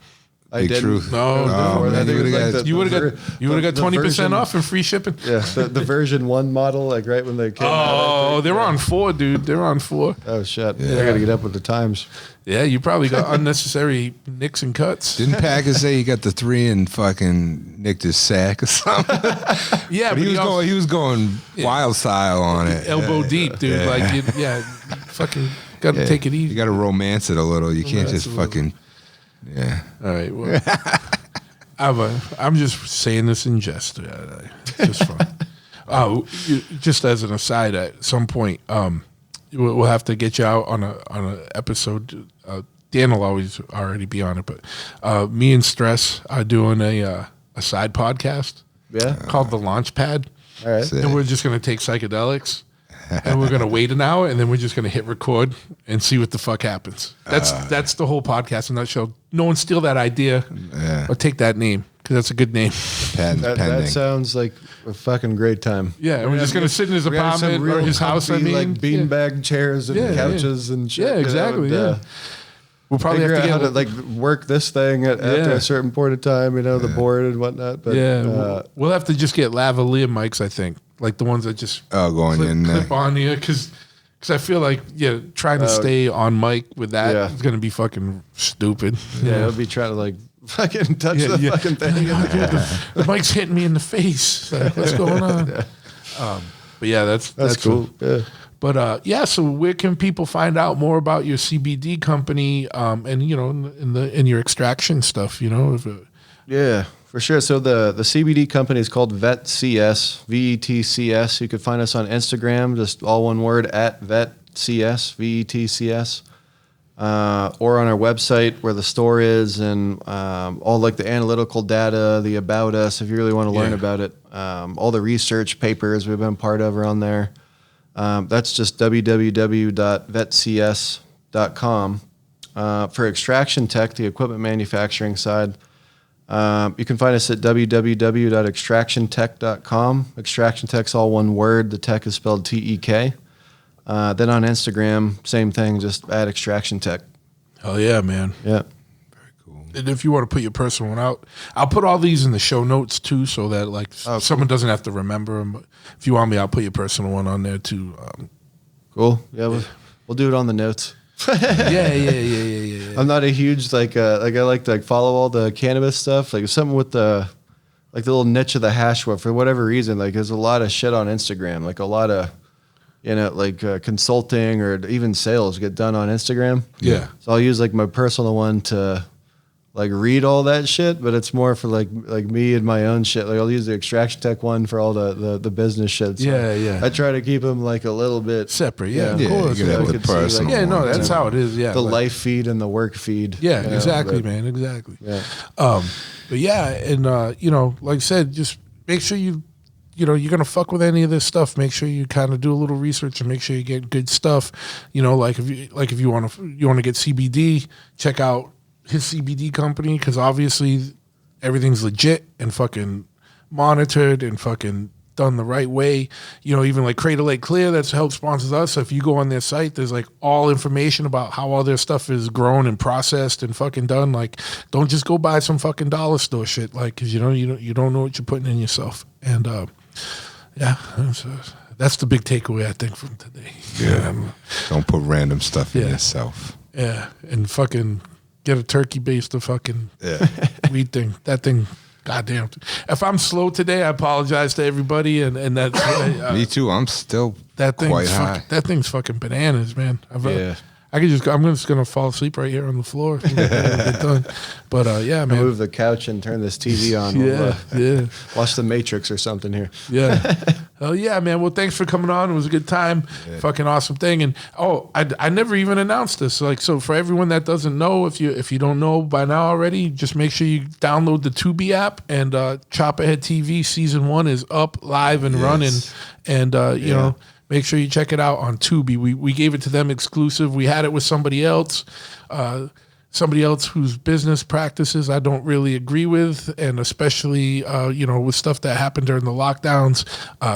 I Big didn't. truth. No, Oh, no. man, I think it was like You would have got the 20% version- off and free shipping. Yeah, the version 1 model, like right when they came out. I Oh, think. they're on 4, dude. They're on 4. Oh shit! I gotta get up with the times. Yeah, you probably got unnecessary nicks and cuts. Didn't Packer say he got the 3 and fucking nicked his sack or something? Yeah, But he was going wild style on it. elbow deep, dude. Yeah. Like, you fucking got to take it easy. You got to romance it a little. You can't just Absolutely. fucking. Yeah. All right. Well, I'm just saying this in jest. It's just fun. Just as an aside, at some point, we'll have to get you out on a episode. Dan will always already be on it, but me and Stress are doing a side podcast Yeah. called The Launchpad, All right. Sick. and we're just going to take psychedelics. And we're gonna wait an hour, and then we're just gonna hit record and see what the fuck happens. That's the whole podcast in a nutshell. No one steal that idea or take that name because that's a good name. Patent's That pending. sounds like a fucking great time. Yeah, and we're just gonna sit in his We're gonna have some apartment or real his house. I comfy, mean, like yeah. beanbag chairs and Yeah, yeah. couches and shit. Yeah, you know, exactly. and, We'll probably figure have to out get how to like work this thing after Yeah. a certain point of time. You know, the board and whatnot. But we'll have to just get lavalier mics. I think like the ones that just Going clip, in there. clip on here because I feel like trying to stay on mic with that Yeah. is gonna be fucking stupid. yeah, it'll be trying to like fucking touch the fucking thing. Oh, dude, the mic's hitting me in the face. Like, what's going on? But yeah, that's cool. Yeah. But so where can people find out more about your CBD company and in your extraction stuff? Yeah, for sure. So the CBD company is called VetCS, VETCS. You can find us on Instagram, just all one word, at VetCS, VETCS. Or on our website where the store is and all like the analytical data, the about us, if you really want to learn about it. All the research papers we've been part of are on there. That's just www.vetcs.com. For ExtractionTek, the equipment manufacturing side, you can find us at www.extractiontek.com. ExtractionTek's all one word. The tech is spelled TEK. Then on Instagram, same thing, just at ExtractionTek. Hell yeah, man. Yeah. And if you want to put your personal one out, I'll put all these in the show notes too, so that like someone doesn't have to remember them. But if you want me, I'll put your personal one on there too. Cool. Yeah, we'll do it on the notes. Yeah. I'm not a huge I like to follow all the cannabis stuff. Like something with the little niche of the hash for whatever reason. Like there's a lot of shit on Instagram. Like a lot of consulting or even sales get done on Instagram. Yeah. So I'll use like my personal one to like read all that shit, but it's more for like me and my own shit. Like I'll use the ExtractionTek one for all the business shit. So Yeah. I try to keep them like a little bit Separate, yeah, of Yeah, course. you can have I the could see, like- personal Yeah, no, one, that's too. how it is. Yeah, the like- life feed and the work feed. Yeah, you know, exactly, but- man, exactly. Yeah. But yeah, and like I said, just make sure you're gonna fuck with any of this stuff. Make sure you kind of do a little research and make sure you get good stuff. Like if you want to get CBD, check out his CBD company because obviously everything's legit and fucking monitored and fucking done the right way. Even like Cradle Lake Clear, that's helped sponsors us. So if you go on their site, there's like all information about how all their stuff is grown and processed and fucking done. Like, don't just go buy some fucking dollar store shit. Like, because you don't know what you're putting in yourself. And that's the big takeaway I think from today. Yeah. Don't put random stuff in Yeah. yourself. Yeah, and fucking get a turkey based the fucking weed thing. That thing. Goddamn. If I'm slow today, I apologize to everybody, and that's Me too. I'm still that thing's quite high. that thing's fucking bananas, man. Yeah. I'm just gonna fall asleep right here on the floor. Get done. But yeah, man. Move the couch and turn this TV on. Yeah. Watch The Matrix or something here. Yeah. Hell yeah, man. Well, thanks for coming on. It was a good time. Fucking awesome thing. And I never even announced this. So for everyone that doesn't know, if you don't know by now already, just make sure you download the Tubi app and Chopperhead TV season 1 is up live and running. And make sure you check it out on Tubi. We gave it to them exclusive. We had it with somebody else whose business practices I don't really agree with, and especially with stuff that happened during the lockdowns.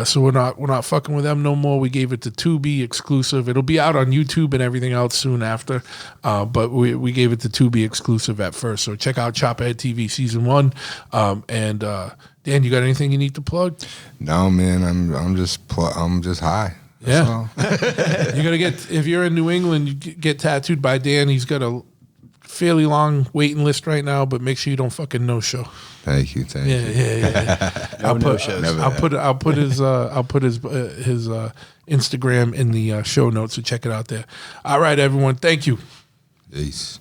So we're not fucking with them no more. We gave it to Tubi exclusive. It'll be out on YouTube and everything else soon after, but we gave it to Tubi exclusive at first. So check out Chopperhead TV season 1. And Dan, you got anything you need to plug? No, man. I'm just high. That's all. You're gonna get, if you're in New England, you get tattooed by Dan. He's got a fairly long waiting list right now, but make sure you don't fucking no show. Thank you. Yeah. I'll put his Instagram in the show notes, so check it out there. All right, everyone. Thank you. Peace.